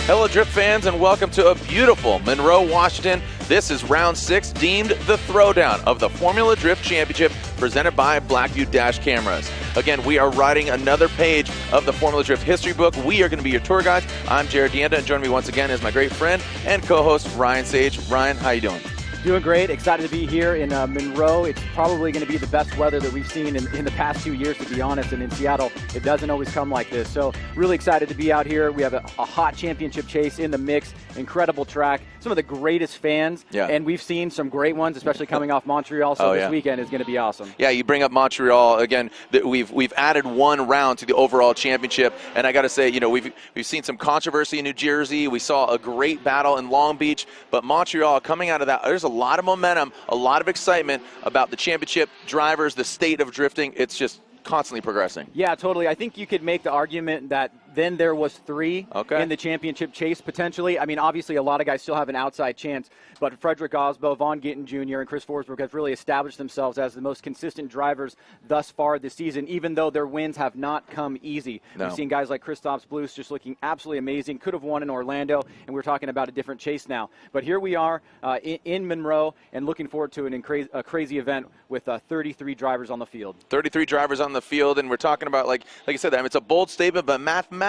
Hello, Drift fans, and welcome to a beautiful Monroe, Washington. This is round 6, deemed the throwdown of the Formula Drift Championship, presented by Blackview Dash Cameras. Again, we are writing another page of the Formula Drift history book. We are going to be your tour guides. I'm Jared Deanda, and joining me once again is my great friend and co-host, Ryan Sage. Ryan, how you doing? Doing great. Excited to be here in Monroe. It's probably going to be the best weather that we've seen in the past 2 years, to be honest. And in Seattle, it doesn't always come like this. So really excited to be out here. We have a hot championship chase in the mix. Incredible track. Some of the greatest fans. Yeah. And we've seen some great ones, especially coming off Montreal. So this weekend is going to be awesome. Yeah, you bring up Montreal. Again, we've added one round to the overall championship. And I got to say, you know, we've seen some controversy in New Jersey. We saw a great battle in Long Beach. But Montreal, coming out of that, there's a lot of momentum, a lot of excitement about the championship, drivers, the state of drifting. It's just constantly progressing. Yeah, totally. I think you could make the argument that then there was 3 in the championship chase, potentially. I mean, obviously, a lot of guys still have an outside chance, but Frederick Aasbo, Vaughn Gittin Jr., and Chris Forsberg have really established themselves as the most consistent drivers thus far this season, even though their wins have not come easy. No. We've seen guys like Christoph Bluss just looking absolutely amazing, could have won in Orlando, and we're talking about a different chase now. But here we are in Monroe, and looking forward to a crazy event with 33 drivers on the field. 33 drivers on the field, and we're talking about, like I said, I mean, it's a bold statement, but mathematically,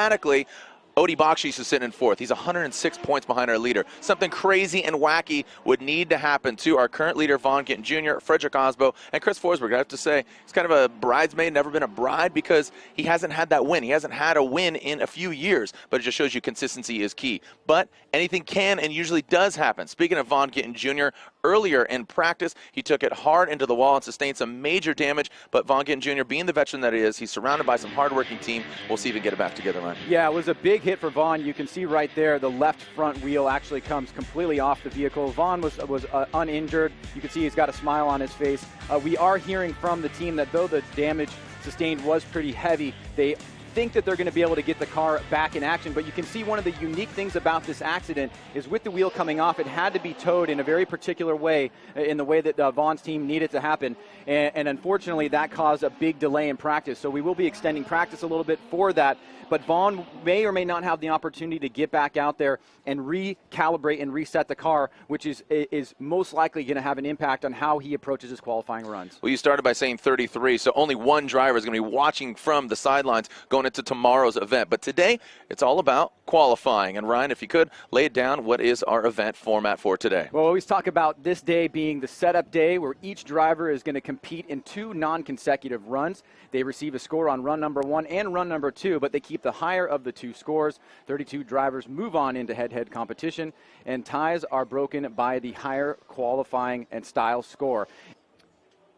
Odie Bakchis is sitting in 4th. He's 106 points behind our leader. Something crazy and wacky would need to happen to our current leader, Vaughn Gittin Jr., Frederick Aasbo, and Chris Forsberg. I have to say, he's kind of a bridesmaid, never been a bride, because he hasn't had that win. He hasn't had a win in a few years, but it just shows you consistency is key. But anything can and usually does happen. Speaking of Vaughn Gittin Jr., earlier in practice, he took it hard into the wall and sustained some major damage, but Vaughn Gittin Jr., being the veteran that he is, he's surrounded by some hard-working team. We'll see if he can get it back together, Ryan. Yeah, it was a big hit for Vaughn. You can see right there the left front wheel actually comes completely off the vehicle. Vaughn was uninjured. You can see he's got a smile on his face. We are hearing from the team that though the damage sustained was pretty heavy, they think that they're going to be able to get the car back in action. But you can see one of the unique things about this accident is with the wheel coming off, it had to be towed in a very particular way, in the way that Vaughn's team needed to happen. And unfortunately, that caused a big delay in practice. So we will be extending practice a little bit for that. But Vaughn may or may not have the opportunity to get back out there and recalibrate and reset the car, which is most likely going to have an impact on how he approaches his qualifying runs. Well, you started by saying 33, so only one driver is going to be watching from the sidelines going into tomorrow's event. But today, it's all about qualifying. And Ryan, if you could, lay it down, what is our event format for today? Well, we always talk about this day being the setup day, where each driver is going to compete in 2 non-consecutive runs. They receive a score on run number 1 and run number 2, but they keep the higher of the 2 scores. 32 drivers move on into head-to-head competition, and ties are broken by the higher qualifying and style score.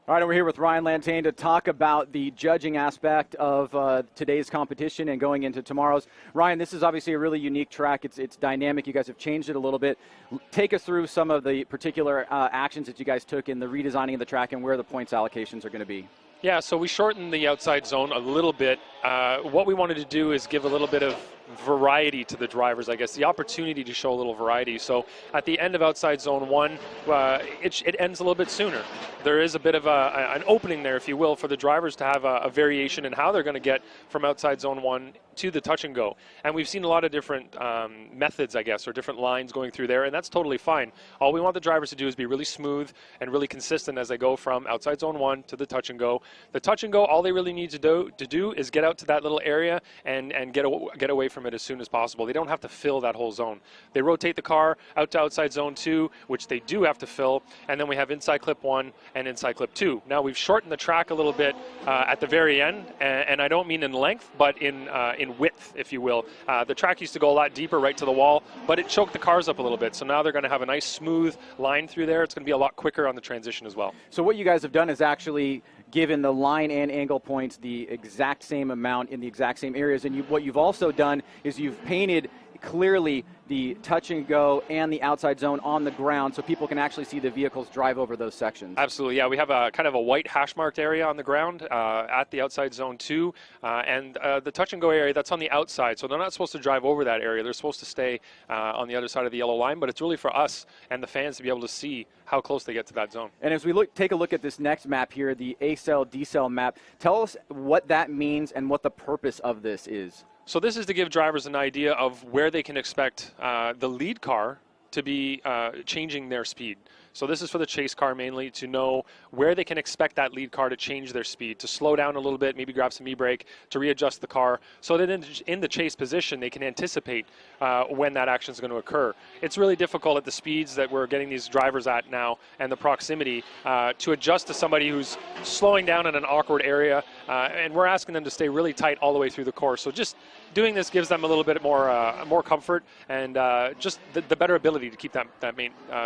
All right, and we're here with Ryan Lantane to talk about the judging aspect of today's competition and going into tomorrow's. Ryan, this is obviously a really unique track. It's dynamic. You guys have changed it a little bit. Take us through some of the particular actions that you guys took in the redesigning of the track and where the points allocations are going to be. Yeah, so we shortened the outside zone a little bit. What we wanted to do is give a little bit of variety to the drivers, I guess, the opportunity to show a little variety. So at the end of outside zone 1, it ends a little bit sooner. There is a bit of an opening there, if you will, for the drivers to have a variation in how they're going to get from outside zone 1 to the touch and go. And we've seen a lot of different methods, I guess, or different lines going through there, and that's totally fine. All we want the drivers to do is be really smooth and really consistent as they go from outside zone 1 to the touch and go. The touch and go, all they really need to do is get out to that little area and get away from it as soon as possible. They don't have to fill that whole zone. They rotate the car out to outside zone 2, which they do have to fill, and then we have inside clip 1 and inside clip 2. Now we've shortened the track a little bit at the very end, and I don't mean in length, but in width, if you will. The track used to go a lot deeper right to the wall, but it choked the cars up a little bit. So now they're going to have a nice smooth line through there. It's going to be a lot quicker on the transition as well. So what you guys have done is actually given the line and angle points the exact same amount in the exact same areas. And what you've also done is you've painted clearly the touch and go and the outside zone on the ground so people can actually see the vehicles drive over those sections. Absolutely, yeah. We have a kind of a white hash marked area on the ground at the outside zone 2, and the touch and go area, that's on the outside. So they're not supposed to drive over that area. They're supposed to stay on the other side of the yellow line, but it's really for us and the fans to be able to see how close they get to that zone. And as we take a look at this next map here, the A-cell, D-cell map, tell us what that means and what the purpose of this is. So this is to give drivers an idea of where they can expect the lead car to be changing their speed. So this is for the chase car mainly, to know where they can expect that lead car to change their speed, to slow down a little bit, maybe grab some e-brake, to readjust the car, so that in the chase position they can anticipate when that action is going to occur. It's really difficult at the speeds that we're getting these drivers at now and the proximity to adjust to somebody who's slowing down in an awkward area, and we're asking them to stay really tight all the way through the course. So just doing this gives them a little bit more comfort and just the better ability to keep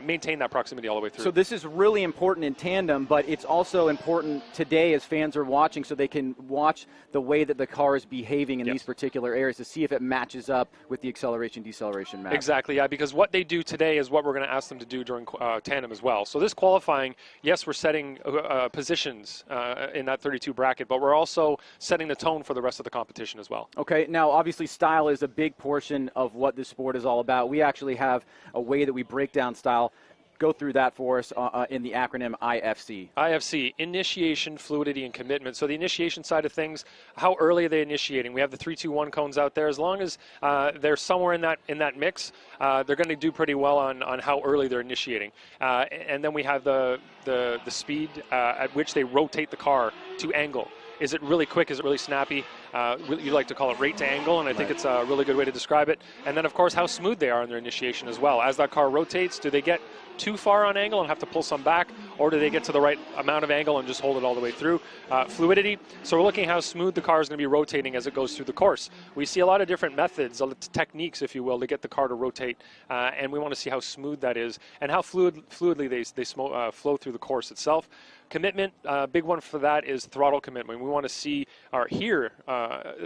maintain that proximity all the way through. So this is really important in tandem, but it's also important today as fans are watching, so they can watch the way that the car is behaving in these particular areas to see if it matches up with the acceleration-deceleration map. Exactly, yeah, because what they do today is what we're going to ask them to do during tandem as well. So this qualifying, yes, we're setting positions in that 32 bracket, but we're also setting the tone for the rest of the competition as well. Okay, now obviously style is a big portion of what this sport is all about. We actually have a way that we break down style. Go through that for us in the acronym IFC. IFC, initiation, fluidity, and commitment. So the initiation side of things, how early are they initiating? We have the 3-2-1 cones out there. As long as they're somewhere in that mix, they're going to do pretty well on how early they're initiating. And then we have the speed at which they rotate the car to angle. Is it really quick? Is it really snappy? You like to call it rate to angle, and I think it's a really good way to describe it. And then, of course, how smooth they are in their initiation as well. As that car rotates, do they get too far on angle and have to pull some back, or do they get to the right amount of angle and just hold it all the way through? Fluidity, so we're looking at how smooth the car is going to be rotating as it goes through the course. We see a lot of different methods, techniques, if you will, to get the car to rotate, and we want to see how smooth that is and how fluidly they flow through the course itself. Commitment, big one for that is throttle commitment. We want to see or hear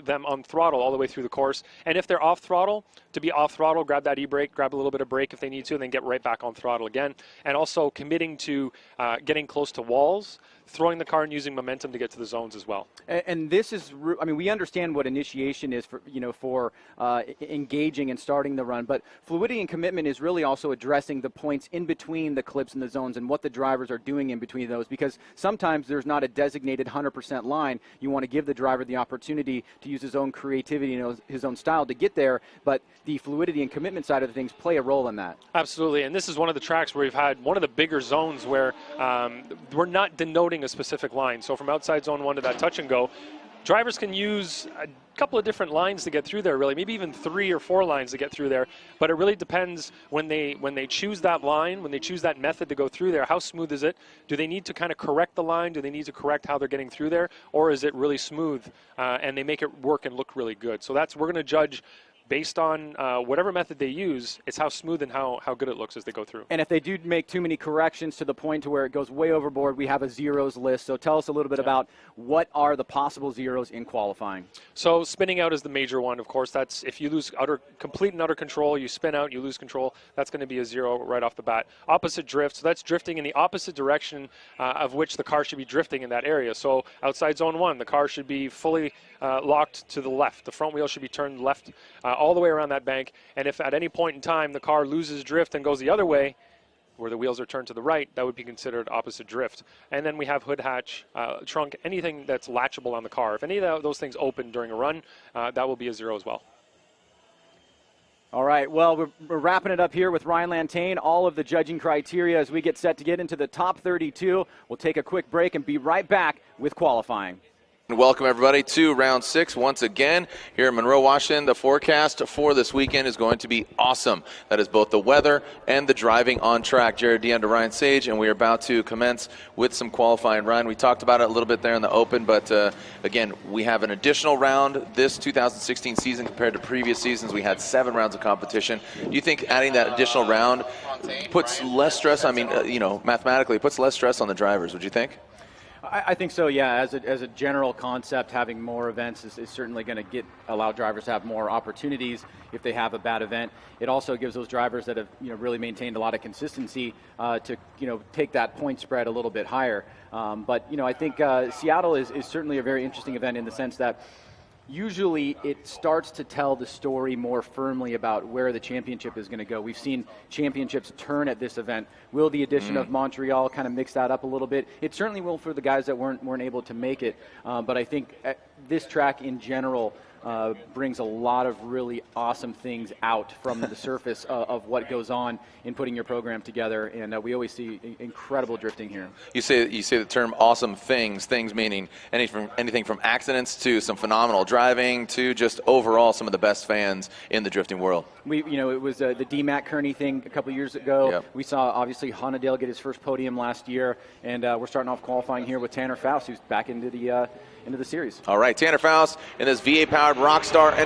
them on throttle all the way through the course. And if they're off throttle, to be off throttle, grab that e-brake, grab a little bit of brake if they need to, and then get right back on throttle again. And also committing to getting close to walls, throwing the car and using momentum to get to the zones as well. And this is, I mean, we understand what initiation is for, for engaging and starting the run, but fluidity and commitment is really also addressing the points in between the clips and the zones and what the drivers are doing in between those, because sometimes there's not a designated 100% line. You want to give the driver the opportunity to use his own creativity and his own style to get there, but the fluidity and commitment side of the things play a role in that. Absolutely, and this is one of the tracks where we've had one of the bigger zones where we're not denoting a specific line. So from outside zone 1 to that touch and go, drivers can use a couple of different lines to get through there, really, maybe even 3 or 4 lines to get through there. But it really depends when they choose that line, when they choose that method to go through there, how smooth is it? Do they need to kind of correct the line? Do they need to correct how they're getting through there? Or is it really smooth and they make it work and look really good? So we're going to judge based on whatever method they use. It's how smooth and how good it looks as they go through. And if they do make too many corrections to the point to where it goes way overboard, we have a zeros list. So tell us a little bit about what are the possible zeros in qualifying. So spinning out is the major one, of course. That's if you lose complete and utter control, you spin out, you lose control, that's going to be a 0 right off the bat. Opposite drift, so that's drifting in the opposite direction of which the car should be drifting in that area. So outside zone 1, the car should be fully locked to the left. The front wheel should be turned left all the way around that bank, and if at any point in time the car loses drift and goes the other way, where the wheels are turned to the right, that would be considered opposite drift. And then we have hood hatch, trunk, anything that's latchable on the car. If any of those things open during a run, that will be a 0 as well. All right, well, we're wrapping it up here with Ryan Lantane, all of the judging criteria as we get set to get into the top 32. We'll take a quick break and be right back with qualifying. Welcome, everybody, to round 6 once again here in Monroe, Washington. The forecast for this weekend is going to be awesome. That is both the weather and the driving on track. Jared Deon to Ryan Sage, and we are about to commence with some qualifying. Ryan, we talked about it a little bit there in the open, but again, we have an additional round this 2016 season compared to previous seasons. We had 7 rounds of competition. Do you think adding that additional round puts less stress? I mean, mathematically, it puts less stress on the drivers, would you think? I think so, yeah. As a general concept, having more events is certainly going to allow drivers to have more opportunities if they have a bad event. It also gives those drivers that have really maintained a lot of consistency to take that point spread a little bit higher. But I think Seattle is certainly a very interesting event in the sense that usually it starts to tell the story more firmly about where the championship is going to go. We've seen championships turn at this event. Will the addition of Montreal kind of mix that up a little bit? It certainly will for the guys that weren't able to make it. But I think this track in general brings a lot of really awesome things out from the surface of what goes on in putting your program together, and we always see incredible drifting here. You say the term awesome things meaning anything from accidents to some phenomenal driving to just overall some of the best fans in the drifting world. It was the DMAC Kearney thing a couple years ago. Yep. We saw obviously Hohnadell get his first podium last year, and we're starting off qualifying here with Tanner Foust, who's back into the series. All right, Tanner Foust in this VA-powered Rockstar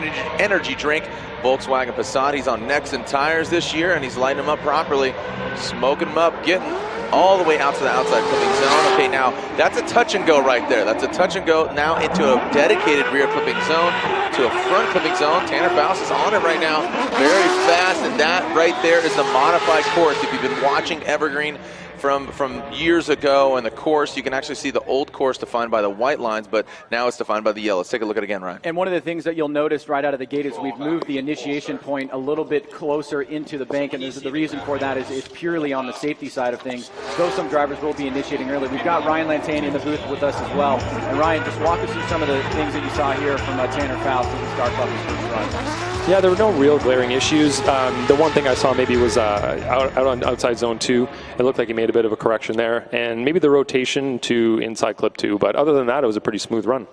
energy drink, Volkswagen Passat. He's on necks and tires this year, and he's lighting them up properly, smoking them up, getting all the way out to the outside clipping zone. Okay, now that's a touch and go right there. That's a touch and go now into a dedicated rear clipping zone to a front clipping zone. Tanner Foust is on it right now, very fast, and that right there is the modified course. If you've been watching Evergreen from years ago, and the course, you can actually see the old course defined by the white lines, but now it's defined by the yellow. Let's take a look at it again, Ryan. And one of the things that you'll notice right out of the gate is we've moved the initiation point a little bit closer into the bank, and the reason for that is purely on the safety side of things. Though some drivers will be initiating early. We've got Ryan Lantani in the booth with us as well. And Ryan, just walk us through some of the things that you saw here from Tanner Foust as he starts off his first run. Yeah, there were no real glaring issues. The one thing I saw maybe was out on outside zone 2. It looked like he made a bit of a correction there, and maybe the rotation to inside clip 2. But other than that, it was a pretty smooth run.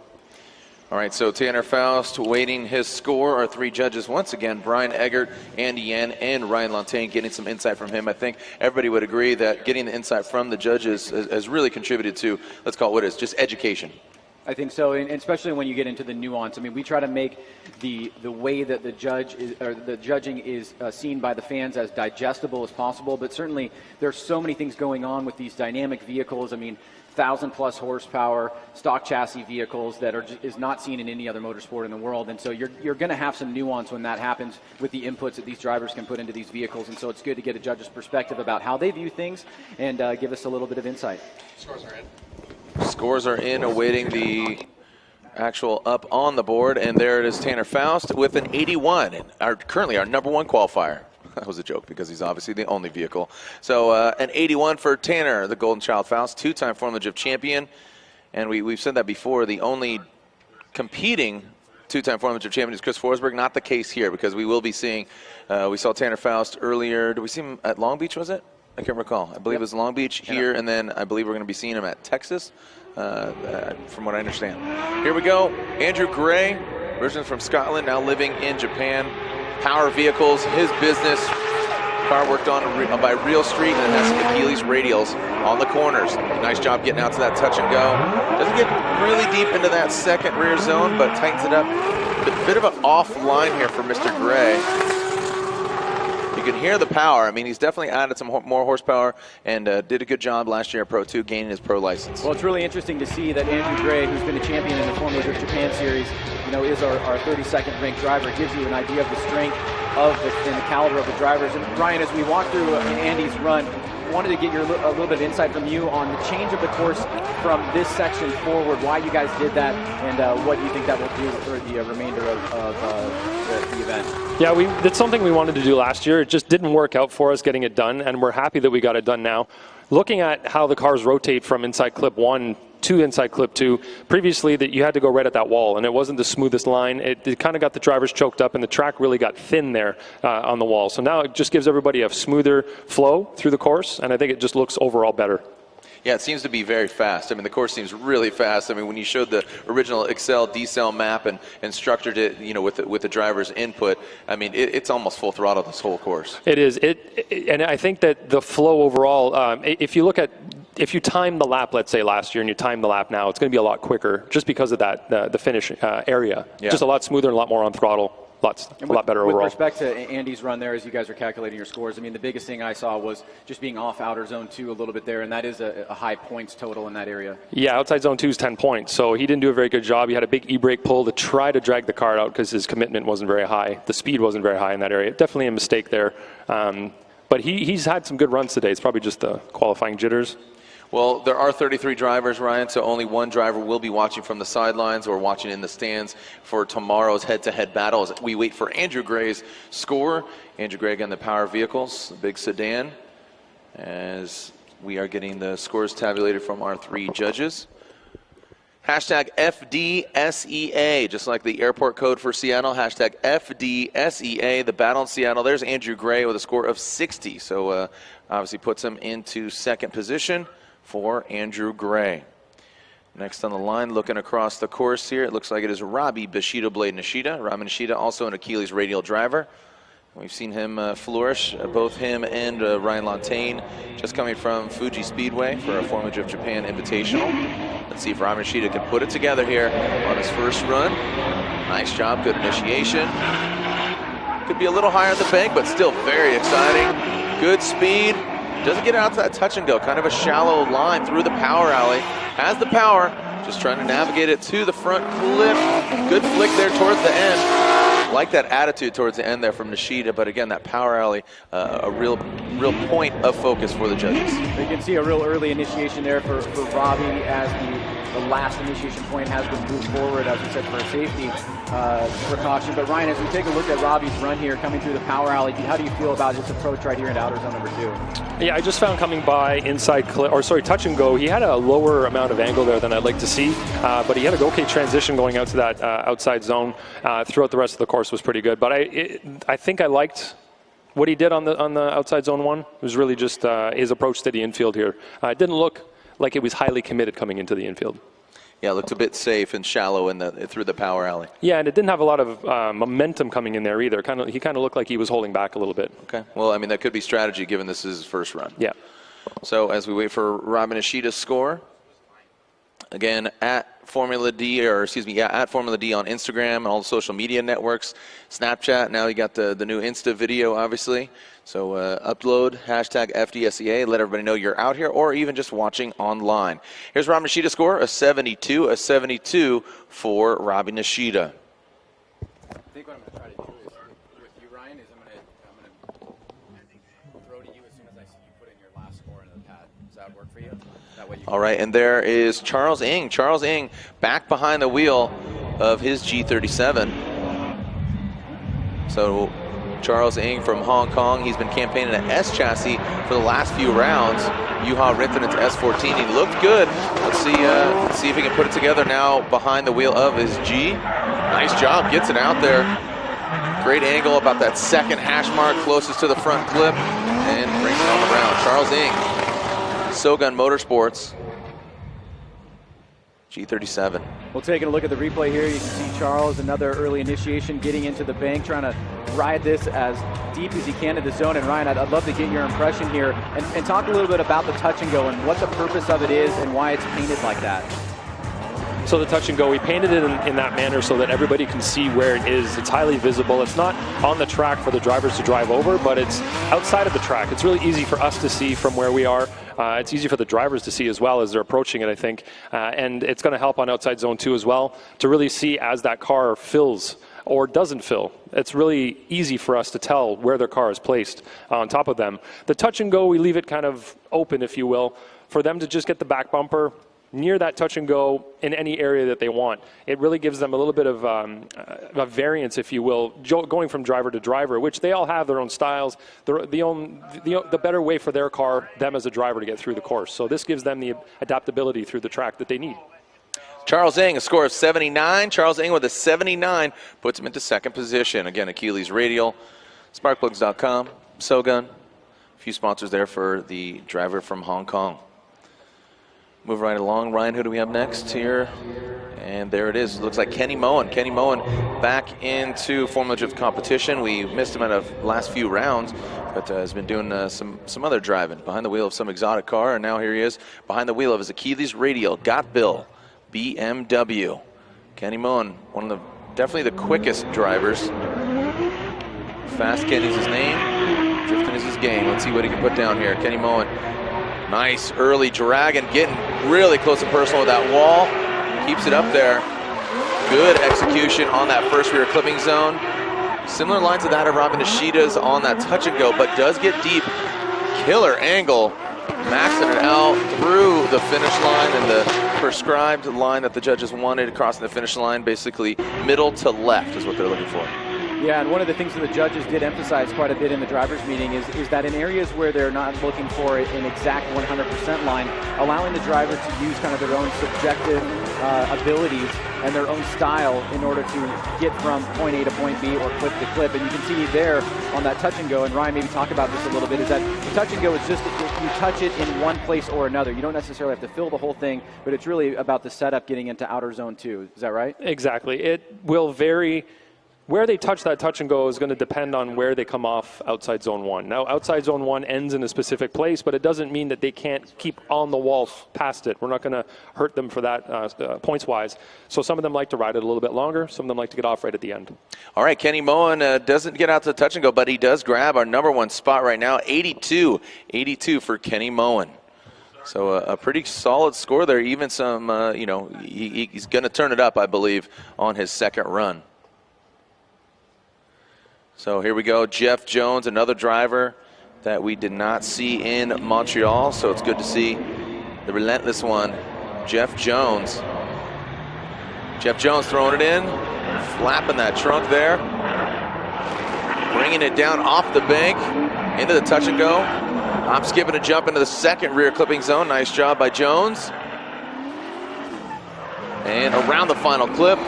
All right, so Tanner Foust waiting his score. Our three judges once again, Brian Eggert, Andy Yen, and Ryan Lantane, getting some insight from him. I think everybody would agree that getting the insight from the judges has really contributed to, let's call it what it is, just education. I think so, and especially when you get into the nuance. I mean, we try to make the way that the judging is seen by the fans as digestible as possible. But certainly, there's so many things going on with these dynamic vehicles. I mean, 1,000+ horsepower stock chassis vehicles that is not seen in any other motorsport in the world. And so you're going to have some nuance when that happens with the inputs that these drivers can put into these vehicles. And so it's good to get a judge's perspective about how they view things and give us a little bit of insight. Scores are in. Scores are in, awaiting the actual up on the board, and there it is, Tanner Foust with an 81, currently our #1 qualifier. That was a joke because he's obviously the only vehicle. So an 81 for Tanner, the Golden Child Foust, two-time Formula Drift champion, and we've said that before. The only competing two-time Formula Drift champion is Chris Forsberg. Not the case here because we will be seeing. We saw Tanner Foust earlier. Did we see him at Long Beach? Was it? I can't recall. I believe it was Long Beach here, and then I believe we're going to be seeing him at Texas, from what I understand. Here we go. Andrew Gray, originally from Scotland, now living in Japan. Power vehicles, his business. Car worked on by Real Street, and it has some Achilles radials on the corners. Nice job getting out to that touch and go. Doesn't get really deep into that second rear zone, but tightens it up. A bit of an off line here for Mr. Gray. You can hear the power. I mean, he's definitely added some more horsepower and did a good job last year at Pro 2, gaining his pro license. Well, it's really interesting to see that Andrew Gray, who's been a champion in the Formula Drift Japan Series, is our 32nd ranked driver. It gives you an idea of the strength and the caliber of the drivers. And Ryan, as we walk through Andy's run, wanted to get a little bit of insight from you on the change of the course from this section forward, why you guys did that, and what you think that will do for the remainder of the event. Yeah, that's something we wanted to do last year. It just didn't work out for us getting it done, and we're happy that we got it done now. Looking at how the cars rotate from inside clip 1 to inside clip 2, previously that you had to go right at that wall, and it wasn't the smoothest line. It kind of got the drivers choked up, and the track really got thin there on the wall. So now it just gives everybody a smoother flow through the course, and I think it just looks overall better. Yeah, it seems to be very fast. I mean, the course seems really fast. I mean, when you showed the original Excel decel map and structured it, with the driver's input, I mean, it's almost full throttle this whole course. It is. And I think that the flow overall, if you time the lap, let's say last year, and you time the lap now, it's going to be a lot quicker just because of that, the finish area. Yeah. Just a lot smoother and a lot more on throttle. A lot better overall. With respect to Andy's run there, as you guys are calculating your scores, I mean, the biggest thing I saw was just being off outer zone 2 a little bit there, and that is a high points total in that area. Yeah, outside zone 2 is 10 points, so he didn't do a very good job. He had a big e-brake pull to try to drag the car out because his commitment wasn't very high. The speed wasn't very high in that area. Definitely a mistake there. But he's had some good runs today. It's probably just the qualifying jitters. Well, there are 33 drivers, Ryan, so only one driver will be watching from the sidelines or watching in the stands for tomorrow's head-to-head battle as we wait for Andrew Gray's score. Andrew Gray, again, the power vehicles, the big sedan, as we are getting the scores tabulated from our three judges. Hashtag FDSEA, just like the airport code for Seattle. Hashtag FDSEA, the battle in Seattle. There's Andrew Gray with a score of 60. So obviously puts him into second position for Andrew Gray. Next on the line, looking across the course here, it looks like it is Robbie Bushido Blade Nishida. Robbie Nishida, also an Achilles radial driver. We've seen him flourish, both him and Ryan Lantain, just coming from Fuji Speedway for a Formula Drift Japan Invitational. Let's see if Robbie Nishida can put it together here on his first run. Nice job, good initiation. Could be a little higher at the bank, but still very exciting. Good speed. Doesn't get out to that touch and go, kind of a shallow line through the power alley. Has the power, just trying to navigate it to the front clip. Good flick there towards the end. Like that attitude towards the end there from Nishida, but again, that power alley, a real point of focus for the judges. You can see a real early initiation there for Robbie as the last initiation point has been moved forward, as we said, for a safety precaution. But Ryan, as we take a look at Robbie's run here coming through the power alley, how do you feel about his approach right here in outer zone number 2? Yeah, I just found coming by inside touch and go, he had a lower amount of angle there than I'd like to see, but he had an okay transition going out to that outside zone throughout the rest of the course was pretty good. But I think I liked what he did on the outside zone 1. It was really just his approach to the infield here. It didn't look like it was highly committed coming into the infield. Yeah, it looked a bit safe and shallow through the power alley. Yeah, and it didn't have a lot of momentum coming in there either. He kind of looked like he was holding back a little bit. Okay, well, I mean, that could be strategy given this is his first run. Yeah. So as we wait for Robin Nishida's score, again, at Formula D, at Formula D on Instagram and all the social media networks, Snapchat, now you got the new Insta video, obviously. So upload hashtag FDSEA, let everybody know you're out here or even just watching online. Here's Robbie Nishida's score, a 72 for Robbie Nishida. I think what I'm going to try to do is with you, Ryan, is I'm going to throw to you as soon as I see you put in your last score into the pad. Does that work for you? That way you All right, and there is Charles Ng. Charles Ng back behind the wheel of his G37. So Charles Ng from Hong Kong, he's been campaigning an S chassis for the last few rounds. Yuha Rintanen's S14, he looked good. Let's see if he can put it together now behind the wheel of his G. Nice job, gets it out there. Great angle about that second hash mark closest to the front clip and brings it on the round. Charles Ng, Sogun Motorsports, G37. Well, taking a look at the replay here, you can see Charles, another early initiation, getting into the bank, trying to ride this as deep as he can in the zone. And Ryan, I'd love to get your impression here and talk a little bit about the touch and go and what the purpose of it is and why it's painted like that. So the touch and go, we painted it in that manner so that everybody can see where it is. It's highly visible. It's not on the track for the drivers to drive over, but it's outside of the track. It's really easy for us to see from where we are. It's easy for the drivers to see as well as they're approaching it, I think. And it's going to help on outside zone 2 as well to really see as that car fills or doesn't fill. It's really easy for us to tell where their car is placed on top of them. The touch and go, we leave it kind of open, if you will, for them to just get the back bumper near that touch and go in any area that they want. It really gives them a little bit of a variance, if you will, going from driver to driver, which they all have their own styles, the better way for their car, them as a driver, to get through the course. So this gives them the adaptability through the track that they need. Charles Ng, a score of 79. Charles Ng with a 79 puts him into second position. Again, Achilles Radial, sparkplugs.com, Sogun. A few sponsors there for the driver from Hong Kong. Move right along. Ryan, who do we have next here? And there it is. Looks like Kenny Moen. Kenny Moen back into Formula Drift competition. We missed him at the last few rounds, but has been doing some other driving behind the wheel of some exotic car, and now here he is behind the wheel of his Achilles Radial Got Bill BMW. Kenny Moen, one of definitely the quickest drivers. Fast Kenny's his name. Drifting is his game. Let's see what he can put down here. Kenny Moen. Nice early drag and getting really close and personal with that wall. Keeps it up there. Good execution on that first rear clipping zone. Similar lines to that of Robbie Nishida's on that touch and go, but does get deep. Killer angle. Maxing it out through the finish line and the prescribed line that the judges wanted, crossing the finish line, basically middle to left is what they're looking for. Yeah, and one of the things that the judges did emphasize quite a bit in the drivers' meeting is that in areas where they're not looking for an exact 100% line, allowing the driver to use kind of their own subjective abilities and their own style in order to get from point A to point B or clip to clip. And you can see there on that touch and go, and Ryan maybe talk about this a little bit, is that the touch and go is just you touch it in one place or another. You don't necessarily have to fill the whole thing, but it's really about the setup getting into outer zone 2. Is that right? Exactly. It will vary. Where they touch that touch and go is going to depend on where they come off outside zone 1. Now, outside zone 1 ends in a specific place, but it doesn't mean that they can't keep on the wall past it. We're not going to hurt them for that points-wise. So some of them like to ride it a little bit longer. Some of them like to get off right at the end. All right, Kenny Moen doesn't get out to the touch and go, but he does grab our #1 spot right now, 82. 82 for Kenny Moen. So a pretty solid score there. Even some, he's going to turn it up, I believe, on his second run. So here we go, Jeff Jones, another driver that we did not see in Montreal. So it's good to see the relentless one, Jeff Jones. Jeff Jones throwing it in, flapping that trunk there, bringing it down off the bank into the touch and go. I'm skipping a jump into the second rear clipping zone. Nice job by Jones. And around the final clip.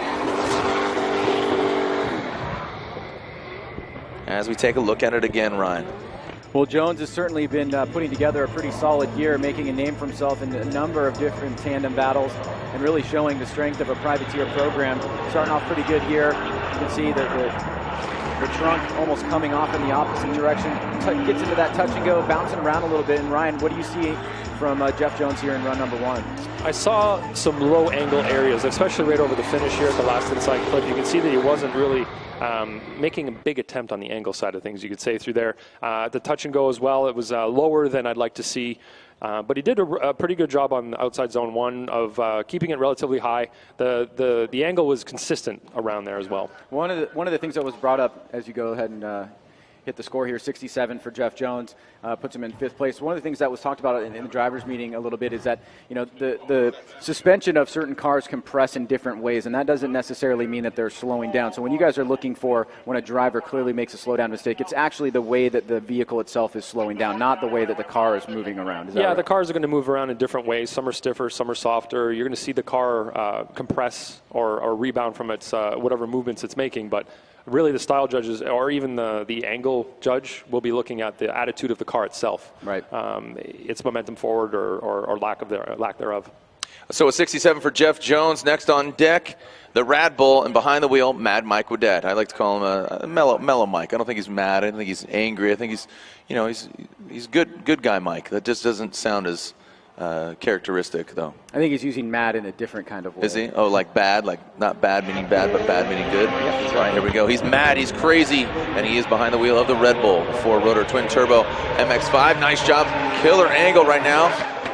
As we take a look at it again, Ryan. Well, Jones has certainly been putting together a pretty solid year, making a name for himself in a number of different tandem battles and really showing the strength of a privateer program. Starting off pretty good here. You can see that the trunk almost coming off in the opposite direction. Gets into that touch and go, bouncing around a little bit. And Ryan, what do you see from Jeff Jones here in run #1? I saw some low angle areas, especially right over the finish here at the last inside clip. You can see that he wasn't really making a big attempt on the angle side of things, you could say, through there. The touch and go as well, it was lower than I'd like to see. But he did a pretty good job on outside zone 1 of keeping it relatively high. The angle was consistent around there as well. One of the things that was brought up as you go ahead and hit the score here, 67 for Jeff Jones, puts him in 5th place. One of the things that was talked about in the drivers' meeting a little bit is that, the suspension of certain cars compress in different ways, and that doesn't necessarily mean that they're slowing down. So when you guys are looking for when a driver clearly makes a slowdown mistake, it's actually the way that the vehicle itself is slowing down, not the way that the car is moving around. Is that right? The cars are going to move around in different ways. Some are stiffer, some are softer. You're going to see the car compress or rebound from its whatever movements it's making, but really the style judges or even the angle judge will be looking at the attitude of the car itself. Right. Its momentum forward or lack thereof. So a 67 for Jeff Jones. Next on deck, the Rad Bull, and behind the wheel, Mad Mike Whiddett. I like to call him a mellow Mike. I don't think he's mad. I don't think he's angry. I think he's good guy Mike. That just doesn't sound as characteristic, though. I think he's using mad in a different kind of way. Is he? Oh, like bad? Like not bad meaning bad, but bad meaning good? Yep, that's right. Here we go. He's mad, he's crazy, and he is behind the wheel of the Red Bull 4-rotor twin-turbo MX-5. Nice job. Killer angle right now.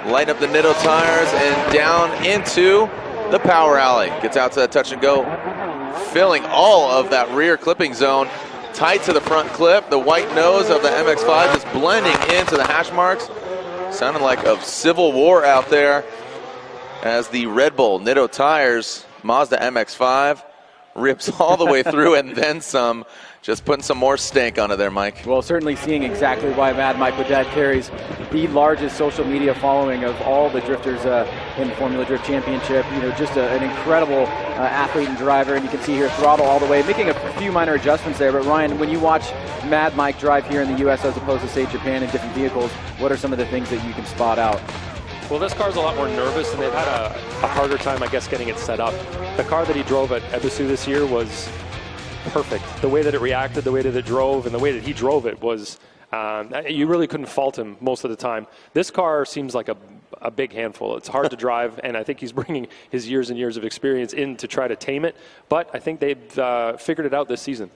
Light up the Nitto tires and down into the power alley. Gets out to that touch and go, filling all of that rear clipping zone. Tight to the front clip. The white nose of the MX-5 is blending into the hash marks. Sounding like a civil war out there as the Red Bull Nitto tires, Mazda MX-5 rips all the way through and then some. Just putting some more stank onto there, Mike. Well, certainly seeing exactly why Mad Mike Whiddett carries the largest social media following of all the drifters in the Formula Drift Championship. Just an incredible athlete and driver, and you can see here throttle all the way, making a few minor adjustments there. But Ryan, when you watch Mad Mike drive here in the U.S. as opposed to, say, Japan in different vehicles, what are some of the things that you can spot out? Well, this car's a lot more nervous, and they've had a harder time, I guess, getting it set up. The car that he drove at FDSEA this year was perfect. The way that it reacted, the way that it drove, and the way that he drove it was, you really couldn't fault him most of the time. This car seems like a big handful. It's hard to drive, and I think he's bringing his years and years of experience in to try to tame it, but I think they've figured it out this season.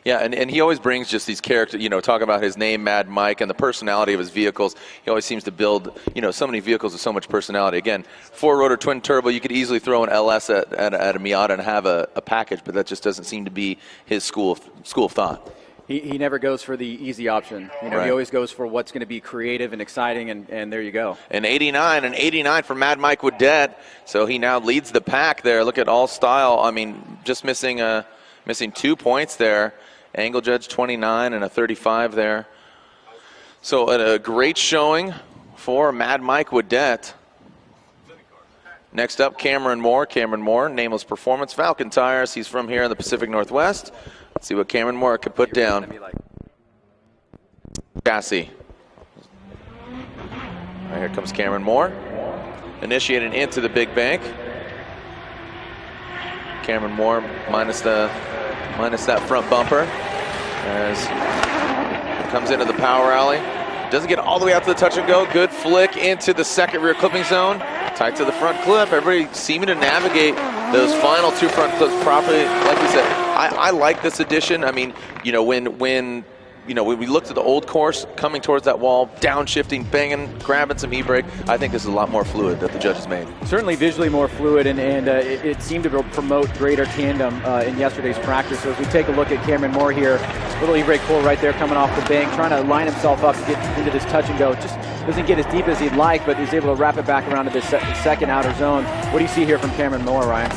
Yeah, and he always brings just these characters, talking about his name, Mad Mike, and the personality of his vehicles. He always seems to build, so many vehicles with so much personality. Again, 4-rotor twin turbo, you could easily throw an LS at a Miata and have a package, but that just doesn't seem to be his school of thought. He never goes for the easy option. Right. He always goes for what's going to be creative and exciting, and there you go. An 89 for Mad Mike Whiddett. So he now leads the pack there. Look at all style. I mean, just missing 2 points there. Angle judge 29 and a 35 there. So a great showing for Mad Mike Whiddett. Next up, Cameron Moore. Cameron Moore, nameless performance, Falcon Tires. He's from here in the Pacific Northwest. Let's see what Cameron Moore could put down. Chassis. Right, here comes Cameron Moore. Initiated into the big bank. Cameron Moore minus that front bumper as he comes into the power alley. Doesn't get all the way out to the touch and go. Good flick into the second rear clipping zone. Tight to the front clip. Everybody seeming to navigate those final two front clips properly. Like we said, I like this addition. I mean, you know, when we looked at the old course, coming towards that wall, downshifting, banging, grabbing some e-brake, I think this is a lot more fluid that the judges made. Certainly visually more fluid, and it seemed to promote greater tandem in yesterday's practice. So as we take a look at Cameron Moore here, little e-brake pull right there coming off the bank, trying to line himself up to get into this touch and go. Just doesn't get as deep as he'd like, but is able to wrap it back around to this second outer zone. What do you see here from Cameron Moore, Ryan?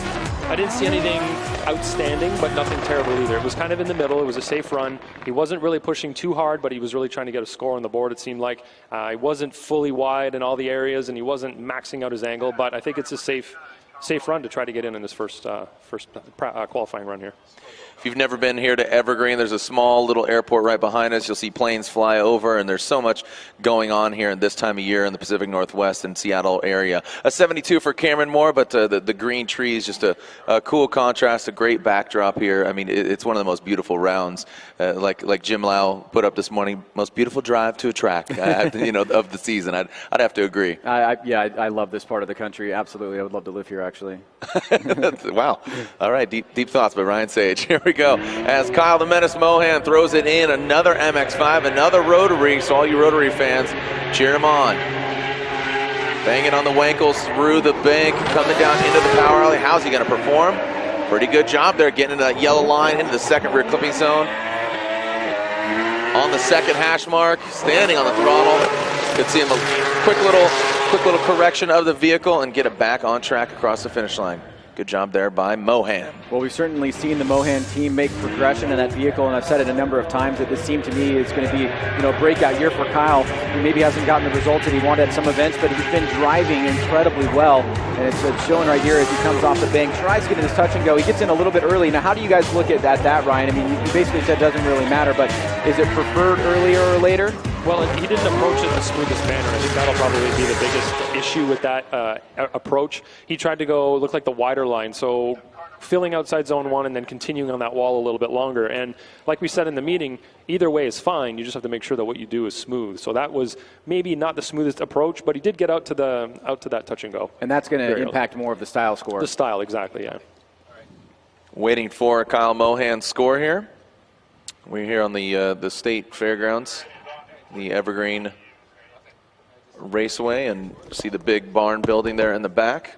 I didn't see anything outstanding, but nothing terrible either. It was kind of in the middle. It was a safe run. He wasn't really pushing too hard, but he was really trying to get a score on the board, it seemed like. He wasn't fully wide in all the areas, and he wasn't maxing out his angle, but I think it's a safe run to try to get in this first qualifying run here. If you've never been here to Evergreen, there's a small little airport right behind us. You'll see planes fly over, and there's so much going on here in this time of year in the Pacific Northwest and Seattle area. A 72 for Cameron Moore, but the green trees, just a cool contrast, a great backdrop here. I mean, it's one of the most beautiful rounds. Like Jim Lau put up this morning, most beautiful drive to a track, you know, of the season. I'd have to agree. I love this part of the country. Absolutely, I would love to live here, actually. Wow. All right, deep thoughts by Ryan Sage. Here we go. As Kyle the Menace Mohan throws it in, another MX-5, another rotary, so all you rotary fans, cheer him on. Banging on the wankles through the bank, coming down into the power alley. How's he going to perform? Pretty good job there, getting into that yellow line, into the second rear clipping zone. On the second hash mark, standing on the throttle. Could see him a quick little correction of the vehicle and get it back on track across the finish line. Good job there by Mohan. Well, we've certainly seen the Mohan team make progression in that vehicle, and I've said it a number of times that this seemed to me is going to be, you know, a breakout year for Kyle. He maybe hasn't gotten the results that he wanted at some events, but he's been driving incredibly well, and it's showing right here as he comes off the bank, tries to get in his touch and go. He gets in a little bit early. Now, how do you guys look at that, Ryan? I mean, you basically said it doesn't really matter, but is it preferred earlier or later? Well, he didn't approach it the smoothest manner. I think that'll probably be the biggest issue with that approach. He tried to look like the wider line, so filling outside zone 1 and then continuing on that wall a little bit longer. And like we said in the meeting, either way is fine. You just have to make sure that what you do is smooth. So that was maybe not the smoothest approach, but he did get out to that touch and go. And that's going to impact more of the style score. The style, exactly, yeah. Waiting for Kyle Mohan's score here. We're here on the state fairgrounds, the Evergreen Raceway, and see the big barn building there in the back.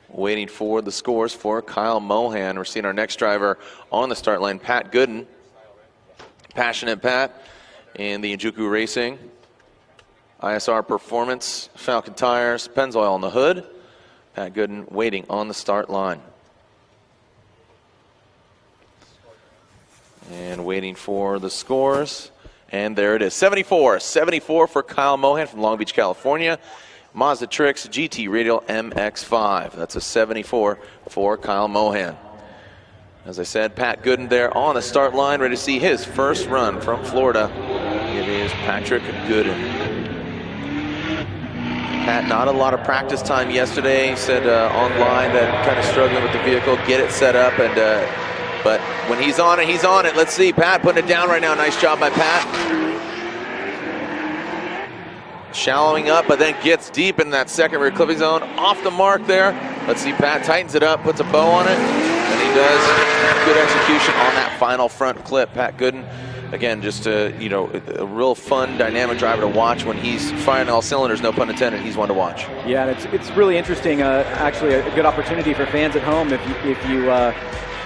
Waiting for the scores for Kyle Mohan. We're seeing our next driver on the start line, Pat Goodin. Passionate Pat in the Injuku Racing. ISR Performance, Falcon Tires, Pennzoil on the hood. Pat Goodin waiting on the start line. And waiting for the scores. And there it is, 74 for Kyle Mohan from Long Beach, California. Mazda Tricks GT Radial MX-5. That's a 74 for Kyle Mohan. As I said, Pat Goodin there on the start line, ready to see his first run from Florida. It is Patrick Goodin. Pat, not a lot of practice time yesterday. He said online that kind of struggling with the vehicle, get it set up, and but when he's on it, he's on it. Let's see, Pat putting it down right now. Nice job by Pat. Shallowing up, but then gets deep in that second rear clipping zone. Off the mark there. Let's see, Pat tightens it up, puts a bow on it, and he does good execution on that final front clip. Pat Goodin, again, just a real fun, dynamic driver to watch when he's firing all cylinders, no pun intended. He's one to watch. Yeah, and it's really interesting. Actually, a good opportunity for fans at home if you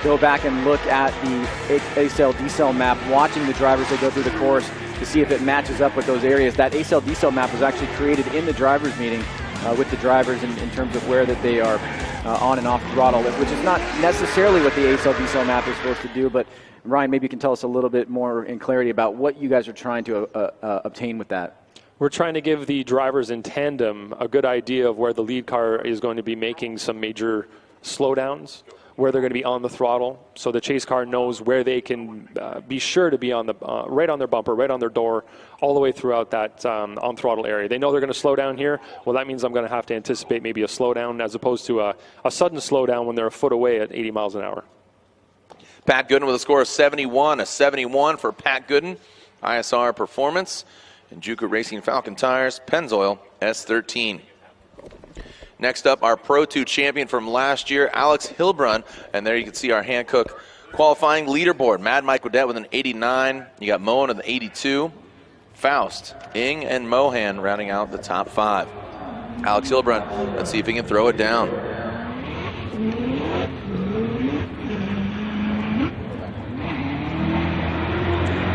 go back and look at the A-Cell D-Cell map, watching the drivers that go through the course to see if it matches up with those areas. That A-Cell D-Cell map was actually created in the drivers meeting with the drivers in terms of where that they are on and off throttle lift, which is not necessarily what the ASL-BSL map is supposed to do, but Ryan, maybe you can tell us a little bit more in clarity about what you guys are trying to obtain with that. We're trying to give the drivers in tandem a good idea of where the lead car is going to be making some major slowdowns, where they're going to be on the throttle, so the chase car knows where they can be sure to be on the right on their bumper, right on their door, all the way throughout that on throttle area. They know they're going to slow down here. Well, that means I'm going to have to anticipate maybe a slowdown as opposed to a sudden slowdown when they're a foot away at 80 miles an hour. Pat Goodin with a score of 71, a 71 for Pat Goodin. ISR Performance and Juku Racing Falcon Tires, Pennzoil S13. Next up, our Pro 2 champion from last year, Alex Geilbrunn. And there you can see our Hankook qualifying leaderboard. Mad Mike Whiddett with an 89. You got Moen with an 82. Foust, Ing, and Mohan rounding out the top 5. Alex Geilbrunn, let's see if he can throw it down.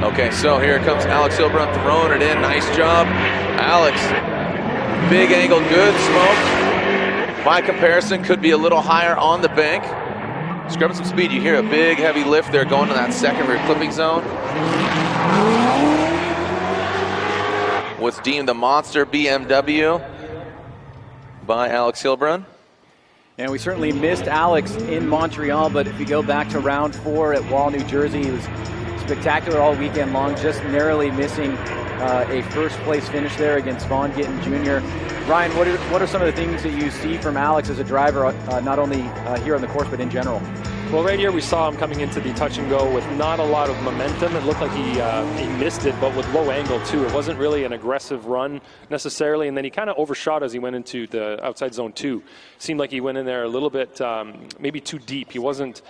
Okay, so here comes Alex Geilbrunn throwing it in. Nice job, Alex. Big angle, good smoke. By comparison, could be a little higher on the bank. Scrubbing some speed. You hear a big, heavy lift there going to that second rear clipping zone. What's deemed the monster BMW by Alex Geilbrunn. And we certainly missed Alex in Montreal, but if you go back to round 4 at Wall, New Jersey, he was spectacular all weekend long, just narrowly missing a first-place finish there against Vaughn Gittin Jr. Ryan, what are some of the things that you see from Alex as a driver, not only here on the course, but in general? Well, right here we saw him coming into the touch and go with not a lot of momentum. It looked like he missed it, but with low angle too. It wasn't really an aggressive run necessarily, and then he kind of overshot as he went into the outside zone 2. Seemed like he went in there a little bit, maybe too deep. He wasn't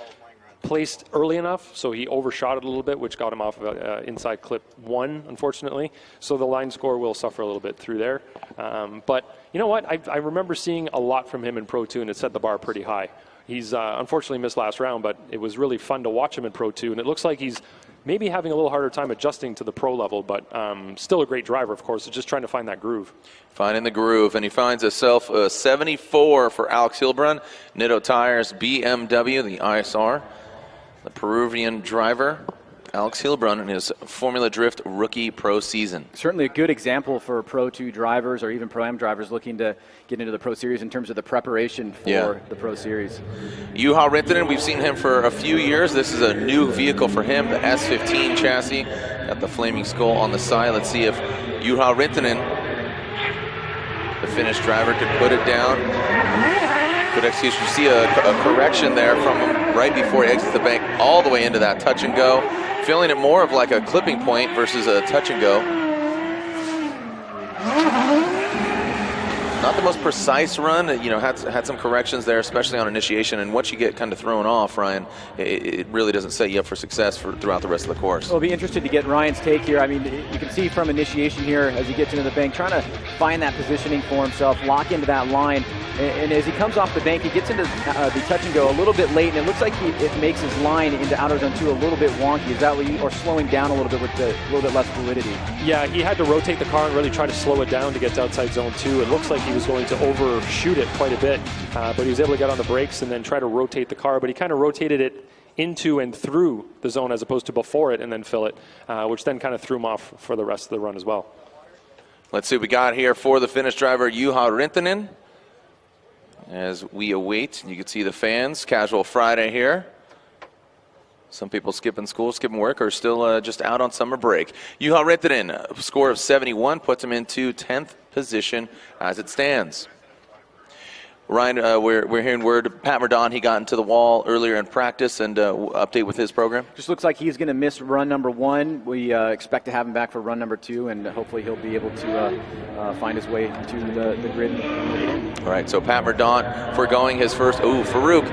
placed early enough, so he overshot it a little bit, which got him off of inside clip 1, unfortunately. So the line score will suffer a little bit through there. But you know what? I remember seeing a lot from him in Pro 2, and it set the bar pretty high. He's unfortunately missed last round, but it was really fun to watch him in Pro 2, and it looks like he's maybe having a little harder time adjusting to the pro level, but still a great driver, of course. It's just trying to find that groove. Finding the groove, and he finds himself a 74 for Alex Geilbrunn. Nitto Tires BMW, the ISR. The Peruvian driver, Alex Geilbrunn, in his Formula Drift rookie pro season. Certainly a good example for Pro 2 drivers or even Pro-Am drivers looking to get into the Pro Series in terms of the preparation for the Pro Series. Juha Rintanen, we've seen him for a few years. This is a new vehicle for him, the S15 chassis. Got the flaming skull on the side. Let's see if Juha Rintanen, the Finnish driver, could put it down. Good execution. You see a correction there from him right before he exits the bank all the way into that touch and go. Feeling it more of like a clipping point versus a touch and go. Not the most precise run, you know, had some corrections there, especially on initiation. And once you get kind of thrown off, Ryan, it really doesn't set you up for success throughout the rest of the course. We'll be interested to get Ryan's take here. I mean, you can see from initiation here as he gets into the bank, trying to find that positioning for himself, lock into that line. And as he comes off the bank, he gets into the touch and go a little bit late, and it looks like it makes his line into outer zone 2 a little bit wonky. Is that what you, or slowing down a little bit with a little bit less fluidity? Yeah, he had to rotate the car and really try to slow it down to get to outside zone 2. It looks like he was going to overshoot it quite a bit, but he was able to get on the brakes and then try to rotate the car, but he kind of rotated it into and through the zone as opposed to before it and then fill it, which then kind of threw him off for the rest of the run as well. Let's see what we got here for the Finnish driver, Juha Rintanen. As we await, you can see the fans, casual Friday here. Some people skipping school, skipping work, or still just out on summer break. Juha Rintanen, a score of 71, puts him into 10th position as it stands. Ryan, we're hearing word, Pat Merdon, he got into the wall earlier in practice, and update with his program. Just looks like he's going to miss run number 1. We expect to have him back for run number 2, and hopefully he'll be able to find his way to the grid. All right, so Pat Merdon foregoing his first, Farouk.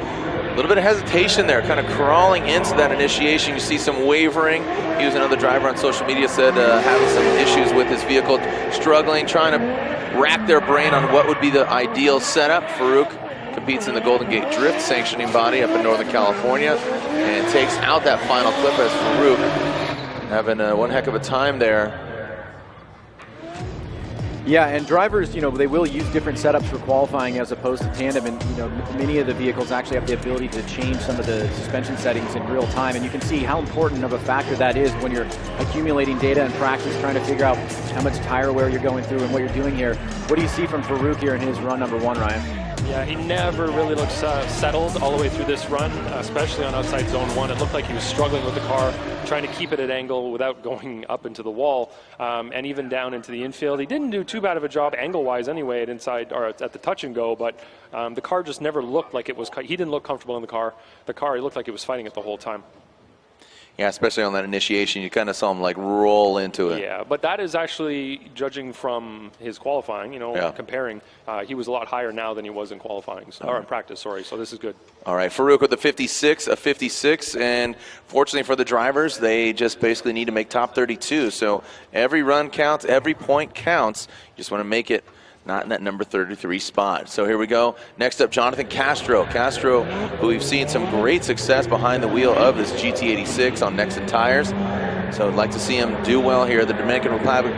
A little bit of hesitation there, kind of crawling into that initiation. You see some wavering. He was another driver on social media, said having some issues with his vehicle, struggling, trying to rack their brain on what would be the ideal setup. Farouk competes in the Golden Gate Drift sanctioning body up in Northern California and takes out that final clip as Farouk having one heck of a time there. Yeah, and drivers, you know, they will use different setups for qualifying as opposed to tandem, and you know, many of the vehicles actually have the ability to change some of the suspension settings in real time, and you can see how important of a factor that is when you're accumulating data and practice, trying to figure out how much tire wear you're going through and what you're doing here. What do you see from Farouk here in his run number 1, Ryan? Yeah, he never really looks settled all the way through this run, especially on outside zone 1. It looked like he was struggling with the car, trying to keep it at angle without going up into the wall, and even down into the infield. He didn't do too bad of a job angle-wise anyway at inside or at the touch and go, but the car just never looked like it was. He didn't look comfortable in the car. He looked like he was fighting it the whole time. Yeah, especially on that initiation, you kind of saw him like roll into it. Yeah, but that is actually judging from his qualifying, you know, comparing. He was a lot higher now than he was in qualifying, or in practice, sorry, so this is good. All right, Farouk with a 56, and fortunately for the drivers, they just basically need to make top 32. So every run counts, every point counts. You just want to make it not in that number 33 spot. So here we go. Next up, Jonathan Castro. Castro, who we've seen some great success behind the wheel of this GT86 on Nexen tires. So I'd like to see him do well here. The Dominican Republic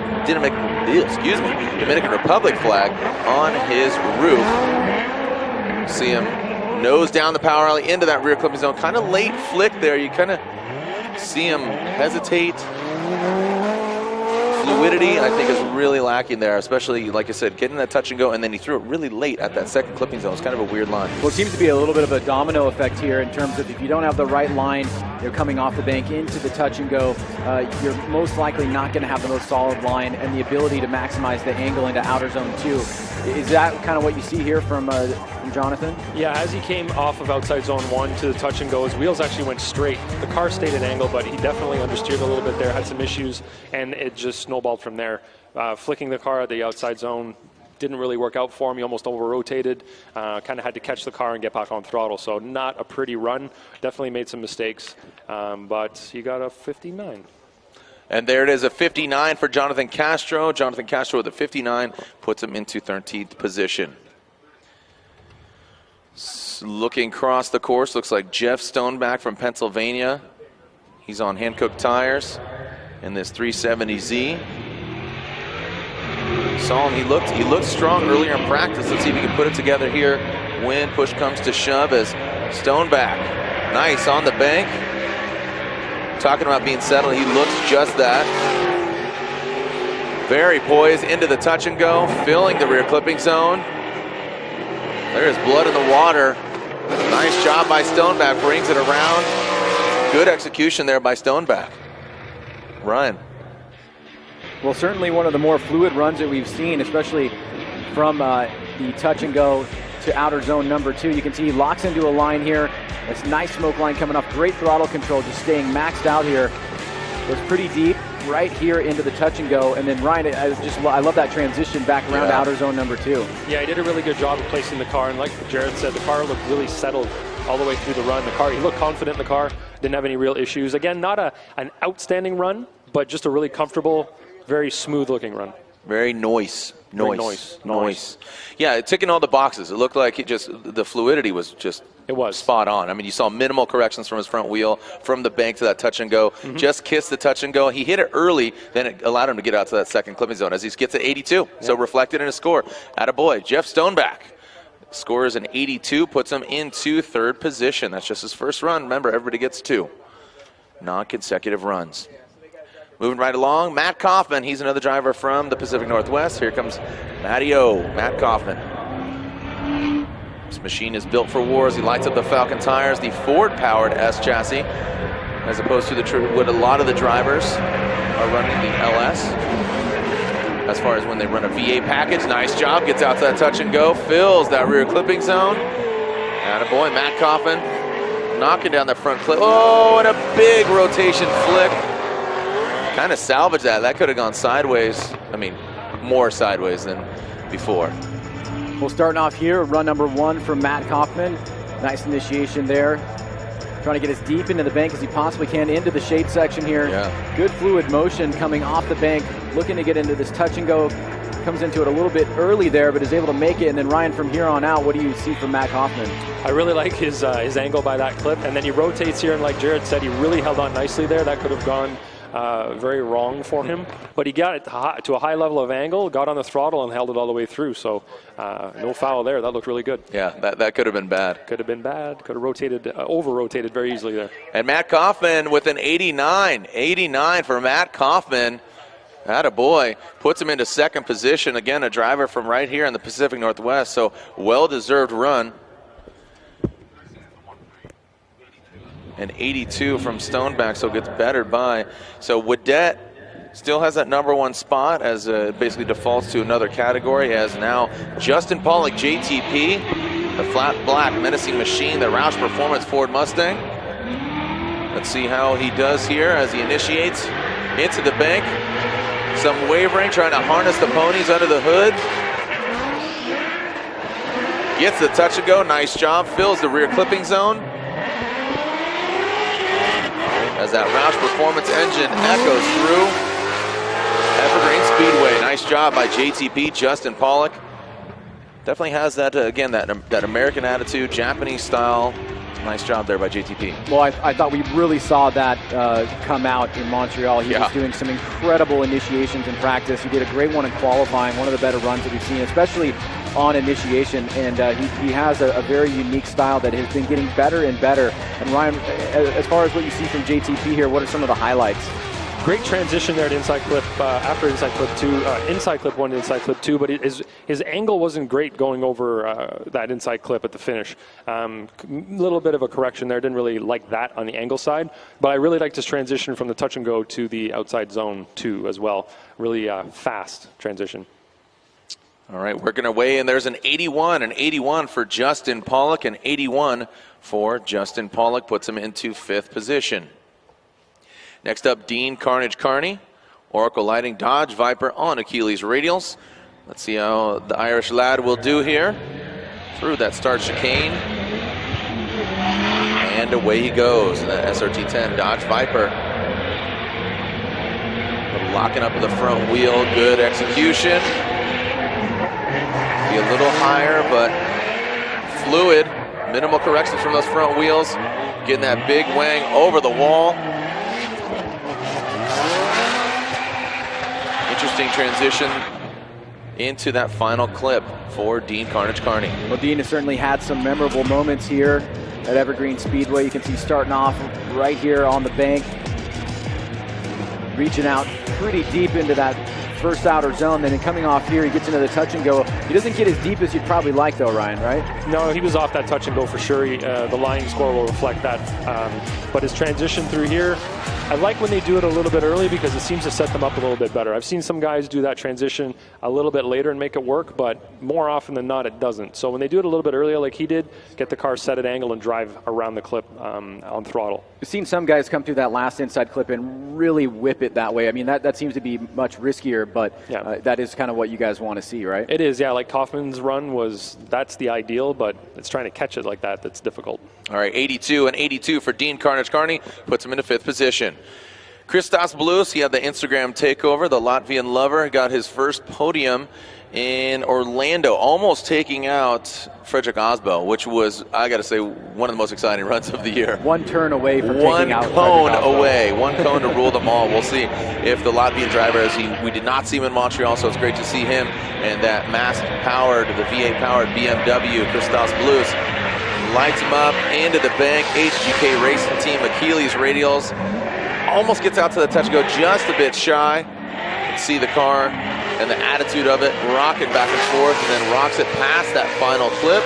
flag on his roof. See him nose down the power alley into that rear clipping zone. Kind of late flick there. You kind of see him hesitate. Fluidity, I think, is really lacking there, especially, like I said, getting that touch and go, and then he threw it really late at that second clipping zone. It's kind of a weird line. Well, it seems to be a little bit of a domino effect here in terms of if you don't have the right line, you're coming off the bank into the touch and go, you're most likely not going to have the most solid line and the ability to maximize the angle into outer zone 2. Is that kind of what you see here from Jonathan? Yeah, as he came off of outside zone 1 to the touch and go, his wheels actually went straight. The car stayed at angle, but he definitely understeered a little bit there, had some issues, and it just snowballed from there. Flicking the car at the outside zone didn't really work out for him. He almost over-rotated, kind of had to catch the car and get back on throttle. So not a pretty run. Definitely made some mistakes, but he got a 59. And there it is, a 59 for Jonathan Castro. Jonathan Castro with a 59 puts him into 13th position. Looking across the course, looks like Jeff Stonebeck from Pennsylvania. He's on Hankook tires in this 370Z. Saw him, he looked strong earlier in practice. Let's see if he can put it together here when push comes to shove as Stonebeck. Nice on the bank. Talking about being settled, he looks just that. Very poised into the touch and go, filling the rear clipping zone. There's blood in the water. Nice job by Stonebeck, brings it around. Good execution there by Stonebeck. Ryan. Well, certainly one of the more fluid runs that we've seen, especially from the touch and go to outer zone number 2. You can see he locks into a line here. It's nice smoke line coming off. Great throttle control, just staying maxed out here. It was pretty deep right here into the touch and go. And then Ryan, I love that transition back around to outer zone number 2. Yeah, he did a really good job of placing the car. And like Jared said, the car looked really settled all the way through the run. He looked confident in the car, didn't have any real issues. Again, not an outstanding run, but just a really comfortable, very smooth looking run. Very noise. Yeah, ticking all the boxes. It looked like the fluidity was just spot on. I mean, you saw minimal corrections from his front wheel, from the bank to that touch and go. Just kissed the touch and go. He hit it early, then it allowed him to get out to that second clipping zone as he gets at 82. Yeah. So reflected in his score. Attaboy, Jeff Stonebeck. Scores an 82, puts him into 3rd position. That's just his first run. Remember, everybody gets 2 non-consecutive runs. Moving right along, Matt Coffman. He's another driver from the Pacific Northwest. Here comes Matt Coffman. This machine is built for wars. He lights up the Falcon tires, the Ford-powered S chassis, as opposed to what a lot of the drivers are running the LS. As far as when they run a VA package, nice job. Gets out to that touch and go, fills that rear clipping zone. Attaboy, Matt Coffman knocking down the front clip. Oh, and a big rotation flick. Kind of salvaged that. That could have gone sideways. I mean, more sideways than before. Well, starting off here, run number 1 from Matt Coffman. Nice initiation there. Trying to get as deep into the bank as he possibly can into the shade section here. Yeah. Good fluid motion coming off the bank, looking to get into this touch and go. Comes into it a little bit early there, but is able to make it. And then Ryan, from here on out, what do you see from Matt Coffman? I really like his angle by that clip, and then he rotates here, and like Jared said, he really held on nicely there. That could have gone very wrong for him. But he got it to a high level of angle, got on the throttle, and held it all the way through. So no foul there. That looked really good. Yeah, that could have been bad. Could have been bad. Could have rotated, over-rotated very easily there. And Matt Coffman with an 89. 89 for Matt Coffman. Attaboy. Puts him into second position. Again, a driver from right here in the Pacific Northwest, so well-deserved run. And 82 from Stonebeck, so gets bettered by. So Whiddett still has that #1 spot as basically defaults to another category, as now Justin Pollock, JTP, the flat black menacing machine, the Roush Performance Ford Mustang. Let's see how he does here as he initiates into the bank. Some wavering, trying to harness the ponies under the hood. Gets the touch and go, nice job. Fills the rear clipping zone. As that Roush Performance engine echoes through Evergreen Speedway. Nice job by JTP, Justin Pollock. Definitely has that, again, that American attitude, Japanese style. Nice job there by JTP. Well, I thought we really saw that come out in Montreal. He was doing some incredible initiations in practice. He did a great one in qualifying, one of the better runs that we've seen, especially on initiation. And he has a very unique style that has been getting better and better. And Ryan, as far as what you see from JTP here, what are some of the highlights? Great transition there to inside clip after inside clip 2, inside clip 1 to inside clip 2, but his angle wasn't great going over that inside clip at the finish. Little bit of a correction there, didn't really like that on the angle side, but I really liked his transition from the touch and go to the outside zone 2 as well. Really fast transition. All right, working our way in. There's an 81 for Justin Pollock, and 81 for Justin Pollock puts him into 5th position. Next up, Dean Kearney, Oracle Lighting Dodge Viper on Achilles radials. Let's see how the Irish lad will do here. Through that start chicane. And away he goes in that SRT-10 Dodge Viper. Locking up the front wheel, good execution. Be a little higher, but fluid. Minimal corrections from those front wheels. Getting that big Wang over the wall. Interesting transition into that final clip for Dean Kearney. Well, Dean has certainly had some memorable moments here at Evergreen Speedway. You can see starting off right here on the bank, reaching out pretty deep into that first outer zone. Then coming off here, he gets into the touch and go. He doesn't get as deep as you'd probably like, though, Ryan, right? No, he was off that touch and go for sure. The line score will reflect that. But his transition through here, I like when they do it a little bit early because it seems to set them up a little bit better. I've seen some guys do that transition a little bit later and make it work, but more often than not, it doesn't. So when they do it a little bit earlier like he did, get the car set at angle and drive around the clip on throttle. We've seen some guys come through that last inside clip and really whip it that way. I mean, that seems to be much riskier, but that is kind of what you guys want to see, right? It is, yeah. Like Coffman's run that's the ideal, but it's trying to catch it like that's difficult. All right, 82 for Dean Kearney, puts him into 5th position. Christos Bluss, he had the Instagram takeover. The Latvian lover got his first podium in Orlando, almost taking out Frederick Aasbo, which was, I got to say, one of the most exciting runs of the year. One turn away from taking out One cone away. One cone to rule them all. We'll see if the Latvian driver, we did not see him in Montreal, so it's great to see him. And that mass-powered, the V8-powered BMW, Christos Bluss, lights him up into the bank. HGK Racing Team, Achilles radials. Almost gets out to the touch go, just a bit shy. See the car and the attitude of it, rocking back and forth, and then rocks it past that final clip.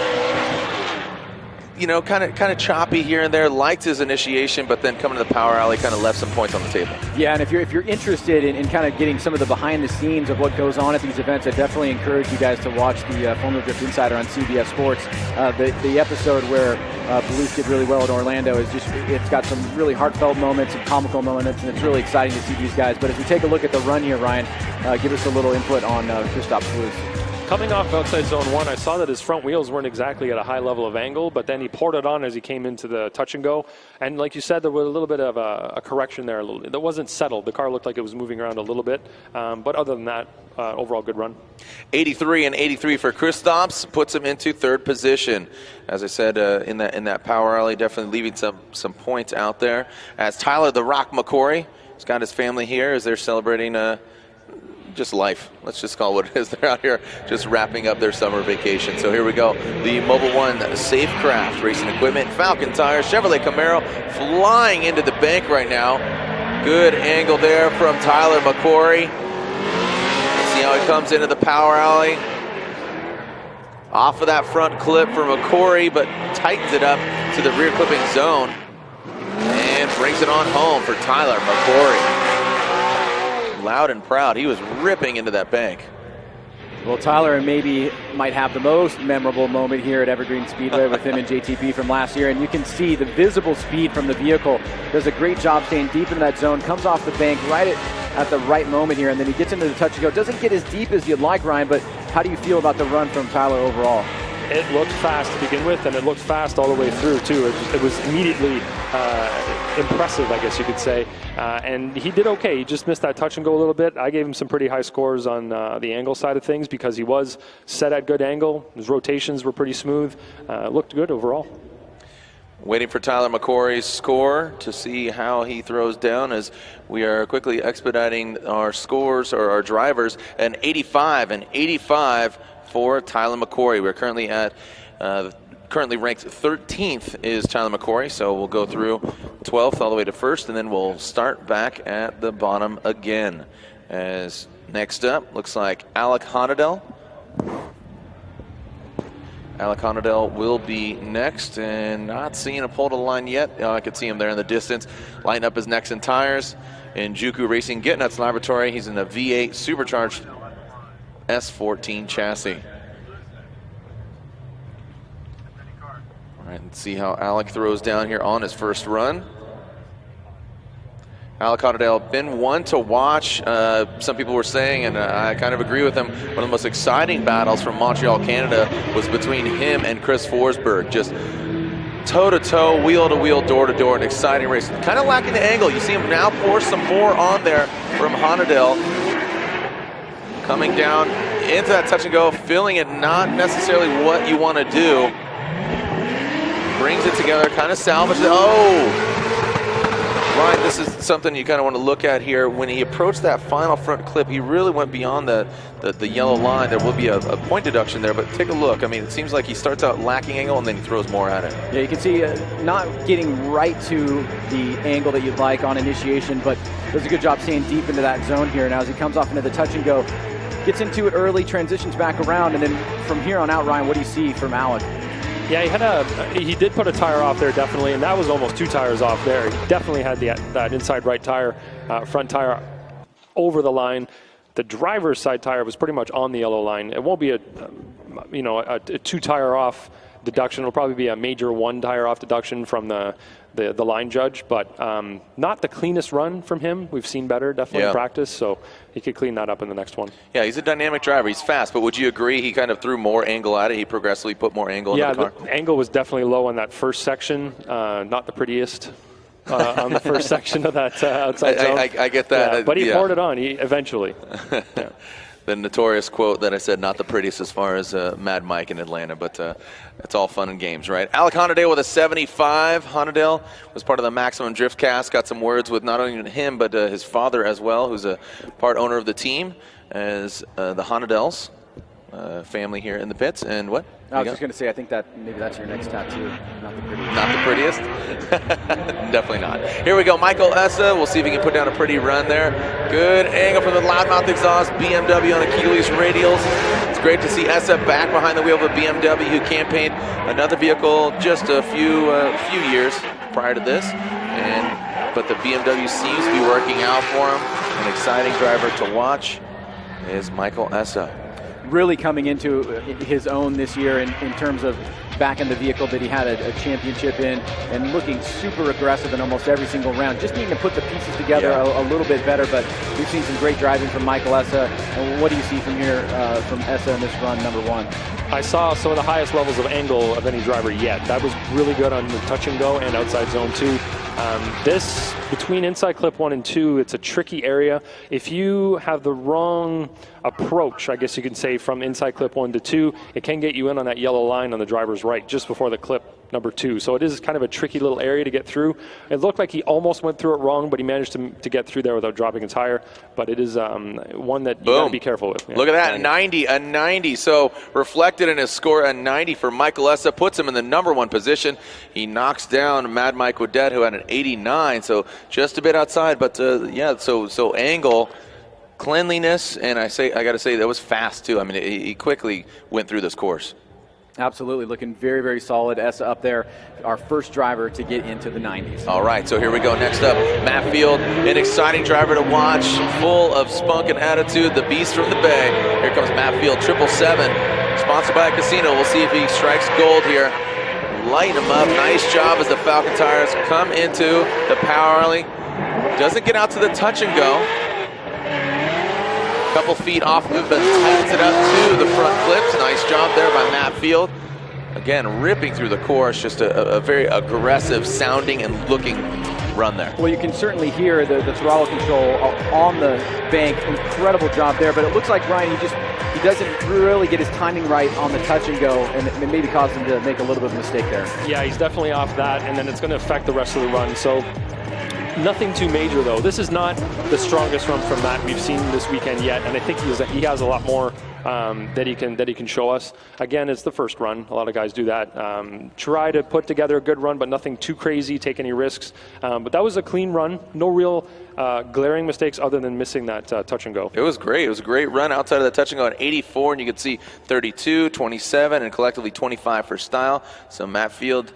You know, kind of choppy here and there. Liked his initiation, but then coming to the power alley, kind of left some points on the table. Yeah, and if you're interested in kind of getting some of the behind the scenes of what goes on at these events, I definitely encourage you guys to watch the Formula Drift Insider on CBS Sports. The episode where Bluss did really well at Orlando it's got some really heartfelt moments and comical moments, and it's really exciting to see these guys. But if we take a look at the run here, Ryan, give us a little input on Christos Bluss. Coming off outside zone 1, I saw that his front wheels weren't exactly at a high level of angle, but then he poured it on as he came into the touch and go. And like you said, there was a little bit of a correction there. That wasn't settled. The car looked like it was moving around a little bit. But other than that, overall good run. 83 for Christos puts him into 3rd position. As I said, in that power alley, definitely leaving some points out there. As Tyler the Rock Mcquarrie He's got his family here as they're celebrating just life. Let's just call it what it is. They're out here just wrapping up their summer vacation. So here we go. The Mobil 1 Safecraft Racing Equipment, Falcon Tires, Chevrolet Camaro flying into the bank right now. Good angle there from Tyler Mcquarrie. See how he comes into the power alley. Off of that front clip for Mcquarrie, but tightens it up to the rear clipping zone. And brings it on home for Tyler Mcquarrie. Loud and proud. He was ripping into that bank. Well, Tyler maybe might have the most memorable moment here at Evergreen Speedway with him and JTP from last year, and you can see the visible speed from the vehicle. Does a great job staying deep into that zone, comes off the bank right at the right moment here, and then he gets into the touch and go. Doesn't get as deep as you'd like, Ryan, but how do you feel about the run from Tyler overall? It looked fast to begin with, and it looked fast all the way through, too. It was immediately impressive, I guess you could say. And he did okay. He just missed that touch and go a little bit. I gave him some pretty high scores on the angle side of things because he was set at good angle. His rotations were pretty smooth. Looked good overall. Waiting for Tyler Mcquarrie's score to see how he throws down as we are quickly expediting our scores, or our drivers. An 85 and 85 for Tyler Mcquarrie. We're currently at, currently ranked 13th is Tyler Mcquarrie, so we'll go through 12th all the way to 1st, and then we'll start back at the bottom again. As next up, looks like Alec Hohnadell. Alec Hohnadell will be next, and not seeing a pull to the line yet. I could see him there in the distance. Lighting up his necks and tires. In Juku Racing Gittin's laboratory, he's in a V8 supercharged S14 chassis. All right, let's see how Alec throws down here on his first run. Alec Hohnadell, been one to watch. Some people were saying, and I kind of agree with them, one of the most exciting battles from Montreal, Canada was between him and Chris Forsberg. Just toe-to-toe, wheel-to-wheel, door-to-door, an exciting race. Kind of lacking the angle. You see him now pour some more on there from Hohnadell. Coming down into that touch and go, feeling it not necessarily what you want to do. Brings it together, kind of salvages it. Oh! Ryan, this is something you kind of want to look at here. When he approached that final front clip, he really went beyond the yellow line. There will be a point deduction there, but take a look. I mean, it seems like he starts out lacking angle and then he throws more at it. Yeah, you can see not getting right to the angle that you'd like on initiation, but does a good job staying deep into that zone here. Now as he comes off into the touch and go, gets into it early, transitions back around, and then from here on out, Ryan, what do you see from Alec? Yeah, he did put a tire off there, definitely, and that was almost 2 tires off there. He definitely had that inside right tire, front tire over the line. The driver's side tire was pretty much on the yellow line. It won't be a 2 tire off deduction. It'll probably be a major 1 tire off deduction from the line judge, but not the cleanest run from him. We've seen better, definitely in practice, so he could clean that up in the next one. Yeah, he's a dynamic driver. He's fast, but would you agree he kind of threw more angle at it? He progressively put more angle in the car? Yeah, the angle was definitely low on that first section. Not the prettiest on the first section of that outside zone. I get that. Yeah, but he poured it on eventually. Yeah. The notorious quote that I said, not the prettiest as far as Mad Mike in Atlanta, but it's all fun and games, right? Alec Hohnadell with a 75. Hohnadell was part of the Maximum Drift cast, got some words with not only him, but his father as well, who's a part owner of the team, as the Hohnadells family here in the pits. And what? I was just going to say, I think that maybe that's your next tattoo. Not the prettiest. Not the prettiest? Definitely not. Here we go, Michael Essa. We'll see if he can put down a pretty run there. Good angle from the loudmouth exhaust, BMW on Achilles radials. It's great to see Essa back behind the wheel of a BMW who campaigned another vehicle just a few years prior to this. But the BMW seems to be working out for him. An exciting driver to watch is Michael Essa. Really coming into his own this year in terms of back in the vehicle that he had a championship in, and looking super aggressive in almost every single round. Just needing to put the pieces together a little bit better, but we've seen some great driving from Michael Essa. And what do you see from here from Essa in this run, number 1? I saw some of the highest levels of angle of any driver yet. That was really good on the touch and go and outside zone 2. This, between inside clip 1 and 2, it's a tricky area. If you have the wrong approach, I guess you can say, from inside clip 1 to 2, it can get you in on that yellow line on the driver's right just before the clip number 2. So it is kind of a tricky little area to get through. It looked like he almost went through it wrong, but he managed to get through there without dropping a tire. But it is one that you got to be careful with. Yeah. Look at that, a 90. So reflected in his score, a 90 for Michael Essa, puts him in the number 1 position. He knocks down Mad Mike Whiddett, who had an 89, so just a bit outside. But yeah, so angle, cleanliness, and I got to say that was fast too. I mean, he quickly went through this course. Absolutely, looking very, very solid. Essa up there, our first driver to get into the 90s. All right, so here we go. Next up, Matt Field, an exciting driver to watch, full of spunk and attitude, the beast from the Bay. Here comes Matt Field, 777, sponsored by a casino. We'll see if he strikes gold here. Light him up. Nice job as the Falcon tires come into the power alley. Doesn't get out to the touch and go. Couple feet off of it, but tightens it up to the front clips. Nice job there by Matt Field. Again, ripping through the course, just a very aggressive sounding and looking run there. Well, you can certainly hear the throttle control on the bank. Incredible job there, but it looks like Ryan, he doesn't really get his timing right on the touch and go, and it maybe caused him to make a little bit of a mistake there. Yeah, he's definitely off that, and then it's going to affect the rest of the run. So nothing too major, though. This is not the strongest run from Matt we've seen this weekend yet, and I think he has a lot more that he can show us. Again, it's the first run. A lot of guys do that. Try to put together a good run, but nothing too crazy, take any risks. But that was a clean run. No real glaring mistakes other than missing that touch and go. It was great. It was a great run outside of the touch and go at 84, and you could see 32, 27, and collectively 25 for style. So Matt Field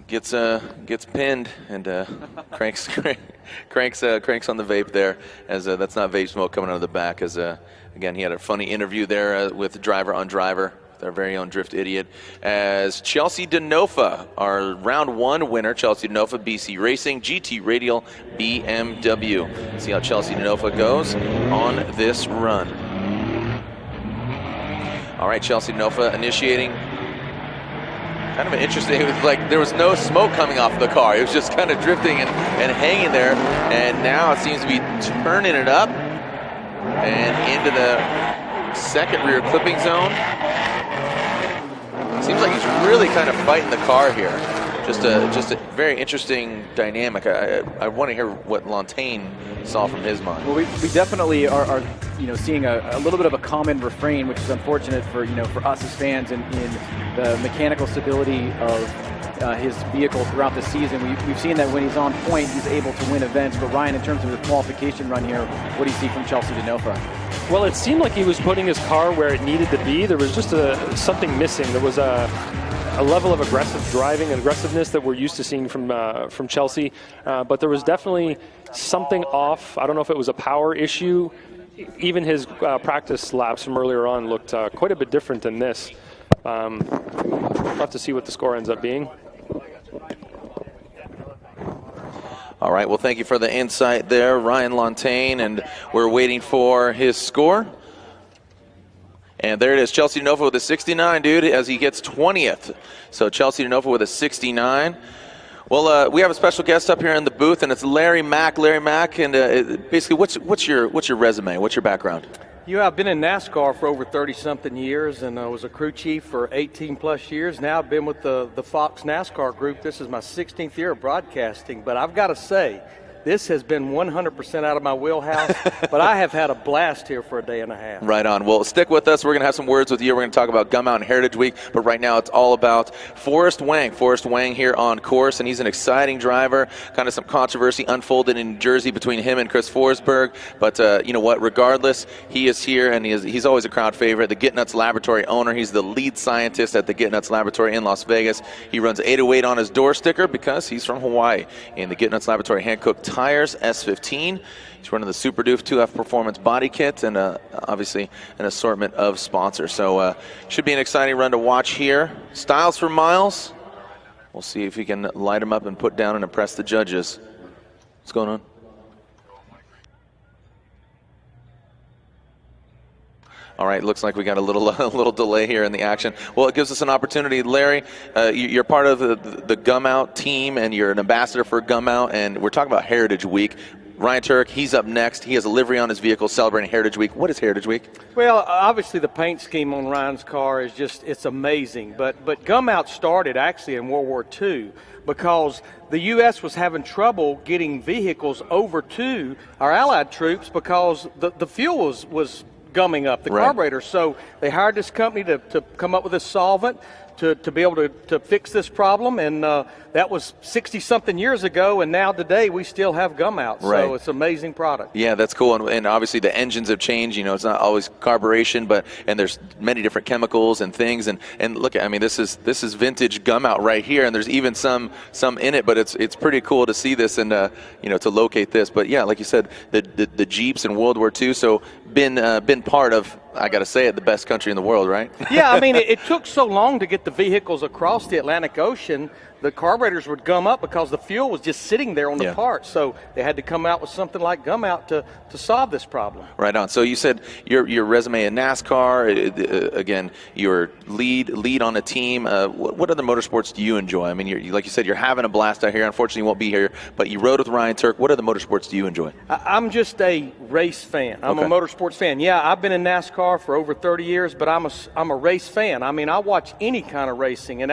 gets pinned and cranks on the vape there, as that's not vape smoke coming out of the back. As again, he had a funny interview there with driver on driver, their very own drift idiot. As Chelsea Denofa, our round 1 winner, Chelsea Denofa, BC Racing, GT Radial, BMW. See how Chelsea Denofa goes on this run. All right, Chelsea Denofa initiating. Kind of an interesting, it was like there was no smoke coming off the car. It was just kind of drifting and hanging there. And now it seems to be turning it up and into the second rear clipping zone. Seems like he's really kind of fighting the car here. Just a very interesting dynamic. I want to hear what Lantaine saw from his mind. Well, we definitely are seeing a little bit of a common refrain, which is unfortunate for us as fans in the mechanical stability of his vehicle throughout the season. We've seen that when he's on point, he's able to win events. But Ryan, in terms of the qualification run here, what do you see from Chelsea Denofa? Well, it seemed like he was putting his car where it needed to be. There was just something missing. There was a level of aggressive driving and aggressiveness that we're used to seeing from Chelsea, but there was definitely something off. I don't know if it was a power issue. Even his practice laps from earlier on looked quite a bit different than this. We'll have to see what the score ends up being. All right, well, thank you for the insight there, Ryan Lantaine, and we're waiting for his score. And there it is, Chelsea Denofa with a 69, dude, as he gets 20th. So Chelsea Denofa with a 69. Well, we have a special guest up here in the booth, and it's Larry Mack. Larry Mack, and basically, what's your resume? What's your background? I've been in NASCAR for over 30-something years, and I was a crew chief for 18-plus years. Now I've been with the Fox NASCAR group. This is my 16th year of broadcasting, but I've got to say, this has been 100% out of my wheelhouse, but I have had a blast here for a day and a half. Right on. Well, stick with us. We're going to have some words with you. We're going to talk about Gum Mountain Heritage Week, but right now it's all about Forrest Wang. Forrest Wang here on course, and he's an exciting driver. Kind of some controversy unfolded in New Jersey between him and Chris Forsberg, but you know what? Regardless, he is here, and he's always a crowd favorite. The Gittin Laboratory owner. He's the lead scientist at the Gittin Laboratory in Las Vegas. He runs 808 on his door sticker because he's from Hawaii. In the Gittin Laboratory hand-cooked tires, S15. He's running the Super Doof 2F Performance body kit, and obviously an assortment of sponsors. So should be an exciting run to watch here. Styles for miles. We'll see if he can light them up and put down and impress the judges. What's going on? All right, looks like we got a little delay here in the action. Well, it gives us an opportunity. Larry, you're part of the Gum Out team, and you're an ambassador for Gum Out, and we're talking about Heritage Week. Ryan Tuerck, he's up next. He has a livery on his vehicle celebrating Heritage Week. What is Heritage Week? Well, obviously the paint scheme on Ryan's car is just, it's amazing. But gum out started actually in World War II because the U.S. was having trouble getting vehicles over to our Allied troops because the fuel was gumming up, the carburetor. So they hired this company to come up with a solvent to be able to fix this problem, and that was 60-something years ago, and now today we still have gum out. So it's an amazing product. Yeah, that's cool, and obviously the engines have changed. You know, it's not always carburation, and there's many different chemicals and things, and look, I mean, this is vintage gum out right here, and there's even some in it, but it's pretty cool to see this and you know, to locate this. But yeah, like you said, the Jeeps in World War II, so been part of, I got to say it, the best country in the world, right? Yeah, I mean, it took so long to get the vehicles across the Atlantic Ocean. The carburetors would gum up because the fuel was just sitting there on the parts. So they had to come out with something like gum out to solve this problem. Right on. So you said your resume in NASCAR, again, your lead on a team. What other motorsports do you enjoy? I mean, like you said, you're having a blast out here. Unfortunately, you won't be here, but you rode with Ryan Tuerck. What other motorsports do you enjoy? I'm just a race fan. I'm a motorsports fan. Yeah, I've been in NASCAR for over 30 years, but I'm a race fan. I mean, I watch any kind of racing, and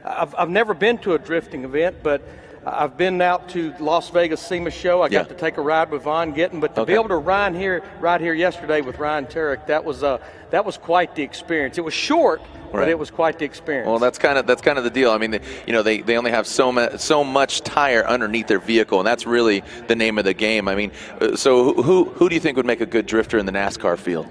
I've never been to a drifting event, but I've been out to Las Vegas SEMA show. I got to take a ride with Von Gittin, but to be able to ride here yesterday with Ryan Tuerck, that was quite the experience. It was short, but it was quite the experience. Well, that's kind of the deal. I mean, you know, they only have so much tire underneath their vehicle, and that's really the name of the game. I mean, so who do you think would make a good drifter in the NASCAR field?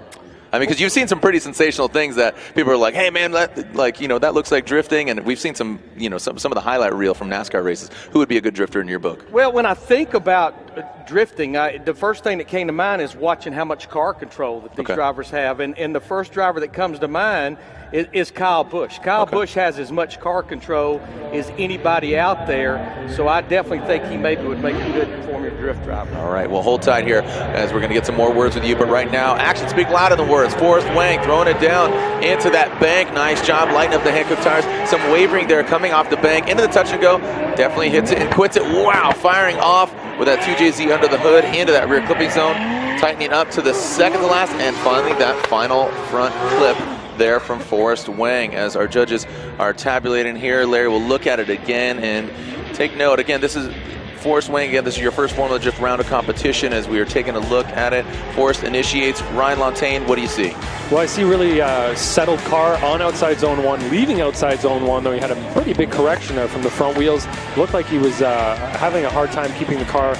I mean, because you've seen some pretty sensational things that people are like, "Hey, man, that looks like drifting," and we've seen some of the highlight reel from NASCAR races. Who would be a good drifter in your book? Well, when I think about drifting, the first thing that came to mind is watching how much car control that these drivers have, and the first driver that comes to mind is Kyle Busch. Kyle Busch has as much car control as anybody out there, so I definitely think he maybe would make a good Formula Drift driver. All right, well, hold tight here as we're going to get some more words with you, but right now, actions speak louder than words. Forrest Wang throwing it down into that bank. Nice job lighting up the Hankook tires. Some wavering there coming off the bank into the touch and go. Definitely hits it and quits it. Wow, firing off with that 2JZ under the hood into that rear clipping zone. Tightening up to the second to last, and finally that final front clip there from Forrest Wang. As our judges are tabulating here, Larry will look at it again and take note. Again, this is Forrest Wang. Again, this is your first Formula Drift round of competition as we are taking a look at it. Forrest initiates. Ryan Lontaine, what do you see? Well, I see really settled car on outside zone 1, leaving outside zone 1, though he had a pretty big correction there from the front wheels. Looked like he was having a hard time keeping the car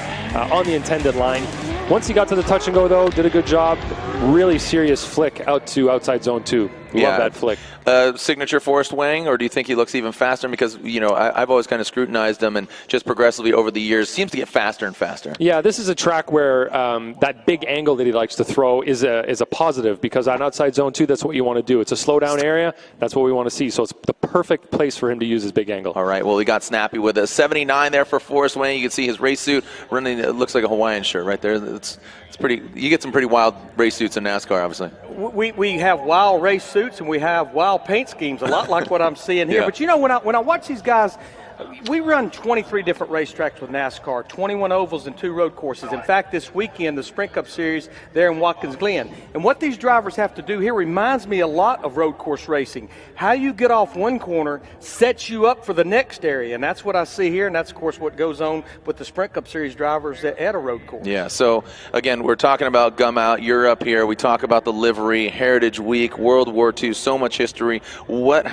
on the intended line. Once he got to the touch and go, though, did a good job. Really serious flick out to outside zone 2. Love that flick. Signature Forrest Wang, or do you think he looks even faster? Because, you know, I've always kind of scrutinized him, and just progressively over the years seems to get faster and faster. Yeah, this is a track where that big angle that he likes to throw is a positive, because on outside zone 2, that's what you want to do. It's a slow down area. That's what we want to see. So it's the perfect place for him to use his big angle. All right, well, he got snappy with a 79 there for Forrest Wang. You can see his race suit running. It looks like a Hawaiian shirt right there. It's pretty. You get some pretty wild race suits in NASCAR, obviously. We have wild race suits and we have wild paint schemes, a lot like what I'm seeing here. But you know, when I watch these guys, we run 23 different racetracks with NASCAR, 21 ovals and 2 road courses. In fact, this weekend, the Sprint Cup Series there in Watkins Glen. And what these drivers have to do here reminds me a lot of road course racing. How you get off one corner sets you up for the next area. And that's what I see here, and that's, of course, what goes on with the Sprint Cup Series drivers at a road course. Yeah, so, again, we're talking about gum out. You're up here. We talk about the livery, Heritage Week, World War II, so much history. What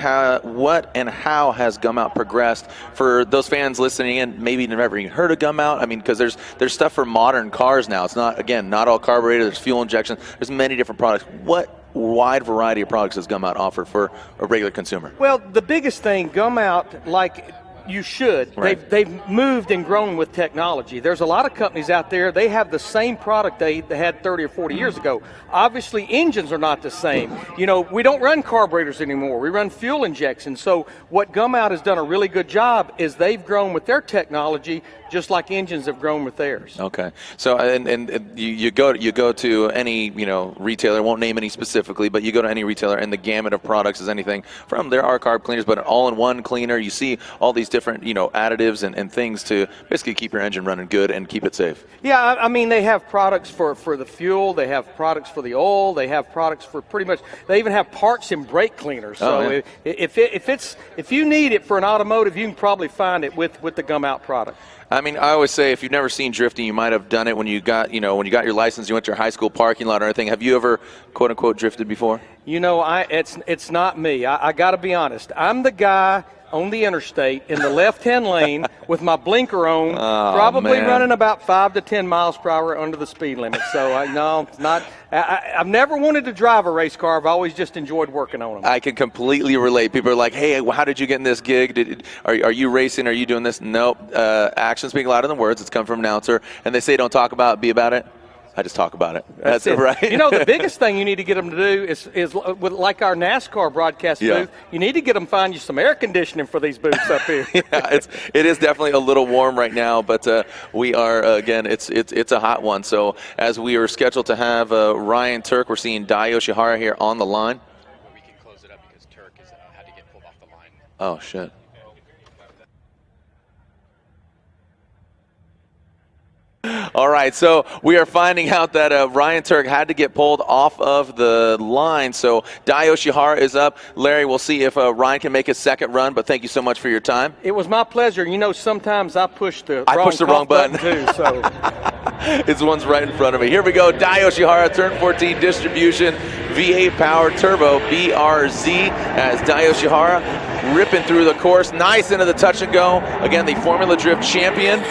and how has gum out progressed? For those fans listening in, maybe never even heard of gum out. I mean, because there's stuff for modern cars now. It's not all carbureted. There's fuel injection. There's many different products. What wide variety of products does gum out offer for a regular consumer? Well, the biggest thing, gum out, like you should. Right. They've moved and grown with technology. There's a lot of companies out there, they have the same product they had 30 or 40 years ago. Obviously, engines are not the same. You know, we don't run carburetors anymore. We run fuel injection. So what Gum Out has done a really good job is they've grown with their technology just like engines have grown with theirs. Okay. So and you go to any, you know, retailer, won't name any specifically, but you go to any retailer and the gamut of products is anything from there are carb cleaners, but an all-in-one cleaner. You see all these different different, additives and things to basically keep your engine running good and keep it safe. Yeah, I mean, they have products for the fuel, they have products for the oil, they have products for pretty much, they even have parts and brake cleaners. So if you need it for an automotive, you can probably find it with the Gum Out product. I mean, I always say if you've never seen drifting, you might have done it when you got your license, you went to your high school parking lot or anything. Have you ever, quote unquote, drifted before? It's not me. I got to be honest. I'm the guy on the interstate in the left-hand lane with my blinker on, probably running about 5 to 10 miles per hour under the speed limit. So I've never wanted to drive a race car. I've always just enjoyed working on them. I can completely relate. People are like, hey, how did you get in this gig? Are you racing? Are you doing this? Nope. Actions speak louder than words. It's come from an announcer. And they say don't talk about it, be about it. I just talk about it. That's it, right? The biggest thing you need to get them to do is with, like our NASCAR broadcast booth, you need to get them to find you some air conditioning for these booths up here. It is definitely a little warm right now, but we are, again, it's a hot one. So as we are scheduled to have Ryan Tuerck, we're seeing Yoshihara here on the line. We can close it up because Tuerck had to get pulled off the line. Oh, shit. All right, so we are finding out that Ryan Tuerck had to get pulled off of the line. So Yoshihara is up. Larry, we'll see if Ryan can make his second run, but thank you so much for your time. It was my pleasure. Sometimes I push the wrong button too. So it's one's right in front of me. Here we go. Yoshihara, turn 14 distribution, V8 power turbo BRZ as Yoshihara ripping through the course. Nice into the touch and go. Again, the Formula Drift champion.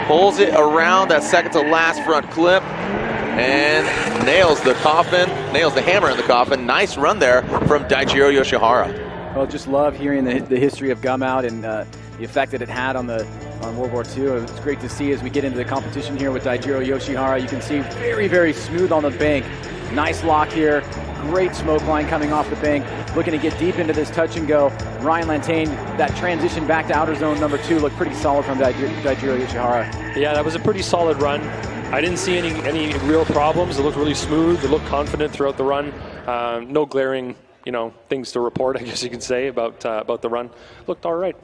Pulls it around that second to last front clip and nails the coffin, nails the hammer in the coffin. Nice run there from Yoshihara. Well, just love hearing the history of Gum Out and the effect that it had on World War II. It's great to see as we get into the competition here with Yoshihara. You can see very, very smooth on the bank. Nice lock here. Great smoke line coming off the bank. Looking to get deep into this touch and go. Ryan Lantane, that transition back to outer zone number 2 looked pretty solid from Yoshihara. Yeah, that was a pretty solid run. I didn't see any real problems. It looked really smooth. It looked confident throughout the run. No glaring, things to report, I guess you could say, about the run. Looked all right.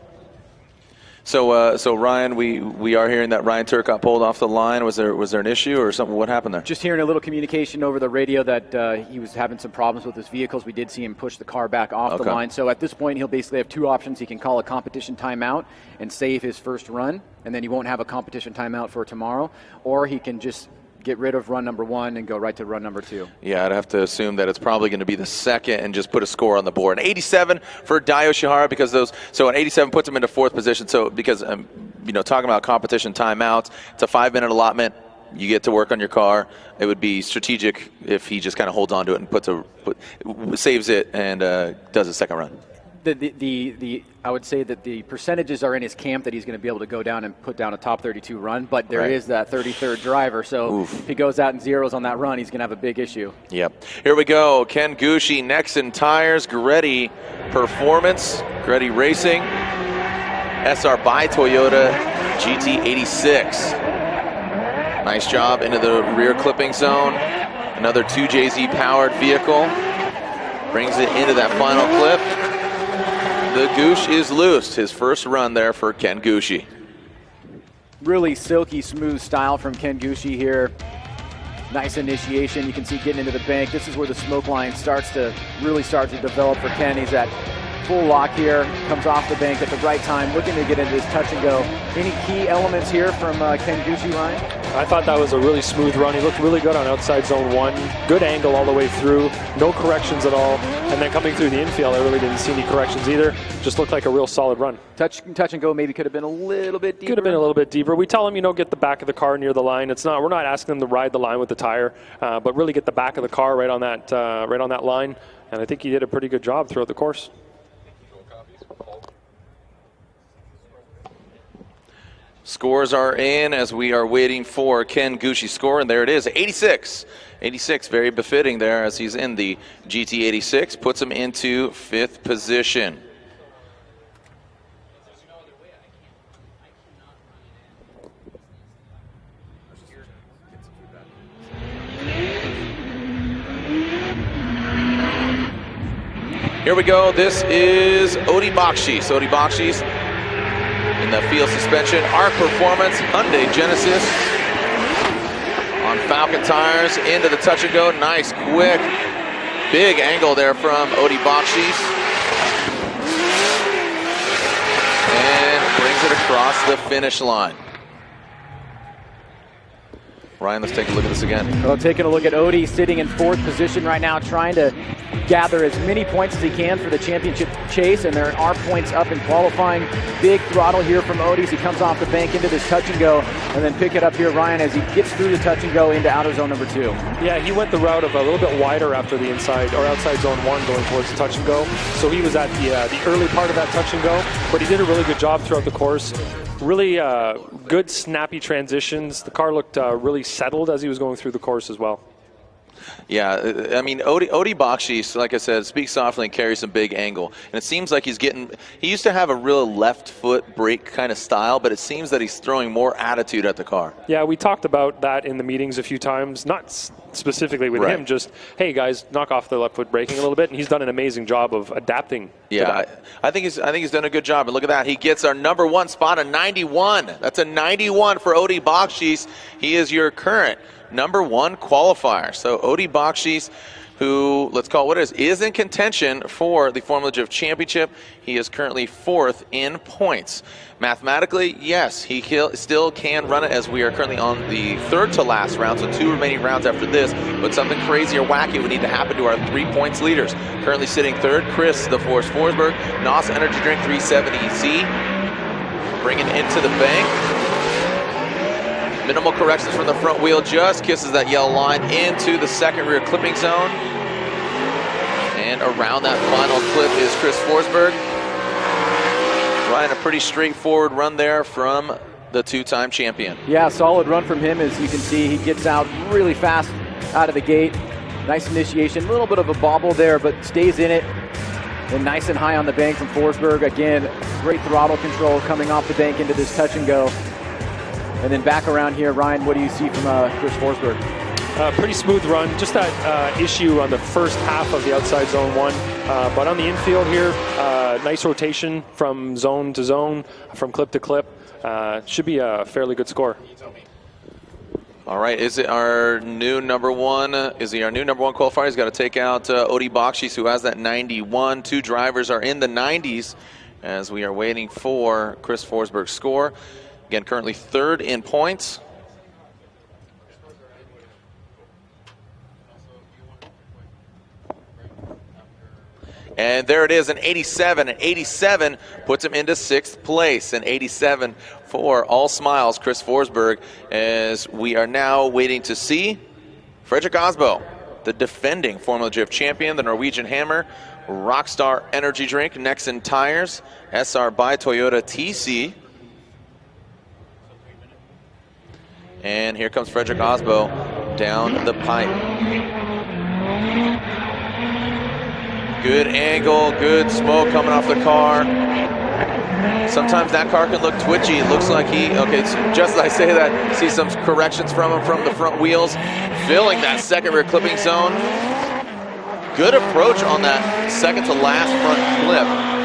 So Ryan, we are hearing that Ryan Tuerck got pulled off the line. Was there an issue or something? What happened there? Just hearing a little communication over the radio that he was having some problems with his vehicles. We did see him push the car back off the line. So at this point, he'll basically have 2 options. He can call a competition timeout and save his first run, and then he won't have a competition timeout for tomorrow, or he can just get rid of run number 1 and go right to run number 2. Yeah, I'd have to assume that it's probably going to be the second and just put a score on the board. An 87 for Yoshihara because an 87 puts him into 4th position. So because talking about competition timeouts, it's a 5-minute allotment. You get to work on your car. It would be strategic if he just kind of holds on to it and saves it and does a second run. I would say that the percentages are in his camp that he's going to be able to go down and put down a top 32 run, but there is that 33rd driver, so if he goes out and zeros on that run, he's going to have a big issue. Yep. Here we go. Ken Gushi, Nexen Tires, Gushi Performance, Gushi Racing, SR by Toyota, GT86. Nice job into the rear clipping zone. Another 2JZ powered vehicle. Brings it into that final clip. The Goosh is loose. His first run there for Ken Gushi. Really silky smooth style from Ken Gushi here. Nice initiation. You can see getting into the bank. This is where the smoke line starts to develop for Ken. He's at full lock here. Comes off the bank at the right time, looking to get into his touch and go. Any key elements here from Ken Gushi, Ryan? I thought that was a really smooth run. He looked really good on outside zone 1. Good angle all the way through. No corrections at all. And then coming through the infield, I really didn't see any corrections either. Just looked like a real solid run. Touch and go maybe could have been a little bit deeper. Could have been a little bit deeper. We tell him, get the back of the car near the line. We're not asking them to ride the line with the tire, but really get the back of the car right on that line. And I think he did a pretty good job throughout the course. Scores are in as we are waiting for Ken Gushi's score, and there it is, 86. 86, very befitting there as he's in the GT86, puts him into 5th position. Here we go, this is Bakchis. Bakchis in the field suspension. Arc Performance, Hyundai Genesis. On Falcon tires, into the touch and go. Nice, quick, big angle there from Odi Bakchis. And brings it across the finish line. Ryan, let's take a look at this again. Well, taking a look at Odi sitting in 4th position right now, trying to gather as many points as he can for the championship chase, and there are points up in qualifying. Big throttle here from Odi as he comes off the bank into this touch and go, and then pick it up here, Ryan, as he gets through the touch and go into outer zone number 2. Yeah, he went the route of a little bit wider after the inside or outside zone 1 going towards the touch and go. So he was at the early part of that touch and go, but he did a really good job throughout the course. Really good, snappy transitions. The car looked really settled as he was going through the course as well. Yeah, I mean, Odi Bakchis, like I said, speaks softly and carries some big angle. And it seems like he used to have a real left foot brake kind of style, but it seems that he's throwing more attitude at the car. Yeah, we talked about that in the meetings a few times, not specifically with him, just, hey guys, knock off the left foot braking a little bit, and he's done an amazing job of adapting. Yeah, I think he's done a good job. And look at that, he gets our number 1 spot, a 91. That's a 91 for Odi Bakchis. He is your current number 1 qualifier. So Odi Bakchis, who, let's call it what it is in contention for the Formula Drift Championship. He is currently 4th in points. Mathematically, yes, he still can run it, as we are currently on the 3rd to last round, so 2 remaining rounds after this, but something crazy or wacky would need to happen to our 3 points leaders. Currently sitting 3rd, Chris the Force Forsberg, NOS Energy Drink 370C, bringing into the bank. Minimal corrections from the front wheel, just kisses that yellow line into the 2nd rear clipping zone. And around that final clip is Chris Forsberg. Ryan, a pretty straightforward run there from the 2-time champion. Yeah, solid run from him. As you can see, he gets out really fast out of the gate. Nice initiation, a little bit of a bobble there, but stays in it. And nice and high on the bank from Forsberg. Again, great throttle control coming off the bank into this touch and go. And then back around here, Ryan, what do you see from Chris Forsberg? Pretty smooth run. Just that issue on the first half of the outside zone 1. But on the infield here, nice rotation from zone to zone, from clip to clip. Should be a fairly good score. All right, is it our new number 1? Is he our new number 1 qualifier? He's got to take out Odi Bakchis, who has that 91. 2 drivers are in the 90s as we are waiting for Chris Forsberg's score. Again, currently 3rd in points. And there it is, an 87. An 87 puts him into 6th place. An 87 for all smiles, Chris Forsberg, as we are now waiting to see Fredrik Aasbo, the defending Formula Drift champion, the Norwegian Hammer, Rockstar Energy Drink, Nexen Tires, SR by Toyota TC. And here comes Fredrik Aasbo down the pipe. Good angle, good smoke coming off the car. Sometimes that car can look twitchy. It looks like just as I say that, see some corrections from him from the front wheels, filling that 2nd rear clipping zone. Good approach on that 2nd to last front clip.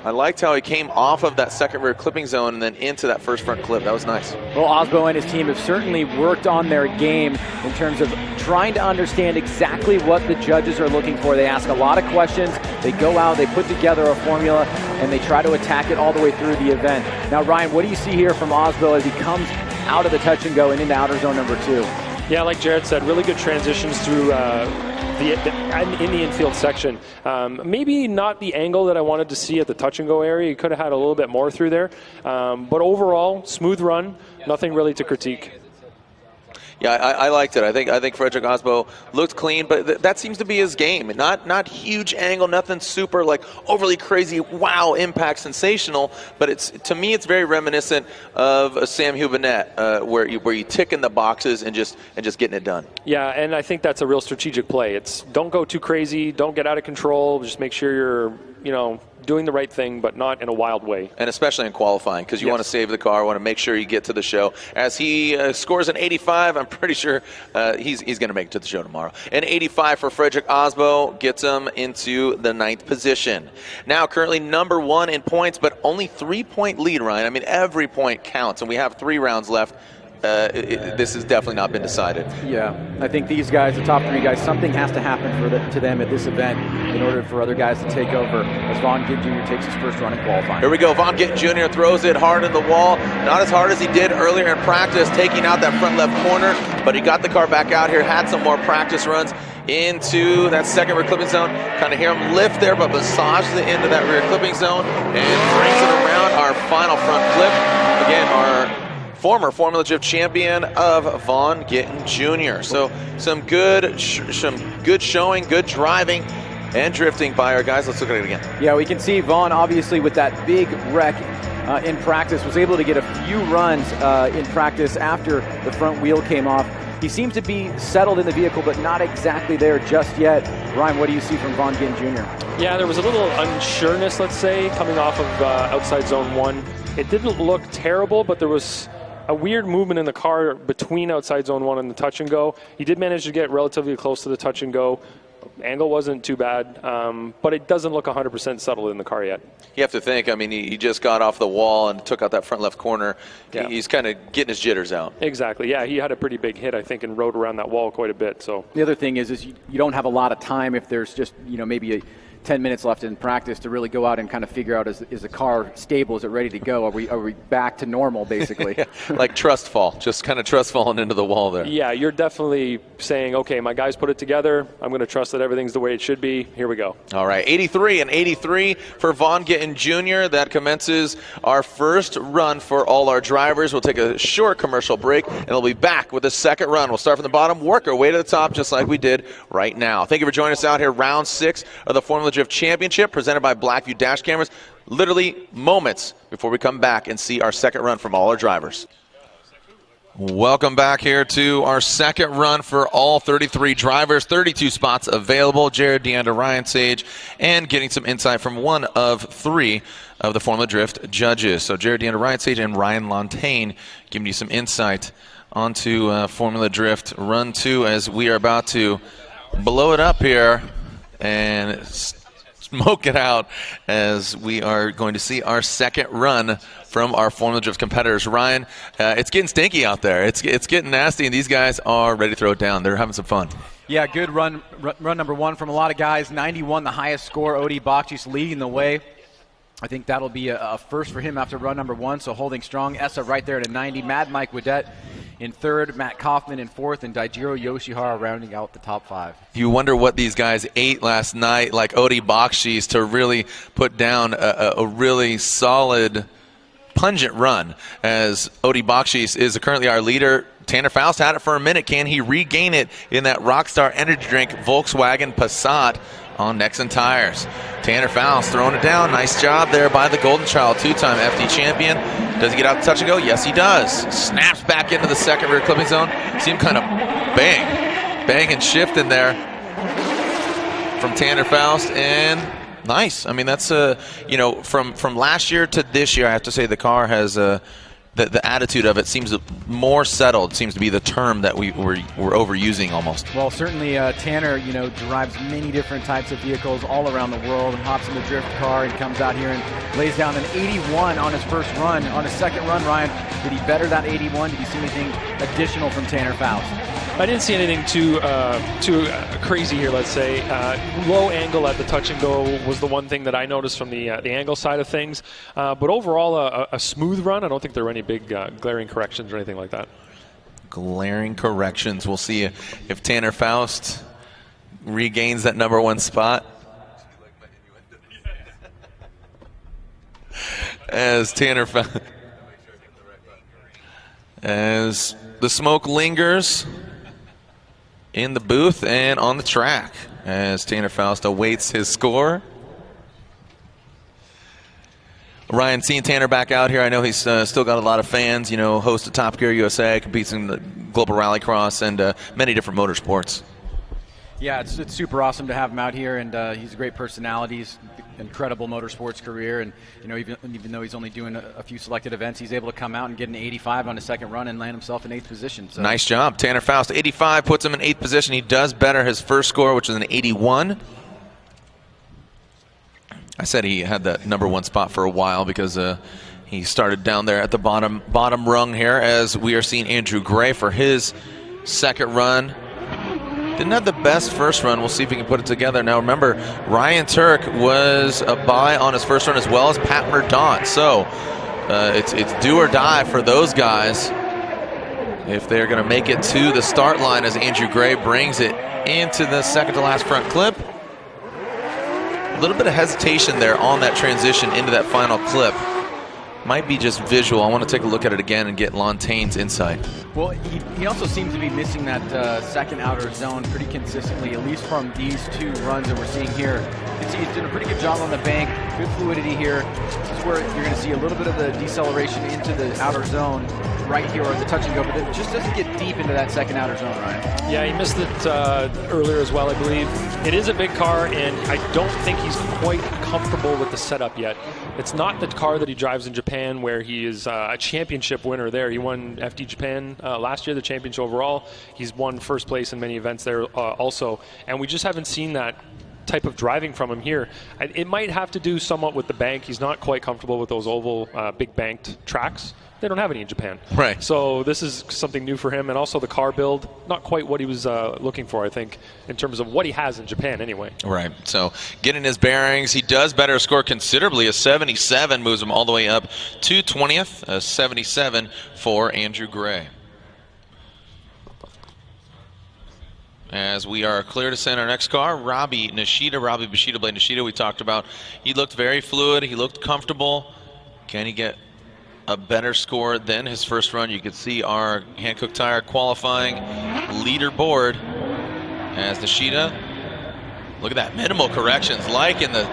I liked how he came off of that 2nd rear clipping zone and then into that 1st front clip. That was nice. Well, Aasbo and his team have certainly worked on their game in terms of trying to understand exactly what the judges are looking for. They ask a lot of questions. They go out, they put together a formula, and they try to attack it all the way through the event. Now, Ryan, what do you see here from Aasbo as he comes out of the touch and go and into outer zone number 2? Yeah, like Jared said, really good transitions through in the infield section. Maybe not the angle that I wanted to see at the touch and go area. He could have had a little bit more through there. But overall, smooth run, nothing really to critique. Yeah, I liked it. I think Fredrik Aasbo looked clean, but that seems to be his game. Not huge angle, nothing super like overly crazy, wow, impact, sensational. But to me, it's very reminiscent of a Sam Hubinette, where you tick in the boxes and just getting it done. Yeah, and I think that's a real strategic play. It's don't go too crazy, don't get out of control. Just make sure you're doing the right thing, but not in a wild way. And especially in qualifying, because you want to save the car, want to make sure you get to the show. As he scores an 85, I'm pretty sure he's going to make it to the show tomorrow. An 85 for Frederick Aasbo gets him into the 9th position. Now currently number 1 in points, but only 3-point lead, Ryan. I mean, every point counts, and we have 3 rounds left. This has definitely not been decided. Yeah, I think these guys, the top 3 guys, something has to happen to them at this event in order for other guys to take over as Vaughn Gittin Jr. takes his first run in qualifying. Here we go. Vaughn Gittin Jr. throws it hard in the wall. Not as hard as he did earlier in practice, taking out that front left corner, but he got the car back out here, had some more practice runs into that second rear clipping zone. Kind of hear him lift there, but massage the end of that rear clipping zone and brings it around our final front clip. Again, our former Formula Drift champion of Vaughn Gittin Jr. So some good showing, good driving, and drifting by our guys. Let's look at it again. Yeah, we can see Vaughn, obviously, with that big wreck in practice, was able to get a few runs in practice after the front wheel came off. He seems to be settled in the vehicle, but not exactly there just yet. Ryan, what do you see from Vaughn Gittin Jr.? Yeah, there was a little unsureness, let's say, coming off of outside zone 1. It didn't look terrible, but there was a weird movement in the car between outside zone 1 and the touch and go. He did manage to get relatively close to the touch and go. Angle wasn't too bad, but it doesn't look 100% settled in the car yet. You have to think, I mean, he just got off the wall and took out that front left corner. Yeah. He's kind of getting his jitters out. Exactly, yeah, he had a pretty big hit, I think, and rode around that wall quite a bit. So the other thing is you don't have a lot of time if there's just, maybe 10 minutes left in practice to really go out and kind of figure out, is the car stable? Is it ready to go? Are we back to normal, basically? Yeah, like trust fall, just kind of trust falling into the wall there. Yeah, you're definitely saying, okay, my guys put it together. I'm going to trust that everything's the way it should be. Here we go. All right, 83 and 83 for Vaughn Gittin Jr. That commences our first run for all our drivers. We'll take a short commercial break, and we'll be back with the second run. We'll start from the bottom, work our way to the top, just like we did right now. Thank you for joining us out here, round 6 of the Formula Drift Championship, presented by Blackview Dash Cameras. Literally moments before we come back and see our second run from all our drivers. Welcome back here to our second run for all 33 drivers. 32 spots available. Jared, Deandra, Ryan Sage, and getting some insight from one of 3 of the Formula Drift judges. So Jared, Deandra, Ryan Sage, and Ryan Lontaine giving you some insight onto Formula Drift Run 2 as we are about to blow it up here and smoke it out as we are going to see our second run from our Formula Drift competitors. Ryan, it's getting stinky out there. It's getting nasty, and these guys are ready to throw it down. They're having some fun. Yeah, good run number 1 from a lot of guys. 91, the highest score. Bakchis leading the way. I think that'll be a first for him after run number 1, so holding strong. Essa right there at a 90. Mad Mike Whiddett in 3rd, Matt Coffman in 4th, and Daijiro Yoshihara rounding out the top 5. You wonder what these guys ate last night, like Bakchis, to really put down a really solid, pungent run, as Bakchis is currently our leader. Tanner Foust had it for a minute. Can he regain it in that Rockstar Energy Drink Volkswagen Passat on Nexen Tires? Tanner Foust throwing it down. Nice job there by the Golden Child, 2-time FD champion. Does he get out the touch and go? Yes, he does. Snaps back into the second rear clipping zone. See him kind of bang and shift in there from Tanner Foust, and nice. I mean, that's from last year to this year, I have to say the car has the attitude of it seems more settled. Seems to be the term that we're overusing almost. Well, certainly Tanner, drives many different types of vehicles all around the world, and hops in the drift car and comes out here and lays down an 81 on his first run. On his second run, Ryan, did he better that 81? Did you see anything additional from Tanner Foust? I didn't see anything too crazy here, let's say. Low angle at the touch and go was the one thing that I noticed from the angle side of things. But overall, a smooth run. I don't think there were any big glaring corrections or anything like that. Glaring corrections. We'll see if Tanner Foust regains that number 1 spot. As Tanner Foust, as the smoke lingers in the booth and on the track, as Tanner Foust awaits his score. Ryan, seeing Tanner back out here, I know he's still got a lot of fans, host of Top Gear USA, competes in the Global Rallycross and many different motorsports. Yeah, it's super awesome to have him out here, and he's a great personality. He's incredible motorsports career, and even though he's only doing a few selected events, he's able to come out and get an 85 on his second run and land himself in 8th position. So. Nice job. Tanner Foust, 85, puts him in 8th position. He does better his first score, which is an 81. I said he had that #1 spot for a while because he started down there at the bottom rung here, as we are seeing Andrew Gray for his second run. Didn't have the best first run. We'll see if he can put it together. Now remember, Ryan Tuerck was a bye on his first run, as well as Pat Murdaunt. So it's do or die for those guys if they're going to make it to the start line, as Andrew Gray brings it into the second to last front clip. A little bit of hesitation there on that transition into that final clip. Might be just visual. I want to take a look at it again and get Lontaine's insight. Well, he also seems to be missing that second outer zone pretty consistently, at least from these two runs that we're seeing here. You can see he's doing a pretty good job on the bank, good fluidity here. This is where you're going to see a little bit of the deceleration into the outer zone right here, or the touch and go, but it just doesn't get deep into that second outer zone, Ryan. Yeah, he missed it earlier as well, I believe. It is a big car, and I don't think he's quite comfortable with the setup yet. It's not the car that he drives in Japan, where he is a championship winner there. He won FD Japan last year, the championship overall. He's won first place in many events there also, and we just haven't seen that type of driving from him here. It might have to do somewhat with the bank. He's not quite comfortable with those oval, big banked tracks. They don't have any in Japan. Right. So this is something new for him, and also the car build, not quite what he was looking for, I think, in terms of what he has in Japan anyway. Right. So getting his bearings, he does better score considerably. A 77 moves him all the way up to 20th. A 77 for Andrew Gray. As we are clear to send our next car, Robbie Bushido Blade Nishida, we talked about. He looked very fluid. He looked comfortable. Can he get a better score than his first run? You can see our Hankook Tire qualifying leaderboard as Nishida. Look at that, minimal corrections, like in the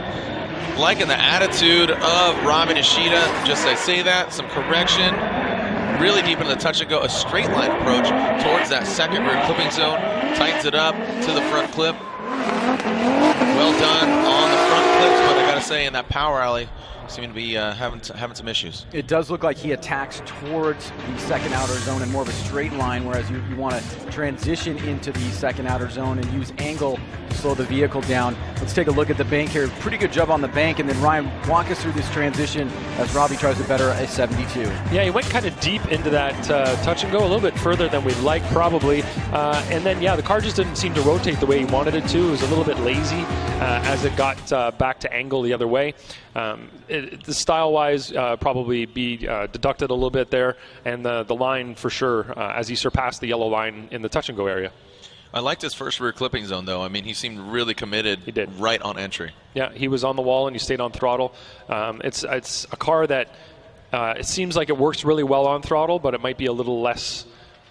attitude of Robbie Nishida. Just I say that, some correction, really deep into the touch and go, a straight line approach towards that second rear clipping zone, tightens it up to the front clip. Well done on the front clips, but I gotta say, in that power alley, seeming to be having some issues. It does look like he attacks towards the second outer zone in more of a straight line, whereas you want to transition into the second outer zone and use angle to slow the vehicle down. Let's take a look at the bank here. Pretty good job on the bank, and then Ryan, walk us through this transition as Robbie tries to better a 72. Yeah, he went kind of deep into that touch and go, a little bit further than we'd like probably. And then, yeah, the car just didn't seem to rotate the way he wanted it to. It was a little bit lazy as it got back to angle the other way. The style-wise, probably be deducted a little bit there, and the line for sure as he surpassed the yellow line in the touch-and-go area. I liked his first rear clipping zone, though. I mean, he seemed really committed. He did. Right on entry. Yeah, he was on the wall and he stayed on throttle. It's a car that it seems like it works really well on throttle, but it might be a little less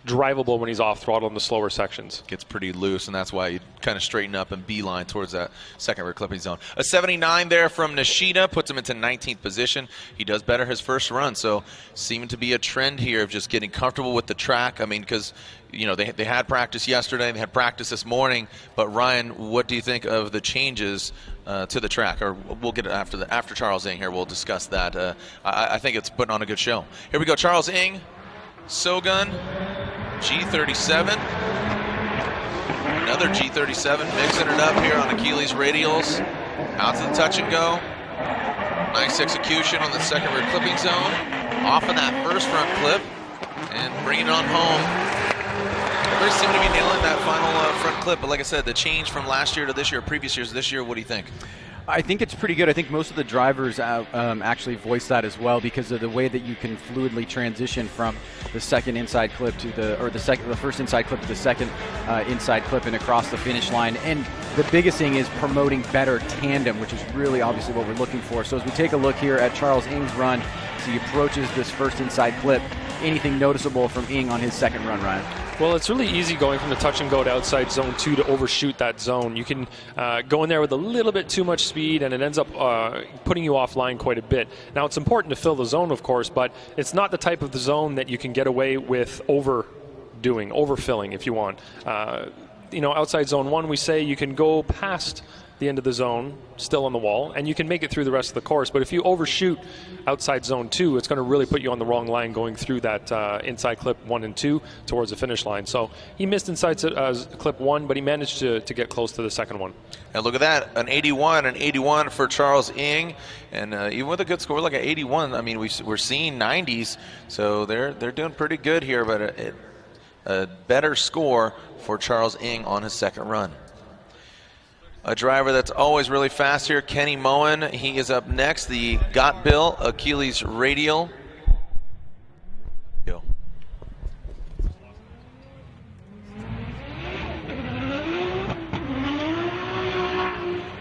drivable when he's off throttle in the slower sections. Gets pretty loose, and that's why you kind of straighten up and beeline towards that second rear clipping zone. A 79 there from Nishida puts him into 19th position. He does better his first run, so seeming to be a trend here of just getting comfortable with the track. I mean, because you know they had practice yesterday, they had practice this morning. But Ryan, what do you think of the changes to the track? Or we'll get it after Charles Ng here. We'll discuss that. I think it's putting on a good show. Here we go, Charles Ng, Sogun. G37, another G37, mixing it up here on Achilles radials, out to the touch and go. Nice execution on the second rear clipping zone, off of that first front clip, and bringing it on home. Everybody seemed to be nailing that final front clip, but like I said, the change from last year to this year, previous years to this year, what do you think? I think it's pretty good. I think most of the drivers actually voice that as well, because of the way that you can fluidly transition from the second inside clip to the first inside clip to the second inside clip and across the finish line. And the biggest thing is promoting better tandem, which is really obviously what we're looking for. So as we take a look here at Charles Ng's run, as he approaches this first inside clip, anything noticeable from Ng on his second run, Ryan? Well, it's really easy going from the touch and go to outside zone 2 to overshoot that zone. You can go in there with a little bit too much speed, and it ends up putting you offline quite a bit. Now, it's important to fill the zone, of course, but it's not the type of the zone that you can get away with overfilling, if you want. outside zone 1, we say you can go past the end of the zone, still on the wall, and you can make it through the rest of the course. But if you overshoot outside zone 2, it's going to really put you on the wrong line going through that inside clip 1 and 2 towards the finish line. So he missed inside clip 1, but he managed to get close to the second one. And look at that, an 81 for Charles Ng, and even with a good score like an 81, I mean, we're seeing 90s, so they're doing pretty good here, but a better score for Charles Ng on his second run. A driver that's always really fast here, Kenny Moen. He is up next, the Got Bill Achilles Radial. Go.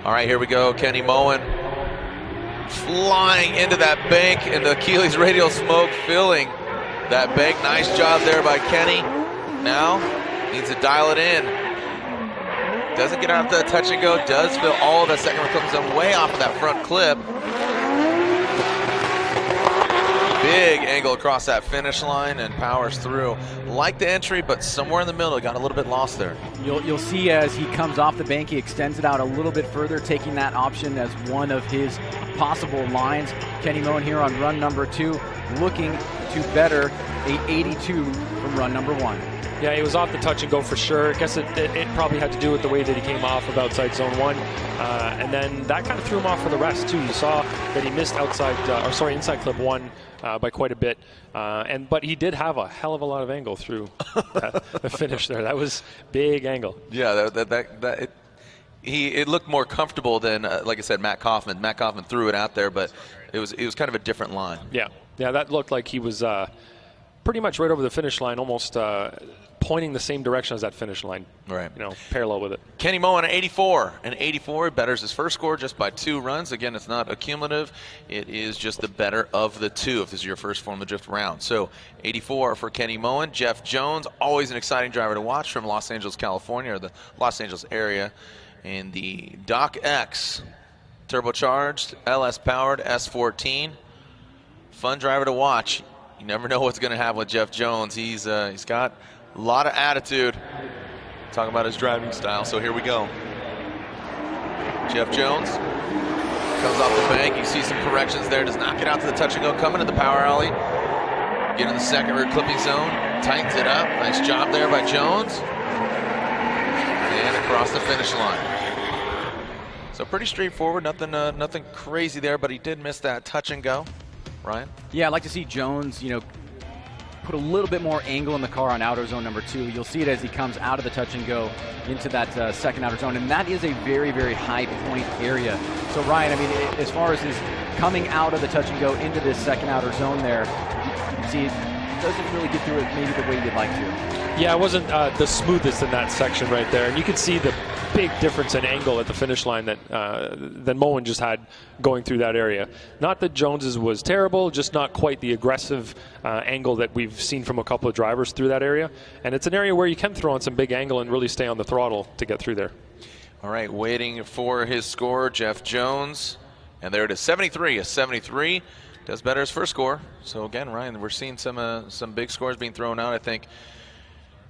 All right, here we go, Kenny Moen. Flying into that bank, and the Achilles Radial smoke filling that bank. Nice job there by Kenny. Now, needs to dial it in. Doesn't get out the touch and go, does fill all of the second one, comes way off of that front clip. Big angle across that finish line and powers through. Like the entry, but somewhere in the middle, got a little bit lost there. You'll see as he comes off the bank, he extends it out a little bit further, taking that option as one of his possible lines. Kenny Moen here on run number 2, looking to better a 82 from run number 1. Yeah, he was off the touch and go for sure. I guess it probably had to do with the way that he came off of outside zone 1. And then that kind of threw him off for the rest, too. You saw that he missed inside clip 1 by quite a bit. But he did have a hell of a lot of angle through the finish there. That was big angle. Yeah, it looked more comfortable than, like I said, Matt Coffman. Matt Coffman threw it out there, but it was kind of a different line. Yeah, that looked like he was pretty much right over the finish line, almost pointing the same direction as that finish line. Right. Parallel with it. Kenny Moen, an 84. An 84 betters his first score just by 2 runs. Again, it's not accumulative. It is just the better of the 2 if this is your first Formula Drift round. So 84 for Kenny Moen. Jeff Jones, always an exciting driver to watch from Los Angeles, California, or the Los Angeles area. In the Doc X, turbocharged, LS-powered S14. Fun driver to watch. You never know what's going to happen with Jeff Jones. He's got a lot of attitude. Talking about his driving style, so here we go. Jeff Jones comes off the bank. You see some corrections there. Does not get out to the touch and go. Coming to the power alley. Get in the second rear clipping zone. Tightens it up. Nice job there by Jones. And across the finish line. So pretty straightforward. Nothing crazy there, but he did miss that touch and go. Ryan? Yeah, I'd like to see Jones, put a little bit more angle in the car on outer zone number 2. You'll see it as he comes out of the touch and go into that second outer zone, and that is a very, very high point area. So Ryan, I mean, as far as his coming out of the touch and go into this second outer zone there, you can see it doesn't really get through it maybe the way you'd like to. Yeah, it wasn't the smoothest in that section right there, and you can see the big difference in angle at the finish line that Moen just had going through that area. Not that Jones's was terrible, just not quite the aggressive angle that we've seen from a couple of drivers through that area. And it's an area where you can throw on some big angle and really stay on the throttle to get through there. All right, waiting for his score, Jeff Jones. And there it is, 73. A 73 does better his first score. So again, Ryan, we're seeing some big scores being thrown out. I think,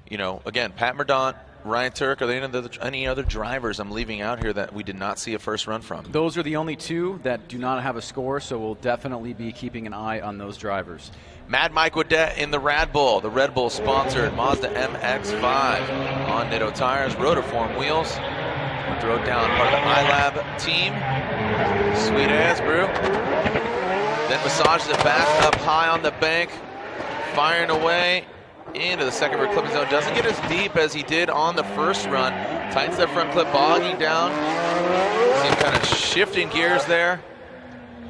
again, Pat Mordaunt, Ryan Tuerck, are there any other drivers I'm leaving out here that we did not see a first run from? Those are the only 2 that do not have a score, so we'll definitely be keeping an eye on those drivers. Mad Mike Whiddett in the Red Bull. The Red Bull sponsored Mazda MX-5 on Nitto tires, Rotiform wheels. THROWDOWN, part of the iLab team. Sweet as brew. Then massages it back up high on the bank, firing away into the second rear clipping zone. Doesn't get as deep as he did on the first run. Tightens that front clip, bogging down. See him kind of shifting gears there.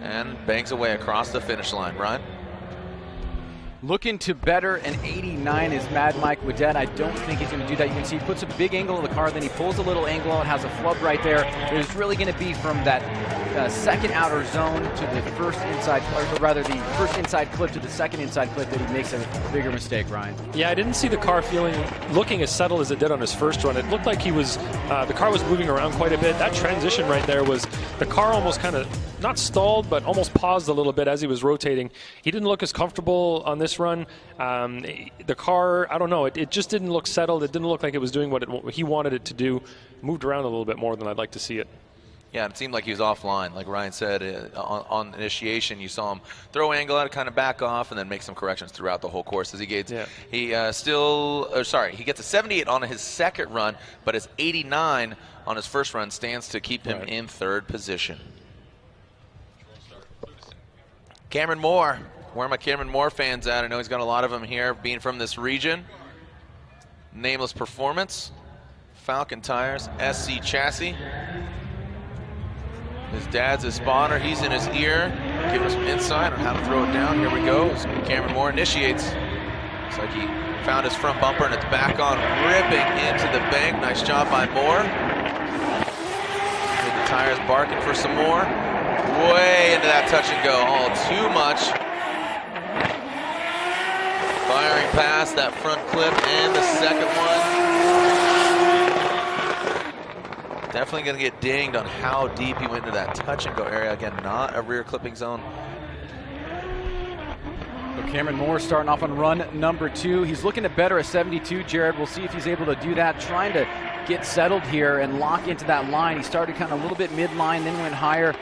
And bangs away across the finish line. Ryan? Looking to better an 89 is Mad Mike Whiddett. I don't think he's going to do that. You can see he puts a big angle in the car, then he pulls a little angle out, has a flub right there. It's really going to be from that second outer zone to the first inside, or rather the first inside clip to the second inside clip that he makes a bigger mistake, Ryan. Yeah, I didn't see the car looking as settled as it did on his first run. It looked like the car was moving around quite a bit. That transition right there was, the car almost kind of not stalled, but almost paused a little bit as he was rotating. He didn't look as comfortable on this run. The car, I don't know, it just didn't look settled. It didn't look like it was doing what he wanted it to do. Moved around a little bit more than I'd like to see it. Yeah, it seemed like he was offline. Like Ryan said, on initiation, you saw him throw angle out, kind of back off, and then make some corrections throughout the whole course as he gets. Yeah. He he gets a 78 on his second run, but his 89 on his first run stands to keep him in third position. Cameron Moore, where are my Cameron Moore fans at? I know he's got a lot of them here, being from this region. Nameless Performance, Falcon Tires, SC Chassis. His dad's a spotter. He's in his ear, giving us some insight on how to throw it down. Here we go. Cameron Moore initiates. Looks like he found his front bumper and it's back on, ripping into the bank. Nice job by Moore. The tires barking for some more. Way into that touch and go. Oh, too much. Firing past that front clip and the second one. Definitely going to get dinged on how deep he went into that touch and go area. Again, not a rear clipping zone. So Cameron Moore starting off on run number 2. He's looking to better a 72, Jared. We'll see if he's able to do that. Trying to get settled here and lock into that line. He started kind of a little bit mid-line, then went higher.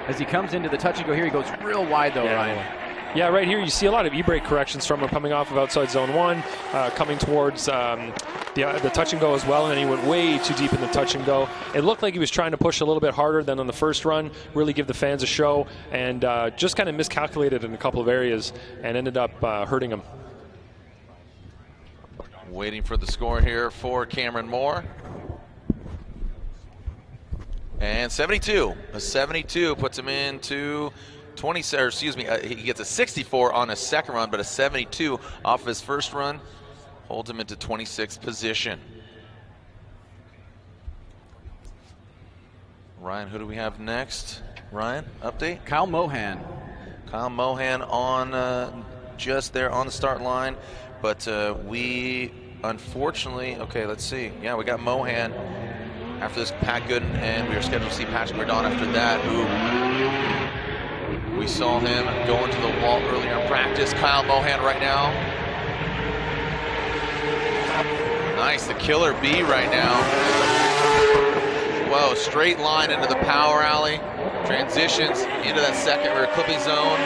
As he comes into the touch and go here, he goes real wide though, Ryan. Yeah, right here you see a lot of e-brake corrections from him coming off of outside zone 1, coming towards the touch and go as well, and then he went way too deep in the touch and go. It looked like he was trying to push a little bit harder than on the first run, really give the fans a show, and just kind of miscalculated in a couple of areas and ended up hurting him. Waiting for the score here for Cameron Moore. And 72. A 72 puts him into 20, or excuse me, he gets a 64 on his second run, but a 72 off of his first run holds him into 26th position. Ryan, who do we have next? Ryan, update? Kyle Mohan. Kyle Mohan on just there on the start line, but we unfortunately, okay, let's see. Yeah, we got Mohan after this, Pat Goodin, and we were scheduled to see Patrick Verdon after that, who we saw him going to the wall earlier in practice. Kyle Mohan right now. Nice, the killer B right now. Whoa, straight line into the power alley. Transitions into that second rear clipping zone.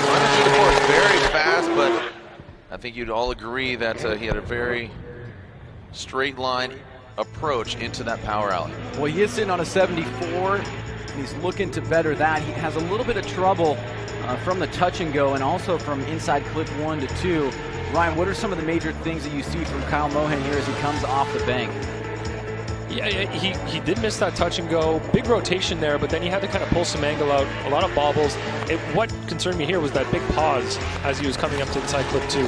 Running through the course very fast, but I think you'd all agree that he had a very straight line approach into that power alley. Well, he is sitting on a 74. He's looking to better that. He has a little bit of trouble from the touch and go and also from inside clip 1 to 2. Ryan, what are some of the major things that you see from Kyle Mohan here as he comes off the bank? Yeah, he did miss that touch and go. Big rotation there, but then he had to kind of pull some angle out. A lot of bobbles. What concerned me here was that big pause as he was coming up to inside clip 2.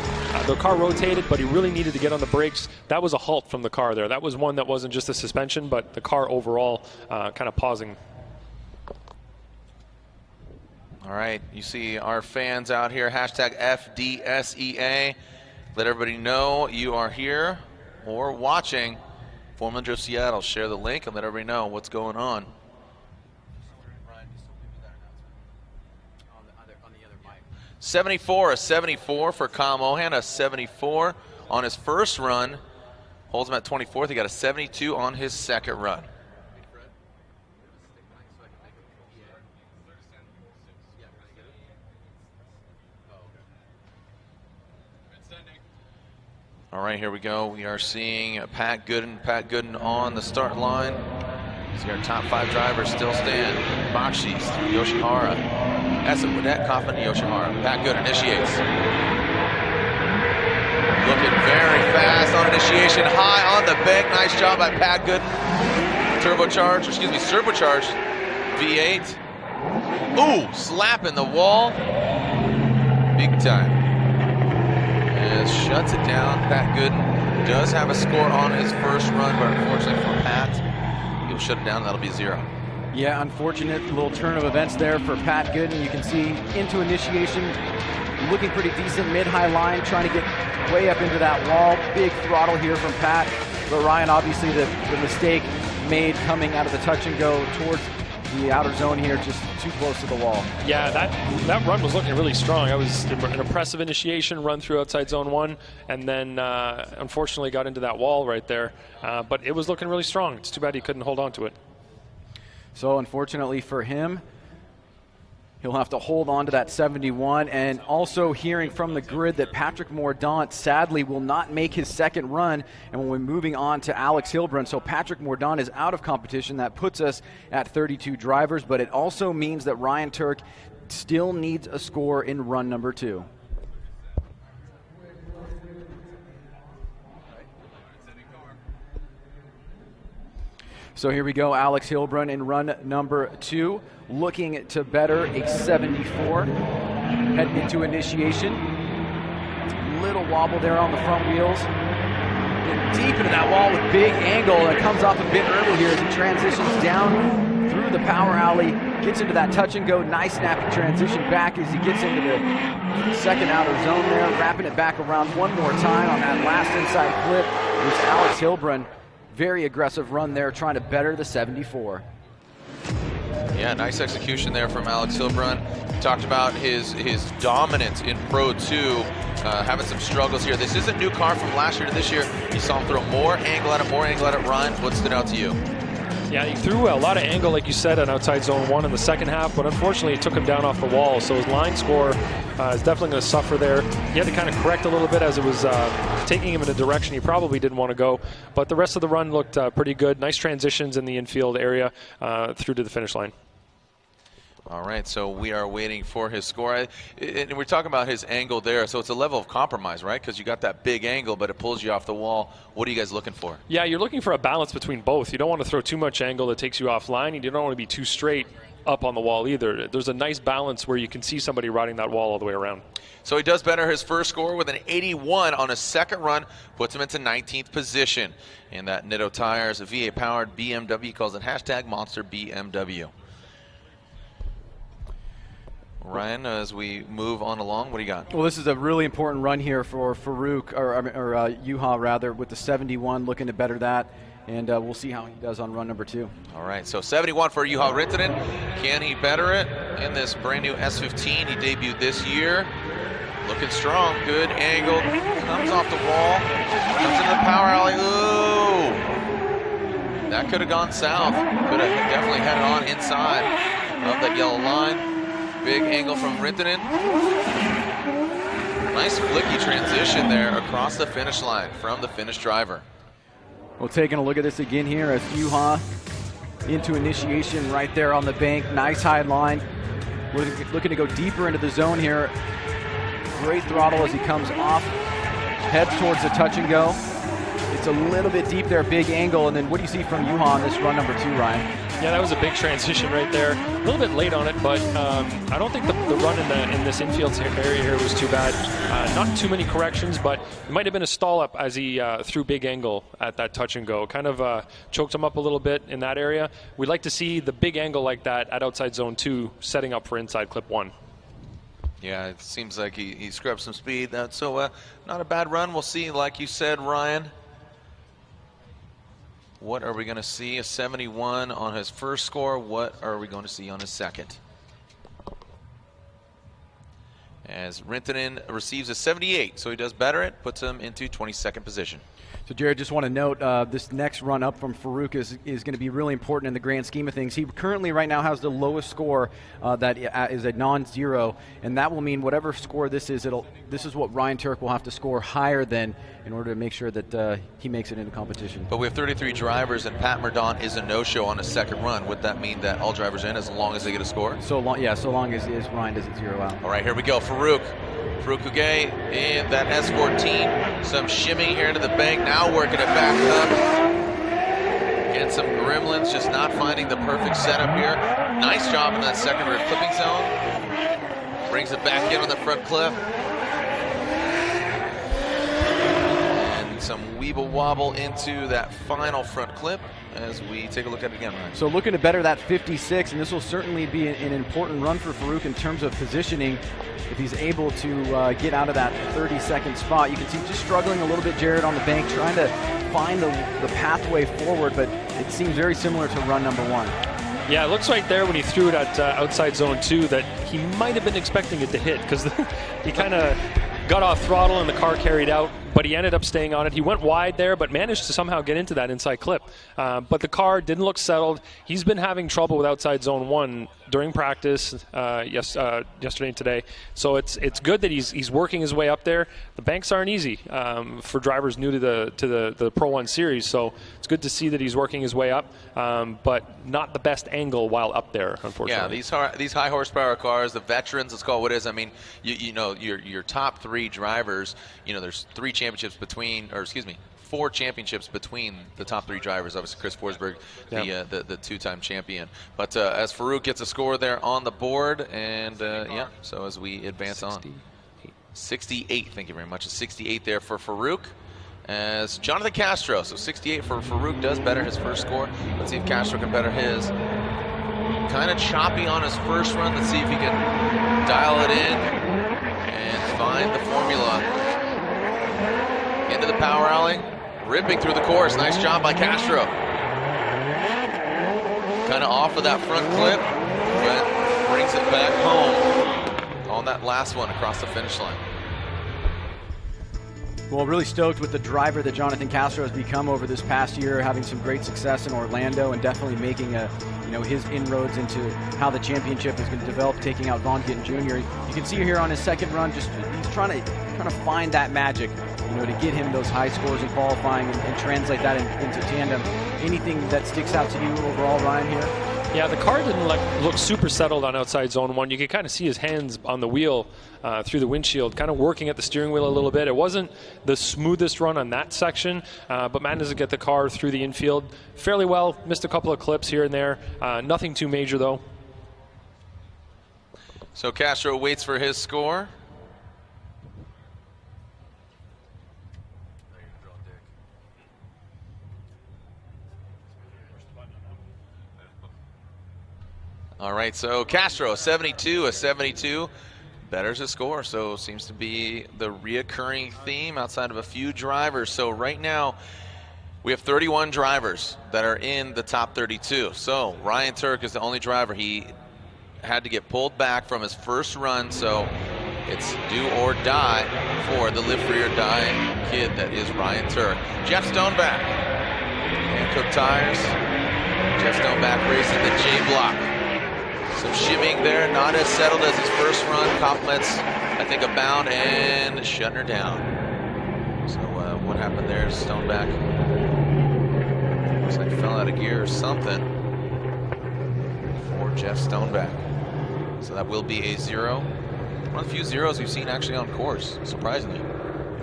The car rotated, but he really needed to get on the brakes. That was a halt from the car there. That was one that wasn't just a suspension, but the car overall kind of pausing. All right, you see our fans out here, hashtag FDSEA. Let everybody know you are here or watching. Formula Drift Seattle, share the link and let everybody know what's going on. Ryan, you still give me that announcement on the other mic. 74, a 74 for Kyle Mohan, a 74 on his first run. Holds him at 24th. He got a 72 on his second run. All right, here we go. We are seeing Pat Goodin on the start line. See our top 5 drivers still stand. Bakchis, Yoshihara, Essa, Whiddett, Coffman, Yoshihara. Pat Goodin initiates. Looking very fast on initiation, high on the bank. Nice job by Pat Goodin. Supercharged V8. Ooh, slapping the wall. Big time. Shuts it down. Pat Goodin does have a score on his first run, but unfortunately for Pat, he'll shut it down. That'll be 0. Yeah, unfortunate little turn of events there for Pat Goodin. You can see into initiation, looking pretty decent, mid-high line, trying to get way up into that wall. Big throttle here from Pat. But Ryan, obviously the mistake made coming out of the touch and go towards the outer zone here, just too close to the wall. Yeah, that run was looking really strong. That was an impressive initiation run through outside zone 1, and then unfortunately got into that wall right there. But it was looking really strong. It's too bad he couldn't hold on to it. So unfortunately for him, he'll have to hold on to that 71, and also hearing from the grid that Patrick Mordaunt sadly will not make his second run, and we'll be moving on to Alex Geilbrunn. So Patrick Mordaunt is out of competition. That puts us at 32 drivers, but it also means that Ryan Tuerck still needs a score in run number 2. So here we go, Alex Geilbrunn in run number 2, looking to better a 74. Heading into initiation. Little wobble there on the front wheels. Getting deep into that wall with big angle, and it comes off a bit early here as he transitions down through the power alley, gets into that touch and go. Nice snappy transition back as he gets into the second outer zone there, wrapping it back around one more time on that last inside clip. There's Alex Geilbrunn. Very aggressive run there, trying to better the 74. Yeah, nice execution there from Alex Geilbrunn. We talked about his dominance in Pro 2, having some struggles here. This is a new car from last year to this year. You saw him throw more angle at it. Ryan, what stood out to you? Yeah, he threw a lot of angle, like you said, on outside zone 1 in the second half, but unfortunately it took him down off the wall, so his line score is definitely going to suffer there. He had to kind of correct a little bit as it was taking him in a direction he probably didn't want to go, but the rest of the run looked pretty good. Nice transitions in the infield area through to the finish line. All right, so we are waiting for his score. And we're talking about his angle there, so it's a level of compromise, right? Because you got that big angle, but it pulls you off the wall. What are you guys looking for? Yeah, you're looking for a balance between both. You don't want to throw too much angle that takes you offline, and you don't want to be too straight up on the wall either. There's a nice balance where you can see somebody riding that wall all the way around. So he does better his first score with an 81 on his second run, puts him into 19th position. And that Nitto Tires, a VA-powered BMW, calls it #MonsterBMW. Ryan, as we move on along, what do you got? Well, this is a really important run here for Farouk, or Juha rather, with the 71, looking to better that, and we'll see how he does on run number 2. All right, so 71 for Juha Rintanen. Can he better it in this brand new S15? He debuted this year. Looking strong, good angle, comes off the wall, comes into the power alley. Ooh! That could have gone south. Could have definitely had it on inside of that yellow line. Big angle from Rintanen. Nice flicky transition there across the finish line from the Finnish driver. Well, taking a look at this again here as Juha into initiation right there on the bank. Nice high line. Looking to go deeper into the zone here. Great throttle as he comes off. Heads towards the touch and go. It's a little bit deep there, big angle. And then what do you see from Juha on this run number 2, Ryan? Yeah, that was a big transition right there. A little bit late on it, but I don't think the run in this infield area here was too bad. Not too many corrections, but it might have been a stall up as he threw big angle at that touch and go. Kind of choked him up a little bit in that area. We'd like to see the big angle like that at outside zone 2, setting up for inside clip 1. Yeah, it seems like he scrubbed some speed. So not a bad run. We'll see, like you said, Ryan. What are we going to see? A 71 on his first score. What are we going to see on his second? As Rintanen receives a 78, so he does better. It puts him into 22nd position. So, Jared, just want to note this next run up from Farouk is going to be really important in the grand scheme of things. He currently right now has the lowest score that is a non-zero, and that will mean whatever score this is, this is what Ryan Tuerck will have to score higher than in order to make sure that he makes it into competition. But we have 33 drivers, and Pat Mordaunt is a no-show on his second run. Would that mean that all drivers in as long as they get a score? So long as Ryan doesn't zero out. All right, here we go. Farouk Kugay in that S14. Some shimmy here into the bank. Now working it back up. Getting some gremlins, just not finding the perfect setup here. Nice job in that second rear clipping zone. Brings it back in on the front clip. And some weeble wobble into that final front clip as we take a look at it again, Ryan. So looking to better that 56, and this will certainly be an important run for Farouk in terms of positioning. If he's able to get out of that 32nd spot, you can see just struggling a little bit, Jared, on the bank, trying to find the pathway forward, but it seems very similar to run number 1. Yeah, it looks right there when he threw it at outside zone 2 that he might have been expecting it to hit, because he kind of got off throttle and the car carried out, but he ended up staying on it. He went wide there, but managed to somehow get into that inside clip. But the car didn't look settled. He's been having trouble with outside zone 1 during practice yesterday and today. So it's good that he's working his way up there. The banks aren't easy for drivers new to the Pro 1 series, so it's good to see that he's working his way up, but not the best angle while up there, unfortunately. Yeah, these high horsepower cars, the veterans, let's call it what it is. I mean, you know, your top 3 drivers, you know, there's 4 championships between the top 3 drivers. Obviously, Chris Forsberg, the 2-time champion. But as Farouk gets a score there on the board, and so as we advance 68, thank you very much. A 68 there for Farouk. As Jonathan Castro, so 68 for Farouk does better his first score. Let's see if Castro can better his. Kind of choppy on his first run. Let's see if he can dial it in and find the formula. Into the power alley, ripping through the course. Nice job by Castro. Kind of off of that front clip, but brings it back home on that last one across the finish line. Well, really stoked with the driver that Jonathan Castro has become over this past year, having some great success in Orlando and definitely making his inroads into how the championship is going to develop, taking out Vaughn Gittin Jr. You can see here on his second run, just he's trying to find that magic, to get him those high scores in qualifying and translate that into tandem. Anything that sticks out to you overall, Ryan, here? Yeah, the car didn't look super settled on outside zone 1. You could kind of see his hands on the wheel through the windshield, kind of working at the steering wheel a little bit. It wasn't the smoothest run on that section, but managed to get the car through the infield fairly well. Missed a couple of clips here and there. Nothing too major, though. So Castro waits for his score. All right, so Castro, a 72, betters his score. So seems to be the reoccurring theme outside of a few drivers. So right now, we have 31 drivers that are in the top 32. So Ryan Tuerck is the only driver. He had to get pulled back from his first run, so it's do or die for the live free or die kid that is Ryan Tuerck. Jeff Stonebeck and Cook Tires. Jeff Stonebeck racing the J block. Some shimming there, not as settled as his first run. Compliments, I think, abound and shutting her down. So what happened there? Stonebeck looks like fell out of gear or something for Jeff Stonebeck. So that will be a 0. One of the few zeros we've seen actually on course, surprisingly.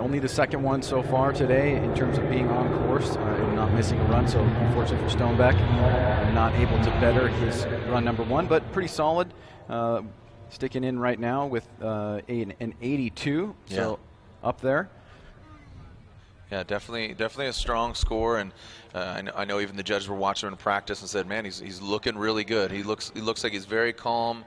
Only the second one so far today in terms of being on course and not missing a run. So unfortunately for Stonebeck, not able to better his run number 1, but pretty solid. Sticking in right now with an 82, so up there. Yeah, definitely a strong score, and I know even the judges were watching him in practice and said, "Man, he's looking really good. He looks like he's very calm.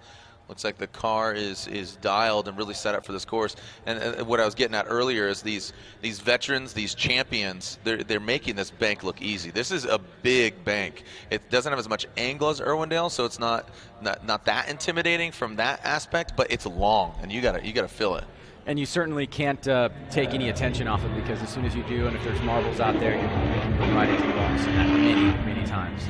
Looks like the car is dialed and really set up for this course." And what I was getting at earlier is these veterans, these champions, they're making this bank look easy. This is a big bank. It doesn't have as much angle as Irwindale, so it's not that intimidating from that aspect, but it's long, and you gotta fill it. And you certainly can't take any attention off it, because as soon as you do, and if there's marbles out there, you can go right into the ball. I've seen that many times.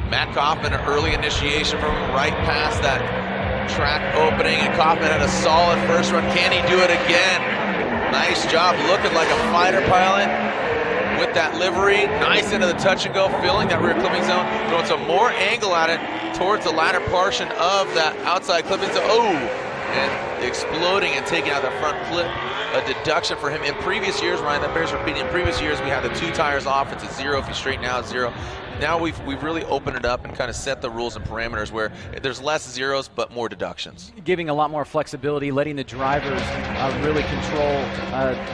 Matt Coffman, an early initiation from right past that track opening, and Coffman had a solid first run. Can he do it again? Nice job, looking like a fighter pilot with that livery. Nice into the touch and go, filling that rear clipping zone, throwing some more angle at it towards the latter portion of that outside clipping zone. And exploding and taking out the front clip. A deduction for him. In previous years, Ryan, that bears repeating, in previous years we had the 2 tires off. It's a 0. If you straighten out, 0. now we've really opened it up and kind of set the rules and parameters where there's less zeros but more deductions. Giving a lot more flexibility, letting the drivers really control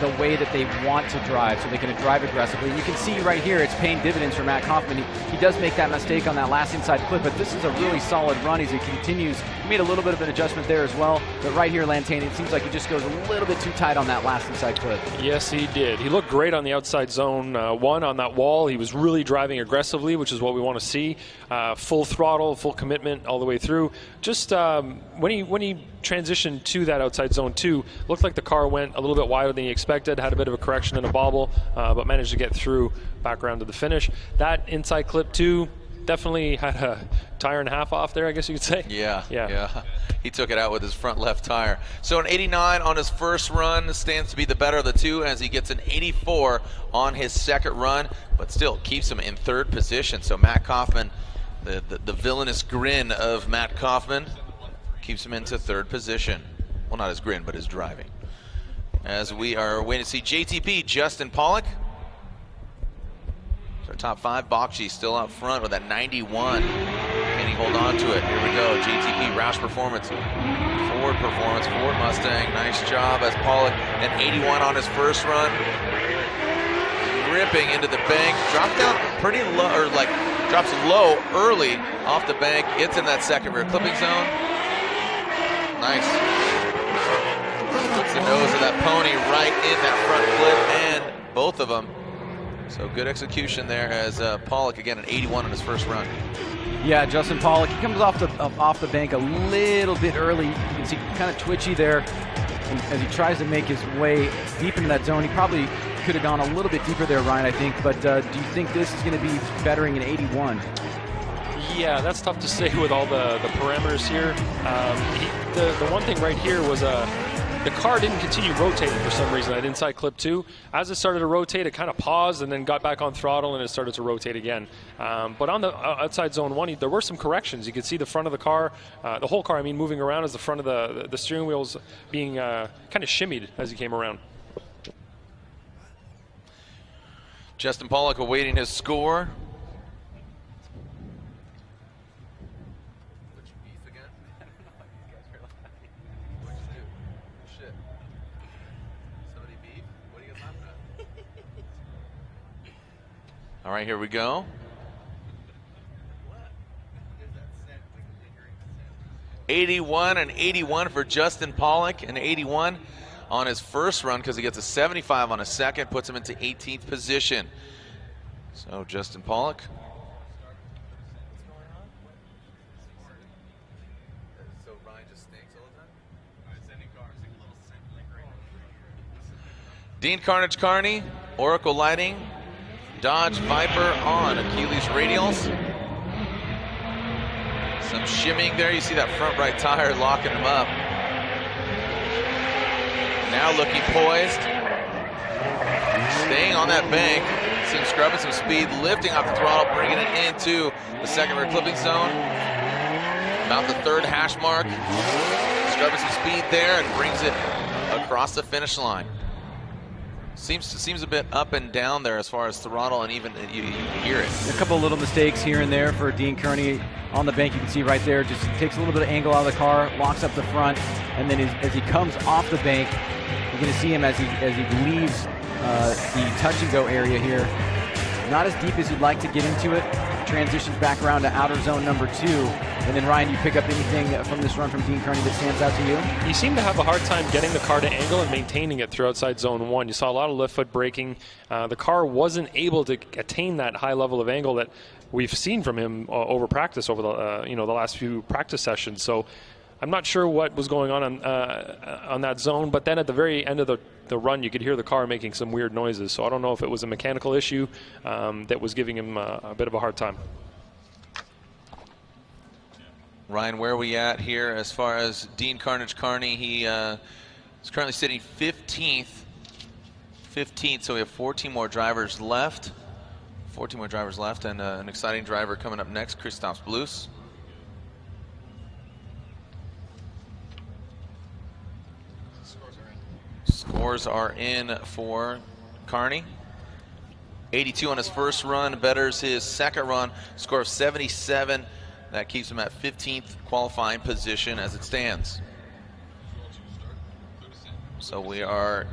the way that they want to drive, so they can drive aggressively. You can see right here it's paying dividends for Matt Coffman. He does make that mistake on that last inside clip, but this is a really solid run as he continues. He made a little bit of an adjustment there as well, but right here, Lantane, it seems like he just goes a little bit too tight on that last inside clip. Yes, he did. He looked great on the outside zone 1 on that wall. He was really driving aggressively, which is what we want to see. Full throttle, full commitment all the way through. Just when he transitioned to that outside zone 2, looked like the car went a little bit wider than he expected, had a bit of a correction and a bobble, but managed to get through back around to the finish. That inside clip 2 definitely had a tire and a half off there, I guess you could say. Yeah. He took it out with his front left tire. So an 89 on his first run, stands to be the better of the two as he gets an 84 on his second run, but still keeps him in third position. So Matt Coffman, the villainous grin of Matt Coffman, keeps him into third position. Well, not his grin, but his driving. As we are waiting to see JTP, Justin Pollock. Our top 5, Bakchis still out front with that 91. Can he hold on to it? Here we go, JTP, Roush Performance. Ford Performance, Ford Mustang, nice job as Pollock, an 81 on his first run. Ripping into the bank, dropped down pretty low, or like drops low early off the bank, gets in that second rear clipping zone. Nice. Puts the nose of that pony right in that front clip, and both of them. So good execution there as Pollock, again, an 81 on his first run. Yeah, Justin Pollock, he comes off the bank a little bit early. You can see kind of twitchy there. And as he tries to make his way deep into that zone, he probably could have gone a little bit deeper there, Ryan, I think. But do you think this is going to be bettering an 81? Yeah, that's tough to say with all the parameters here. The one thing right here was the car didn't continue rotating for some reason, that inside clip 2. As it started to rotate, it kind of paused and then got back on throttle and it started to rotate again. But on the outside zone 1, there were some corrections. You could see the front of the car, the whole car, moving around as the front of the steering wheels being kind of shimmied as he came around. Justin Pollock awaiting his score. All right, here we go. '81 and 81 for Justin Pollock, and 81 on his first run because he gets a 75 on a second, puts him into 18th position. So Justin Pollock. So Ryan just stinks all the time? Dean Carnage Kearney, Oracle Lighting, Dodge Viper on Achilles radials. Some shimming there. You see that front right tire locking him up. Now looking poised. Staying on that bank. See him scrubbing some speed, lifting off the throttle, bringing it into the second rear clipping zone. About the third hash mark. Scrubbing some speed there and brings it across the finish line. Seems a bit up and down there as far as throttle, and even you hear it. A couple of little mistakes here and there for Dean Kearney on the bank. You can see right there, just takes a little bit of angle out of the car, locks up the front, and then as he comes off the bank, you're going to see him as he leaves the touch and go area here. Not as deep as you'd like to get into it. Transitions back around to outer zone number 2. And then Ryan, you pick up anything from this run from Dean Kearney that stands out to you? He seemed to have a hard time getting the car to angle and maintaining it through outside zone 1. You saw a lot of left foot braking. The car wasn't able to attain that high level of angle that we've seen from him over practice over the the last few practice sessions. So I'm not sure what was going on that zone, but then at the very end of the run, you could hear the car making some weird noises. So I don't know if it was a mechanical issue that was giving him a bit of a hard time. Ryan, where are we at here as far as Dean Carnage Kearney? He is currently sitting 15th, so we have 14 more drivers left. 14 more drivers left, and an exciting driver coming up next, Christoph Bluss. Scores are in for Kearney. 82 on his first run, betters his second run, score of 77. That keeps him at 15th qualifying position as it stands. So we are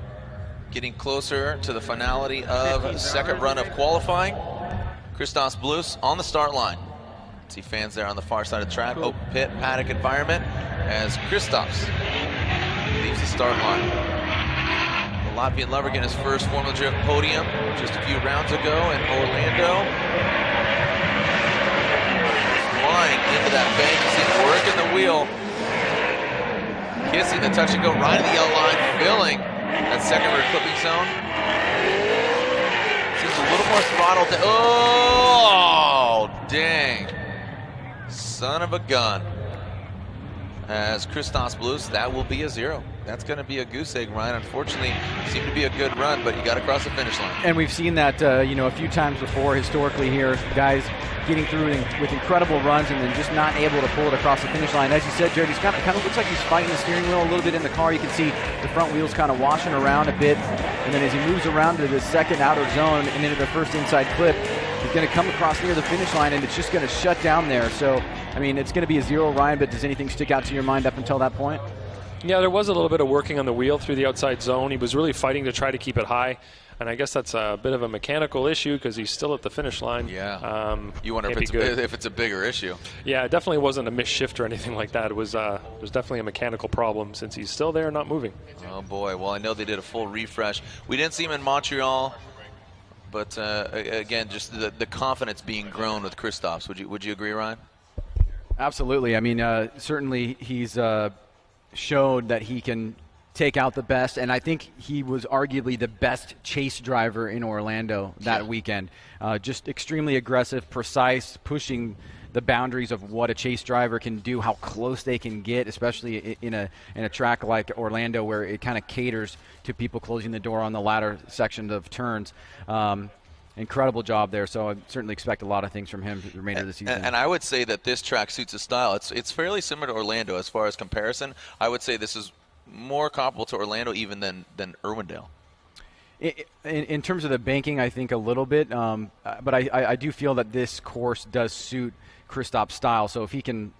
getting closer to the finality of second run of qualifying. Christos Bluss on the start line. See fans there on the far side of the track. Open pit, paddock environment as Christos leaves the start line. The Latvian lover getting his first Formula Drift podium just a few rounds ago in Orlando. Flying into that bank, you see him working the wheel. Kissing the touch and go right in the yellow line, filling that second rear clipping zone. Seems a little more throttle. Oh, dang. Son of a gun. As Christos Bluss, that will be a 0. That's going to be a goose egg, Ryan. Unfortunately, it seemed to be a good run, but you got to cross the finish line. And we've seen that, a few times before historically here, guys getting through with incredible runs and then just not able to pull it across the finish line. As you said, Jared, he's kind of looks like he's fighting the steering wheel a little bit in the car. You can see the front wheels kind of washing around a bit, and then as he moves around to the second outer zone and into the first inside clip, he's going to come across near the finish line, and it's just going to shut down there. So, I mean, it's going to be a 0, Ryan, but does anything stick out to your mind up until that point? Yeah, there was a little bit of working on the wheel through the outside zone. He was really fighting to try to keep it high, and I guess that's a bit of a mechanical issue because he's still at the finish line. Yeah. You wonder if it's a bigger issue. Yeah, it definitely wasn't a misshift or anything like that. It was definitely a mechanical problem since he's still there, not moving. Oh boy. Well, I know they did a full refresh. We didn't see him in Montreal, but again, just the confidence being grown with Christos. Would you agree, Ryan? Absolutely. I mean, certainly he's showed that he can take out the best, and I think he was arguably the best chase driver in Orlando that weekend. Just extremely aggressive, precise, pushing the boundaries of what a chase driver can do, how close they can get, especially in a track like Orlando where it kind of caters to people closing the door on the latter section of turns. Incredible job there, so I certainly expect a lot of things from him for the remainder of the season. And I would say that this track suits his style. It's fairly similar to Orlando as far as comparison. I would say this is more comparable to Orlando even than Irwindale. In terms of the banking, I think a little bit, but I do feel that this course does suit Christop's style, so if he can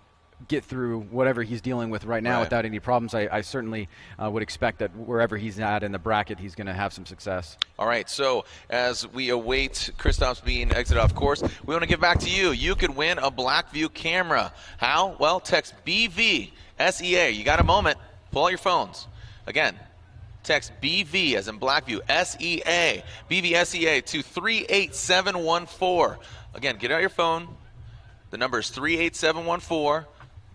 get through whatever he's dealing with right now without any problems, I certainly would expect that wherever he's at in the bracket, he's going to have some success. All right, so as we await Christop's being exited off course, we want to give back to you. You could win a Blackview camera. How? Well, text BVSEA. You got a moment. Pull out your phones. Again, text BV as in Blackview, SEA, BVSEA to 38714. Again, get out your phone. The number is 38714.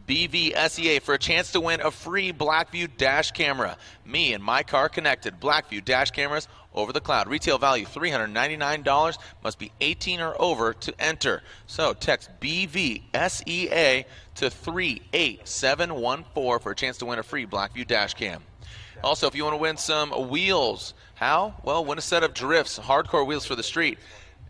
BVSEA for a chance to win a free Blackview dash camera. Me and my car connected. Blackview dash cameras over the cloud. Retail value $399. Must be 18 or over to enter. So text BVSEA to 38714 for a chance to win a free Blackview dash cam. Also, if you want to win some wheels, how? Well, win a set of drifts, hardcore wheels for the street.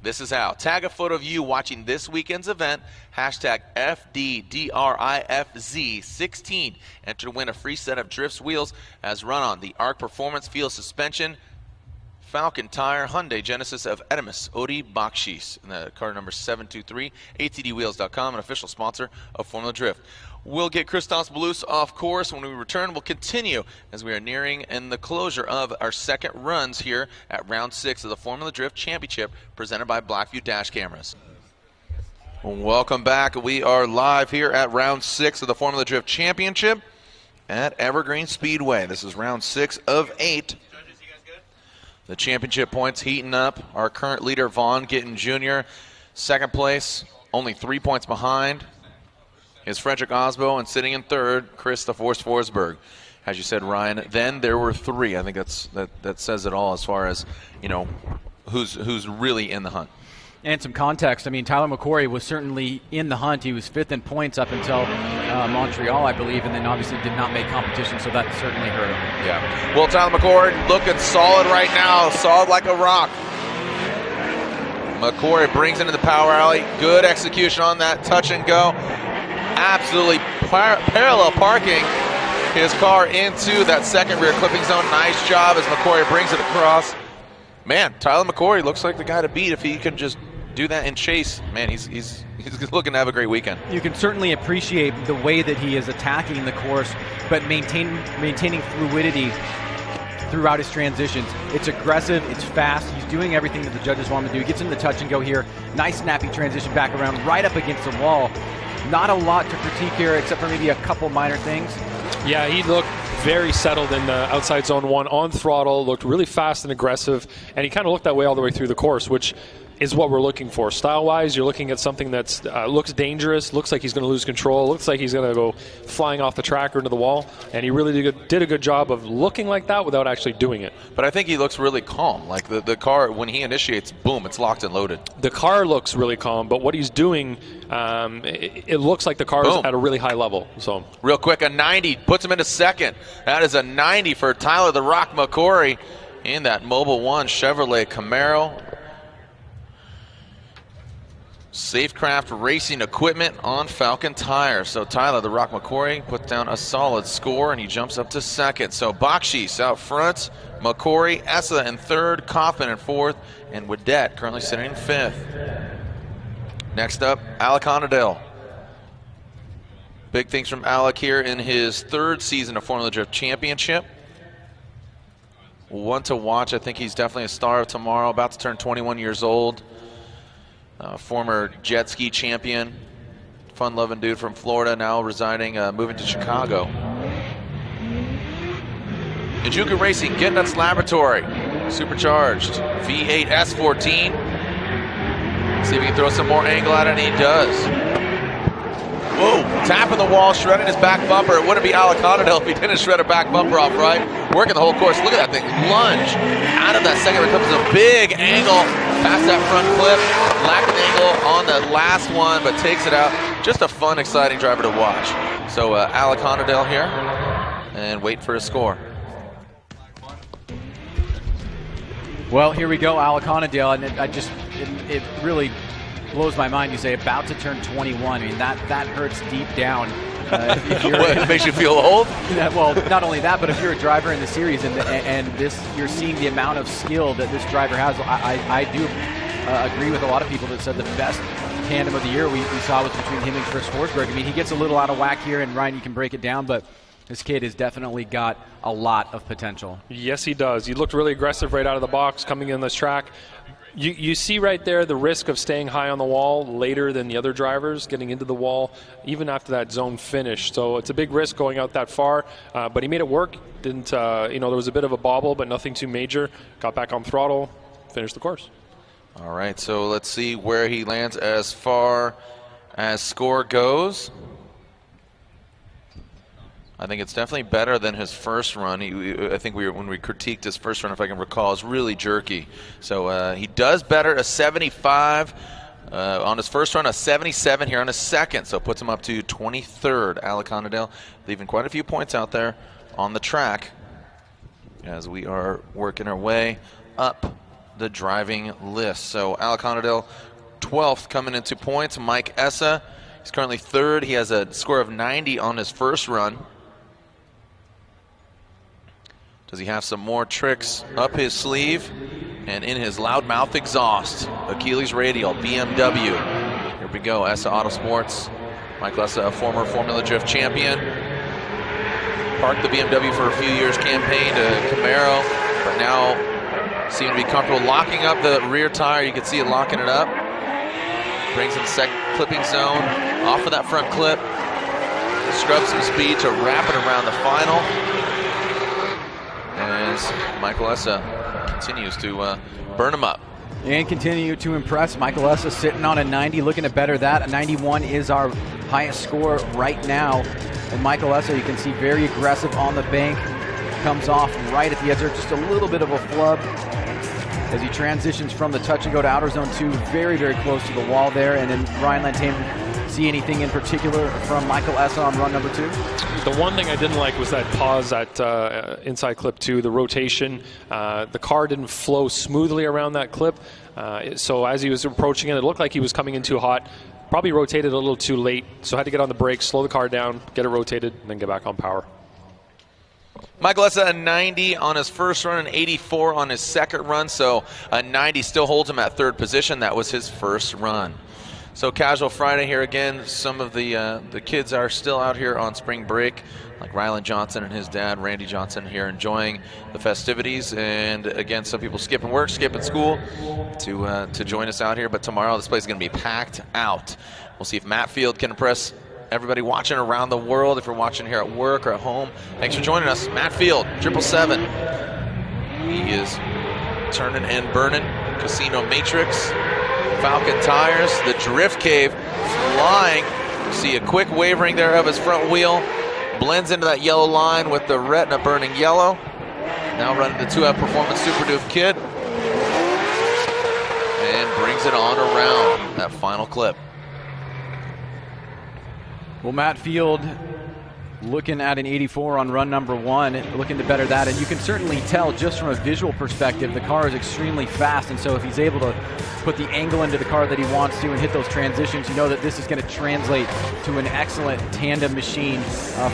This is how. Tag a photo of you watching this weekend's event, hashtag FDDRIFZ16. Enter to win a free set of drifts wheels as run on the ARC Performance Field Suspension, Falcon Tire, Hyundai Genesis of Edimus, Odi Bakchis. And the car number 723, ATDWheels.com, an official sponsor of Formula Drift. We'll get Christos Bluss off course. When we return, we'll continue as we are nearing in the closure of our second runs here at round 6 of the Formula Drift Championship presented by Blackview Dash Cameras. Welcome back. We are live here at round 6 of the Formula Drift Championship at Evergreen Speedway. This is round 6 of 8. The championship points heating up. Our current leader, Vaughn Gittin Jr., second place, only 3 points behind is Frederick Aasbo, and sitting in third, Chris the Force Forsberg. As you said, Ryan, then there were 3. I think that says it all as far as, you know, who's really in the hunt. And some context, I mean, Tyler Mcquarrie was certainly in the hunt. He was 5th in points up until Montreal, I believe, and then obviously did not make competition, so that certainly hurt him. Yeah. Well, Tyler Mcquarrie looking solid right now, solid like a rock. Mcquarrie brings into the power alley. Good execution on that touch and go. Absolutely parallel parking his car into that second rear clipping zone. Nice job as Mcquarrie brings it across. man, Tyler Mcquarrie looks like the guy to beat if he can just do that in chase. Man, he's looking to have a great weekend. You can certainly appreciate the way that he is attacking the course, but maintaining fluidity throughout his transitions. It's aggressive, it's fast, he's doing everything that the judges want him to do. He gets in the touch and go here. Nice snappy transition back around, right up against the wall. Not a lot to critique here, except for maybe a couple minor things. Yeah, he looked very settled in the outside zone 1 on throttle, looked really fast and aggressive, and he kind of looked that way all the way through the course, which is what we're looking for. Style-wise, you're looking at something that's looks dangerous, looks like he's going to lose control, looks like he's going to go flying off the track or into the wall, and he really did a good job of looking like that without actually doing it. But I think he looks really calm. Like the car, when he initiates, boom, it's locked and loaded. The car looks really calm, but what he's doing, it looks like the car is at a really high level. So real quick, a 90 puts him into second. That is a 90 for Tyler the Rock Mcquarrie in that Mobil 1 Chevrolet Camaro. Safecraft Racing Equipment on Falcon tires. So Tyler the Rock Mcquarrie puts down a solid score, and he jumps up to second. So Bakchis out front, Mcquarrie, Essa in third, Coffman in fourth, and Whiddett currently sitting in fifth. Next up, Alec Hohnadell. Big things from Alec here in his third season of Formula Drift Championship. One to watch. I think he's definitely a star of tomorrow, about to turn 21 years old. Former jet ski champion, fun-loving dude from Florida, now residing, moving to Chicago. Nijuka Racing, Gittin's Laboratory, supercharged V8 S14. See if he can throw some more angle at it, and he does. Whoa, tapping the wall, shredding his back bumper. It wouldn't be Alec Hohnadell if he didn't shred a back bumper off right. Working the whole course. Look at that thing. Lunge out of that second. It comes a big angle past that front clip. Lacked an angle on the last one, but takes it out. Just a fun, exciting driver to watch. So Alec Hohnadell here, and wait for his score. Well, here we go, Alec Hohnadell, and it really blows my mind. You say about to turn 21. I mean, that hurts deep down. It makes you feel old? Well, not only that, but if you're a driver in the series and this, you're seeing the amount of skill that this driver has. I do agree with a lot of people that said the best tandem of the year we saw was between him and Chris Forsberg. I mean, he gets a little out of whack here, and Ryan, you can break it down, but this kid has definitely got a lot of potential. Yes, he does. He looked really aggressive right out of the box coming in this track. You see right there the risk of staying high on the wall later than the other drivers, getting into the wall, even after that zone finish. So it's a big risk going out that far, but he made it work. Didn't, there was a bit of a bobble, but nothing too major. Got back on throttle, finished the course. All right, so let's see where he lands as far as score goes. I think it's definitely better than his first run. I think when we critiqued his first run, if I can recall, is really jerky. So he does better, a 75 on his first run, a 77 here on his second. So puts him up to 23rd. Alec Hohnadell leaving quite a few points out there on the track as we are working our way up the driving list. So Alec Hohnadell, 12th coming into points. Mike Essa, he's currently third. He has a score of 90 on his first run. Does he have some more tricks up his sleeve and in his loudmouth exhaust? Achilles Radial, BMW. Here we go, Essa Autosports. Michael Essa, a former Formula Drift champion. Parked the BMW for a few years, campaigned a Camaro, but now seem to be comfortable locking up the rear tire. You can see it locking it up. Brings in second clipping zone, off of that front clip. Scrubs some speed to wrap it around the final. As Michael Essa continues to burn him up. And continue to impress. Michael Essa sitting on a 90, looking to better that. A 91 is our highest score right now. And Michael Essa, you can see very aggressive on the bank. Comes off right at the edge there, just a little bit of a flub as he transitions from the touch and go to outer zone 2, very, very close to the wall there. And then Ryan Lantamen, see anything in particular from Michael Essa on run number 2? The one thing I didn't like was that pause at inside clip 2, the rotation. The car didn't flow smoothly around that clip. So as he was approaching it looked like he was coming in too hot. Probably rotated a little too late, so had to get on the brakes, slow the car down, get it rotated, and then get back on power. Michael Essa a 90 on his first run, an 84 on his second run, so a 90 still holds him at third position. That was his first run. So Casual Friday here again. Some of the kids are still out here on spring break, like Rylan Johnson and his dad, Randy Johnson, here enjoying the festivities. And again, some people skipping work, skipping school to join us out here. But tomorrow this place is going to be packed out. We'll see if Matt Field can impress everybody watching around the world. If you're watching here at work or at home, thanks for joining us. Matt Field, 777. He is turning and burning. Casino Matrix, Falcon tires, the drift cave flying. You see a quick wavering there of his front wheel. Blends into that yellow line with the retina burning yellow. Now running the 2F Performance Super Doof kit. And brings it on around that final clip. Well, Matt Field looking at an 84 on run number 1, looking to better that, and you can certainly tell just from a visual perspective the car is extremely fast, and so if he's able to put the angle into the car that he wants to and hit those transitions, you know that this is going to translate to an excellent tandem machine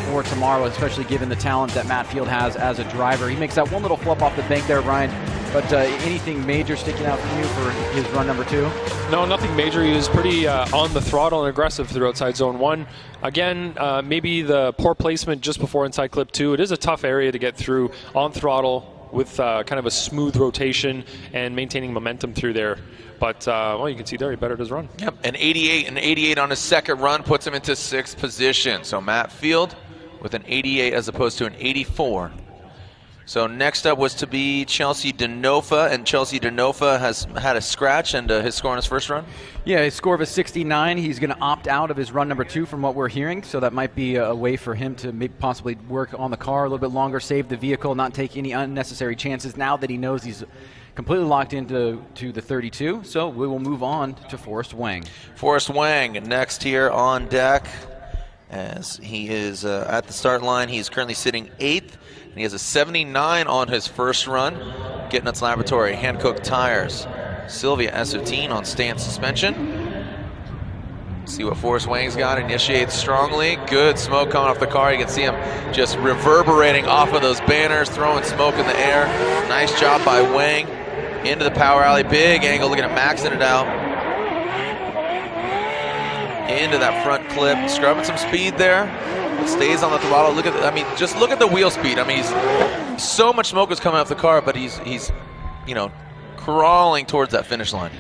for tomorrow, especially given the talent that Matt Field has as a driver. He makes that one little flip off the bank there, Ryan, but anything major sticking out from you for his run number 2? No, nothing major. He was pretty on the throttle and aggressive through outside zone 1. Again, maybe the poor placement just before inside clip 2. It is a tough area to get through on throttle with kind of a smooth rotation and maintaining momentum through there. But, well, you can see there he bettered his run. Yep, an 88 on his second run puts him into 6th position. So Matt Field with an 88 as opposed to an 84. So next up was to be Chelsea Denofa, and Chelsea Denofa has had a scratch and his score on his first run? Yeah, his score of a 69. He's going to opt out of his run number 2 from what we're hearing, so that might be a way for him to maybe possibly work on the car a little bit longer, save the vehicle, not take any unnecessary chances now that he knows he's completely locked into the 32. So we will move on to Forrest Wang. Forrest Wang next here on deck as he is at the start line. He's currently sitting 8th. And he has a 79 on his first run. Gittin Laboratory, hand-cooked tires. Sylvia S15 on stance suspension. See what Forrest Wang's got. Initiates strongly. Good smoke coming off the car. You can see him just reverberating off of those banners, throwing smoke in the air. Nice job by Wang. Into the power alley. Big angle, looking at maxing it out. Into that front clip. Scrubbing some speed there. Stays on the throttle. Look at, just look at the wheel speed. He's so much smoke is coming off the car, but he's crawling towards that finish line.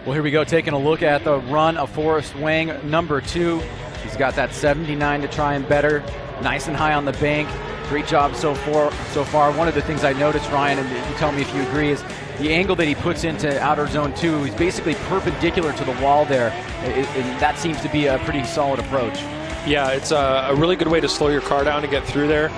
Well, here we go, taking a look at the run of Forrest Wang, number 2. He's got that 79 to try and better. Nice and high on the bank. Great job so far. One of the things I noticed, Ryan, and you tell me if you agree, is the angle that he puts into outer zone 2. He's basically perpendicular to the wall there, and that seems to be a pretty solid approach. Yeah, it's a really good way to slow your car down to get through there,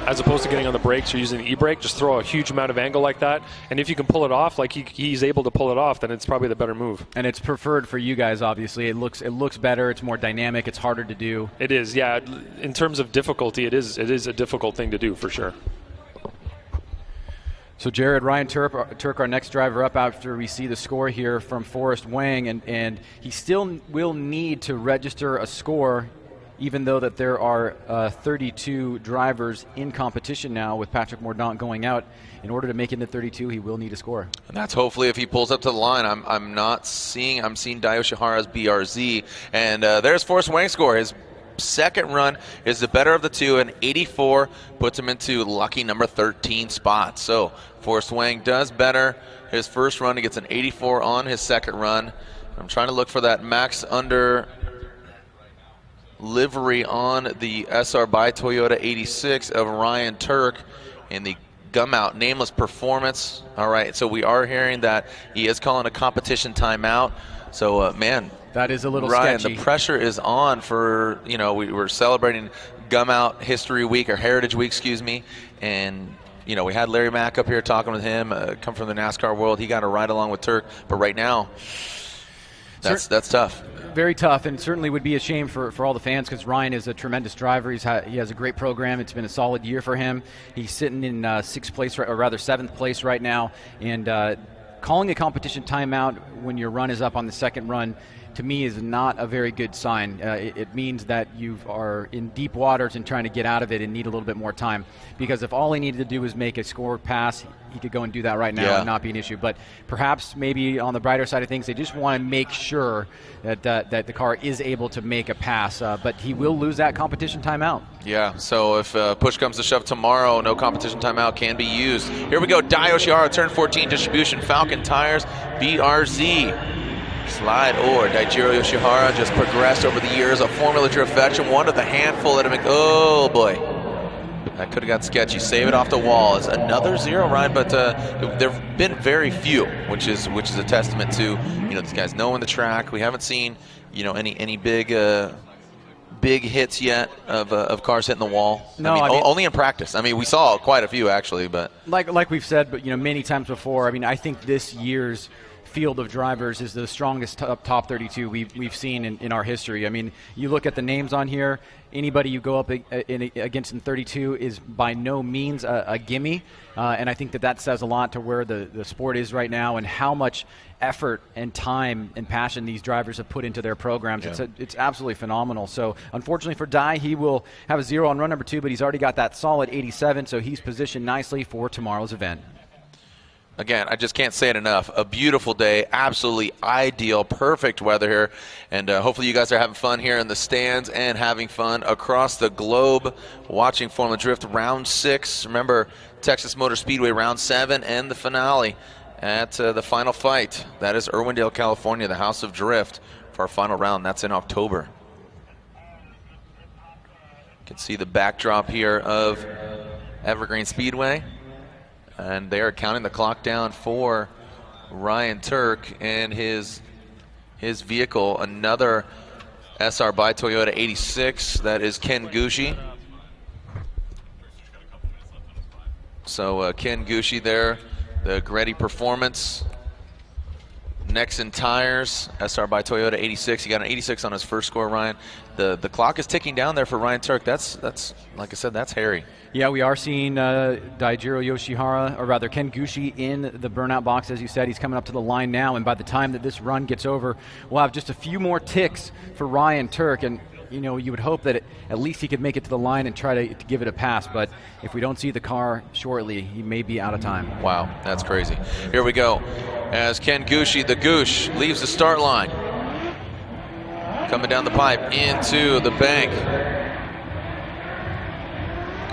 as opposed to getting on the brakes or using the e-brake. Just throw a huge amount of angle like that, and if you can pull it off, like he's able to pull it off, then it's probably the better move. And it's preferred for you guys, obviously. It looks better. It's more dynamic. It's harder to do. It is, yeah. In terms of difficulty, it is a difficult thing to do for sure. So Jared, Ryan Tuerck, our next driver up after we see the score here from Forrest Wang, and he still will need to register a score, even though that there are 32 drivers in competition now with Patrick Mordaunt going out. In order to make it into 32, he will need a score. And that's hopefully if he pulls up to the line. I'm seeing Yoshihara's BRZ, and there's Forrest Wang's score. His second run is the better of the two, and 84 puts him into lucky number 13 spot. So Forrest Wang does better his first run. He gets an 84 on his second run. I'm trying to look for that max under livery on the SR by Toyota 86 of Ryan Tuerck in the gum out nameless performance. All right, so we are hearing that he is calling a competition timeout. So man, that is a little Ryan, sketchy. The pressure is on for, we were celebrating Gum Out History Week, or Heritage Week, excuse me, and we had Larry Mack up here talking with him, come from the NASCAR world. He got a ride along with Tuerck, but right now, that's tough. Very tough, and certainly would be a shame for all the fans, because Ryan is a tremendous driver. He has a great program. It's been a solid year for him. He's sitting in 7th place right now, and calling a competition timeout when your run is up on the second run to me is not a very good sign. It means that you are in deep waters and trying to get out of it and need a little bit more time. Because if all he needed to do was make a score pass, he could go and do that right now and not be an issue. But perhaps maybe on the brighter side of things, they just want to make sure that the car is able to make a pass. But he will lose that competition timeout. Yeah, so if push comes to shove tomorrow, no competition timeout can be used. Here we go, Yoshihara, turn 14, distribution, Falcon tires, BRZ. Slide or Daijiro Yoshihara just progressed over the years, a Formula Drift veteran, one of the handful that oh boy. That could have got sketchy. Save it off the wall. It's another 0, Ryan, but there have been very few, which is a testament to these guys knowing the track. We haven't seen any big hits yet of cars hitting the wall. No, I mean, only in practice. I mean, we saw quite a few actually, but like we've said, but many times before. I mean, I think this year's field of drivers is the strongest top 32 we've seen in our history. I mean, you look at the names on here, anybody you go up against in 32 is by no means a gimme, and I think that says a lot to where the sport is right now and how much effort and time and passion these drivers have put into their programs. Yeah. It's absolutely phenomenal. So unfortunately for Dai, he will have a 0 on run number 2, but he's already got that solid 87, so he's positioned nicely for tomorrow's event. Again, I just can't say it enough. A beautiful day, absolutely ideal, perfect weather here. And hopefully you guys are having fun here in the stands and having fun across the globe watching Formula Drift Round 6. Remember, Texas Motor Speedway Round 7 and the finale at the final fight. That is Irwindale, California, the House of Drift for our final round. That's in October. You can see the backdrop here of Evergreen Speedway. And they are counting the clock down for Ryan Tuerck and his vehicle, another SR by Toyota 86. That is Ken Gushi. So Ken Gushi there, the Gretty Performance. Nexen Tires, SR by Toyota 86. He got an 86 on his first score, Ryan. The clock is ticking down there for Ryan Tuerck. That's like I said, that's hairy. Yeah, we are seeing Daijiro Yoshihara, or rather Ken Gushi, in the burnout box, as you said. He's coming up to the line now, and by the time that this run gets over, we'll have just a few more ticks for Ryan Tuerck. And you would hope that at least he could make it to the line and try to give it a pass. But if we don't see the car shortly, he may be out of time. Wow, that's crazy. Here we go. As Ken Gushi, the Goosh, leaves the start line. Coming down the pipe into the bank.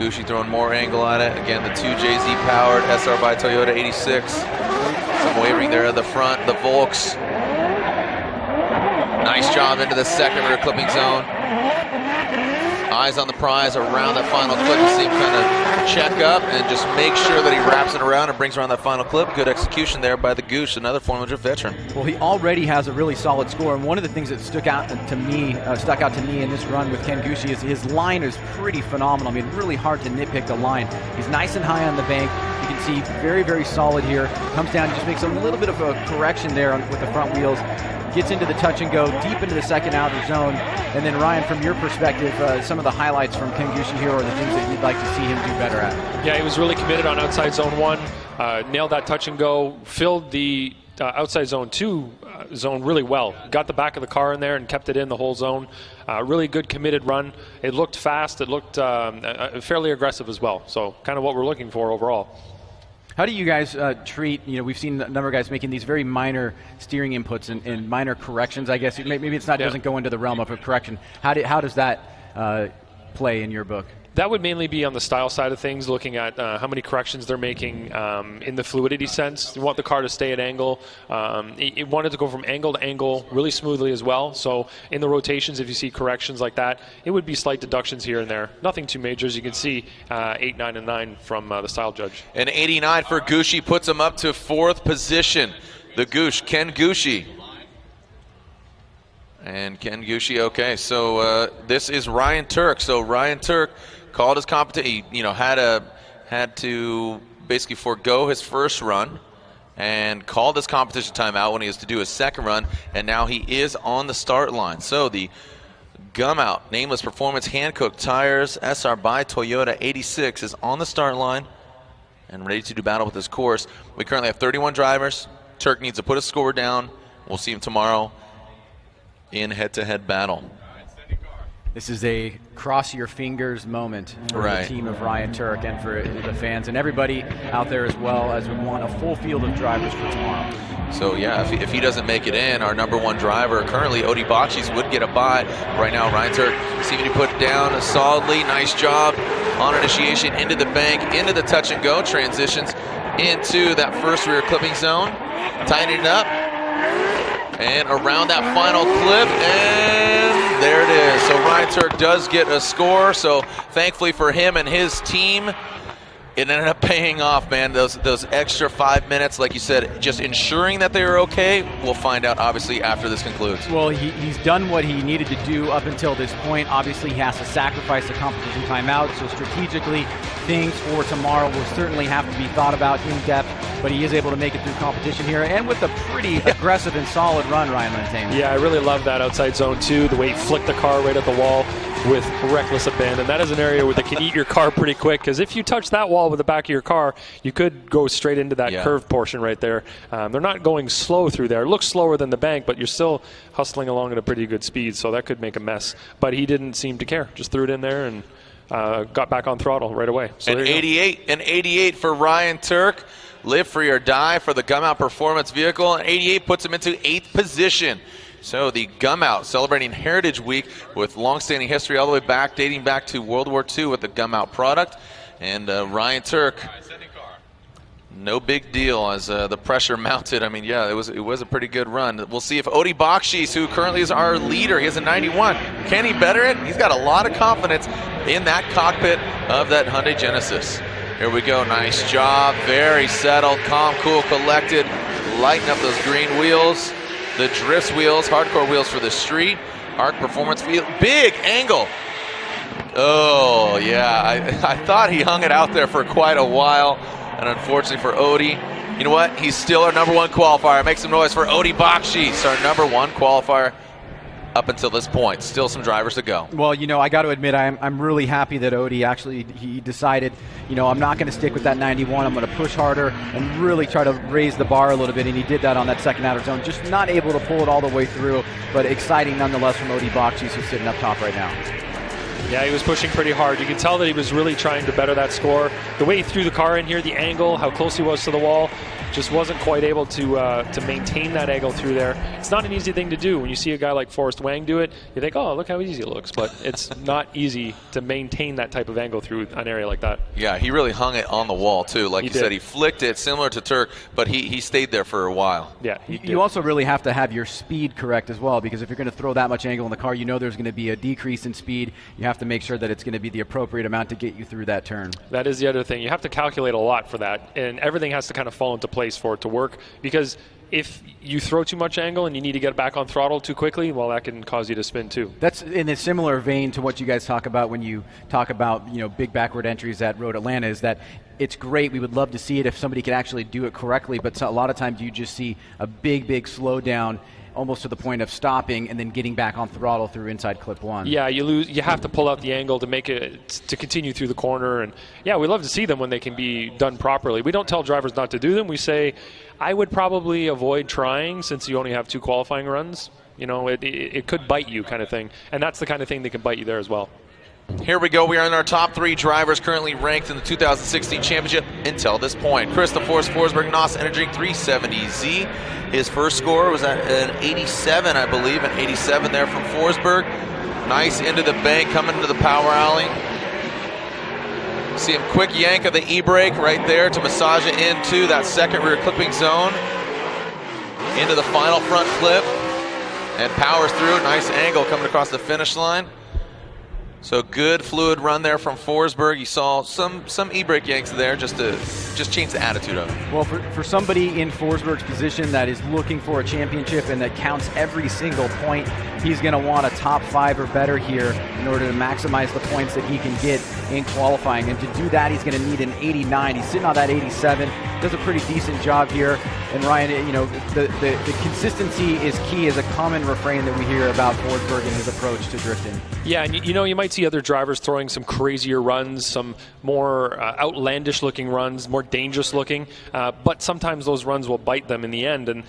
Gushi throwing more angle at it. Again, the 2JZ powered SR by Toyota 86. Some wavering there at the front. The Volks. Nice job into the second rear clipping zone. Eyes on the prize around that final clip. You see him kind of check up and just make sure that he wraps it around and brings around that final clip. Good execution there by the Goose, another Formula Drift veteran. Well, he already has a really solid score, and one of the things that stuck out to me in this run with Ken Gushi is his line is pretty phenomenal. I mean, really hard to nitpick the line. He's nice and high on the bank. You can see very, very solid here. Comes down and just makes a little bit of a correction there with the front wheels. Gets into the touch and go, deep into the second outer zone. And then, Ryan, from your perspective, some of the highlights from Ken Gushi here are the things that you'd like to see him do better at. Yeah, he was really committed on outside zone 1, nailed that touch and go, filled the outside zone 2 zone really well. Got the back of the car in there and kept it in the whole zone. Really good committed run. It looked fast. It looked fairly aggressive as well. So kind of what we're looking for overall. How do you guys treat, we've seen a number of guys making these very minor steering inputs and minor corrections, I guess. Maybe it's not doesn't go into the realm of a correction. How does that play in your book? That would mainly be on the style side of things, looking at how many corrections they're making in the fluidity sense. You want the car to stay at angle. It wanted to go from angle to angle really smoothly as well. So in the rotations, if you see corrections like that, it would be slight deductions here and there. Nothing too major, as you can see, 8, 9, and 9 from the style judge. An 89 for Gushi puts him up to 4th position. The Goosh, Ken Gushi. And Ken Gushi, okay, so this is Ryan Tuerck. So Ryan Tuerck called his competition. He, had to basically forego his first run and called his competition timeout when he was to do his second run, and now he is on the start line. So the Gum Out Nameless Performance Hand-Cooked Tires SR by Toyota 86 is on the start line and ready to do battle with this course. We currently have 31 drivers. Tuerck needs to put a score down. We'll see him tomorrow in head-to-head battle. This is a cross your fingers moment for the team of Ryan Tuerck and for the fans and everybody out there as well, as we want a full field of drivers for tomorrow. So yeah, if he doesn't make it in, our #1 driver, currently Odie Bakchis, would get a bye. Right now, Ryan Tuerck seeming to put down solidly. Nice job on initiation, into the bank, into the touch and go, transitions into that first rear clipping zone, tightening it up, and around that final clip, and there it is. So Ryan Tuerck does get a score, so thankfully for him and his team, it ended up paying off, man. Those extra 5 minutes, like you said, just ensuring that they were okay. We'll find out, obviously, after this concludes. Well, he's done what he needed to do up until this point. Obviously, he has to sacrifice the competition timeout, so strategically, things for tomorrow will certainly have to be thought about in depth, but he is able to make it through competition here, and with a pretty aggressive and solid run, Ryan Rintanen. Yeah, I really love that outside zone, too, the way he flicked the car right at the wall with reckless abandon. That is an area where they can eat your car pretty quick, because if you touch that wall with the back of your car, you could go straight into that curved portion right there. They're not going slow through there. It looks slower than the bank, but you're still hustling along at a pretty good speed, so that could make a mess. But he didn't seem to care. Just threw it in there and got back on throttle right away. So an 88 for Ryan Tuerck. Live free or die for the Gum Out Performance vehicle. And 88 puts him into 8th position. So the Gum Out celebrating Heritage Week with long-standing history all the way back, dating back to World War II with the Gum Out product. And Ryan Tuerck, no big deal as the pressure mounted. I mean, yeah, it was a pretty good run. We'll see if Odie Bakchis, who currently is our leader, he has a 91. Can he better it? He's got a lot of confidence in that cockpit of that Hyundai Genesis. Here we go, nice job, very settled, calm, cool, collected, lighten up those green wheels, the drifts wheels, hardcore wheels for the street, Arc Performance Field, big angle. Oh, yeah, I thought he hung it out there for quite a while, and unfortunately for Odie, you know what, he's still our #1 qualifier. Make some noise for Odie Bakchis, our #1 qualifier. Up until this point, still some drivers to go. Well, you know, I got to admit, I'm really happy that Odie actually, he decided, you know, I'm not going to stick with that 91. I'm going to push harder and really try to raise the bar a little bit, and he did that on that second outer zone. Just not able to pull it all the way through, but exciting nonetheless from Odie Bakchis, who's sitting up top right now. Yeah, he was pushing pretty hard. You can tell that he was really trying to better that score. The way he threw the car in here, the angle, how close he was to the wall, just wasn't quite able to maintain that angle through there. It's not an easy thing to do. When you see a guy like Forrest Wang do it, you think, oh, look how easy it looks. But it's not easy to maintain that type of angle through an area like that. Yeah, he really hung it on the wall, too. Like you said, he flicked it, similar to Tuerck, but he stayed there for a while. Yeah, you also really have to have your speed correct as well, because if you're going to throw that much angle in the car, you know there's going to be a decrease in speed. You have to make sure that it's going to be the appropriate amount to get you through that turn. That is the other thing. You have to calculate a lot for that, and everything has to kind of fall into place for it to work, because if you throw too much angle and you need to get back on throttle too quickly, well, that can cause you to spin too. That's in a similar vein to what you guys talk about when you talk about, you know, big backward entries at Road Atlanta, is that it's great. We would love to see it if somebody could actually do it correctly, but a lot of times you just see a big slowdown, almost to the point of stopping and then getting back on throttle through inside clip 1. Yeah, you have to pull out the angle to make it to continue through the corner, and yeah, we love to see them when they can be done properly. We don't tell drivers not to do them. We say, I would probably avoid trying since you only have 2 qualifying runs. You know, it could bite you, kind of thing, and that's the kind of thing that can bite you there as well. Here we go. We are in our top 3 drivers currently ranked in the 2016 championship until this point. Christopher Forsberg, NOS Energy 370Z. His first score was at an 87, I believe, an 87 there from Forsberg. Nice into the bank, coming into the power alley. See him quick yank of the e-brake right there to massage it into that second rear clipping zone. Into the final front clip and powers through. Nice angle coming across the finish line. So good fluid run there from Forsberg. You saw some e-brake yanks there just to change the attitude of it. Well, for somebody in Forsberg's position that is looking for a championship and that counts every single point, he's going to want a top 5 or better here in order to maximize the points that he can get in qualifying. And to do that, he's going to need an 89. He's sitting on that 87. Does a pretty decent job here. And Ryan, you know, the consistency is key, is a common refrain that we hear about Forsberg and his approach to drifting. Yeah, and you know, you might see other drivers throwing some crazier runs, some more outlandish looking runs, more dangerous looking, but sometimes those runs will bite them in the end. And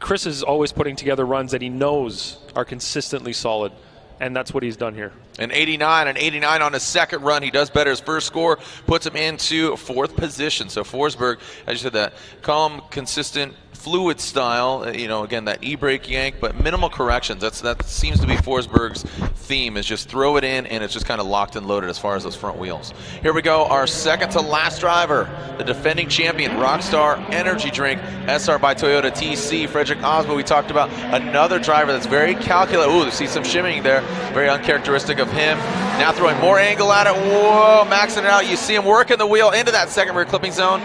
Chris is always putting together runs that he knows are consistently solid, and that's what he's done here. An 89 on his second run. He does better. His first score puts him into 4th position. So Forsberg, as you said, that calm, consistent, fluid style, again, that e-brake yank, but minimal corrections. That seems to be Forsberg's theme, is just throw it in, and it's just kind of locked and loaded as far as those front wheels. Here we go, our second to last driver, the defending champion, Rockstar Energy Drink, SR by Toyota TC, Frederick Aasbo. We talked about another driver that's very calculated. Ooh, see some shimmying there, very uncharacteristic of him. Now throwing more angle at it. Whoa, maxing it out. You see him working the wheel into that second rear clipping zone.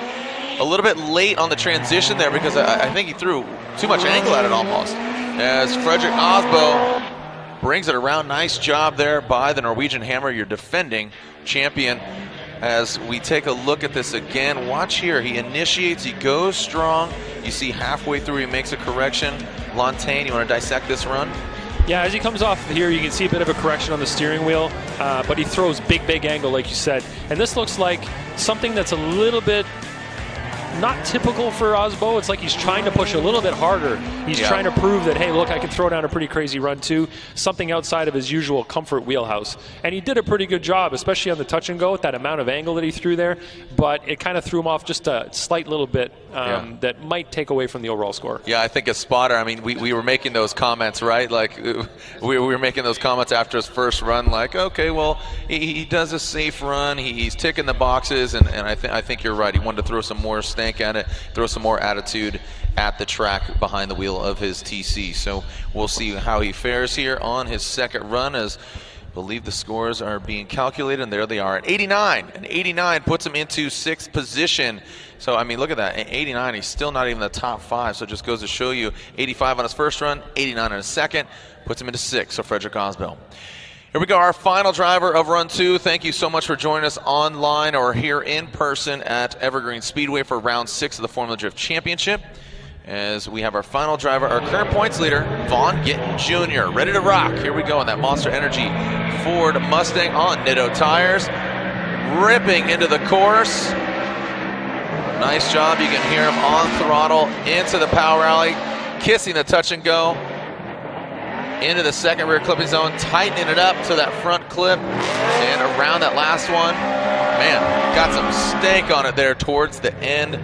A little bit late on the transition there because I think he threw too much angle at it almost. As Frederick Aasbo brings it around. Nice job there by the Norwegian Hammer, your defending champion. As we take a look at this again, watch here. He initiates, he goes strong. You see halfway through he makes a correction. Lantain, you want to dissect this run? Yeah, as he comes off here, you can see a bit of a correction on the steering wheel, but he throws big angle, like you said. And this looks like something that's a little bit not typical for Aasbo. It's like he's trying to push a little bit harder. He's trying to prove that, hey, look, I can throw down a pretty crazy run too, something outside of his usual comfort wheelhouse. And he did a pretty good job, especially on the touch and go with that amount of angle that he threw there, but it kind of threw him off just a slight little bit that might take away from the overall score. Yeah, I think a spotter, I mean, we were making those comments, right? Like, we were making those comments after his first run, like, okay, well, he does a safe run, he's ticking the boxes, and I think you're right. He wanted to throw some more stank at it, throw some more attitude at the track behind the wheel of his TC. So we'll see how he fares here on his second run, as I believe the scores are being calculated, and there they are at 89. And 89 puts him into 6th position. So, I mean, look at that. At 89, he's still not even in the top 5. So it just goes to show you 85 on his first run, 89 on his second, puts him into 6th. So Frederick Aasbo. Here we go, our final driver of run 2. Thank you so much for joining us online or here in person at Evergreen Speedway for round 6 of the Formula Drift Championship. As we have our final driver, our current points leader, Vaughn Gittin Jr., ready to rock. Here we go in that Monster Energy Ford Mustang on Nitto tires, ripping into the course. Nice job. You can hear him on throttle into the power alley, kissing the touch and go. Into the second rear clipping zone, tightening it up to that front clip, and around that last one. Man, got some stank on it there towards the end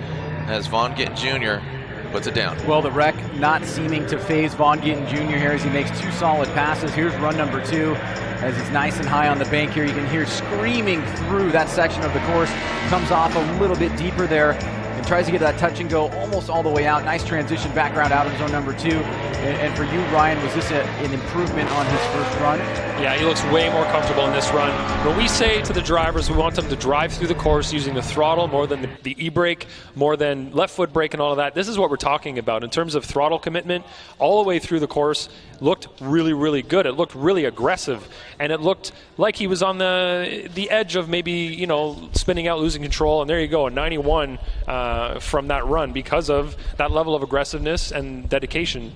as Vaughn Gittin Jr. puts it down. Well, the wreck not seeming to phase Vaughn Gittin Jr. here as he makes 2 solid passes. Here's run number 2 as he's nice and high on the bank here. You can hear screaming through that section of the course. Comes off a little bit deeper there and tries to get that touch and go almost all the way out. Nice transition background out of zone number 2. And for you, Ryan, was this an improvement on his first run? Yeah, he looks way more comfortable in this run. When we say to the drivers we want them to drive through the course using the throttle more than the e-brake, more than left foot brake and all of that, this is what we're talking about. In terms of throttle commitment, all the way through the course, looked really good. It looked really aggressive, and it looked like he was on the edge of maybe, spinning out, losing control, and there you go, a 91 from that run because of that level of aggressiveness and dedication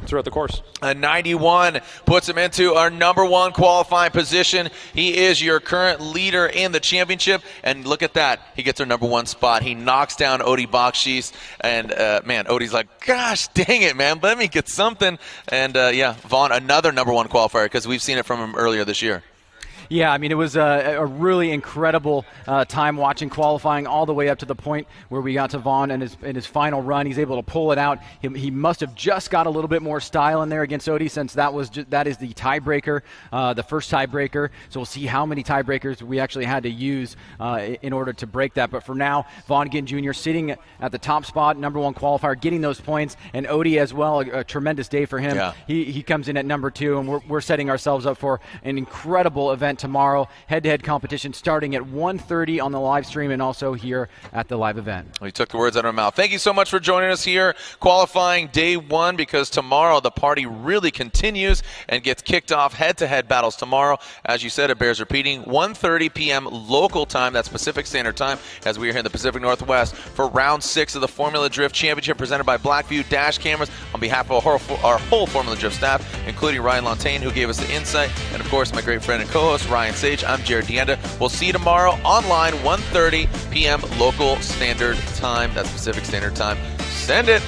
throughout the course. A 91 puts him into our number 1 qualifying position. He is your current leader in the championship, and look at that. He gets our number 1 spot. He knocks down Odie Bakchis, and man, Odie's like, gosh, dang it, man, let me get something. And yeah, Vaughn, another number 1 qualifier, because we've seen it from him earlier this year. Yeah, I mean, it was a really incredible time watching qualifying all the way up to the point where we got to Vaughn in his final run. He's able to pull it out. He must have just got a little bit more style in there against Odie, since that is the tiebreaker, the first tiebreaker. So we'll see how many tiebreakers we actually had to use in order to break that. But for now, Vaughn Gittin Jr. sitting at the top spot, number 1 qualifier, getting those points, and Odie as well, a tremendous day for him. Yeah. He comes in at number 2, and we're setting ourselves up for an incredible event tomorrow. Head-to-head competition starting at 1:30 on the live stream and also here at the live event. We took the words out of our mouth. Thank you so much for joining us here, qualifying day 1, because tomorrow the party really continues and gets kicked off. Head-to-head battles tomorrow. As you said, it bears repeating, 1:30 p.m. local time, that's Pacific Standard Time, as we are here in the Pacific Northwest for round 6 of the Formula Drift Championship presented by Blackview Dash Cameras. On behalf of our whole Formula Drift staff, including Ryan Lantain, who gave us the insight, and of course my great friend and co-host Ryan Sage, I'm Jared Deanda. We'll see you tomorrow online, 1:30 p.m. local standard time. That's Pacific Standard Time. Send it.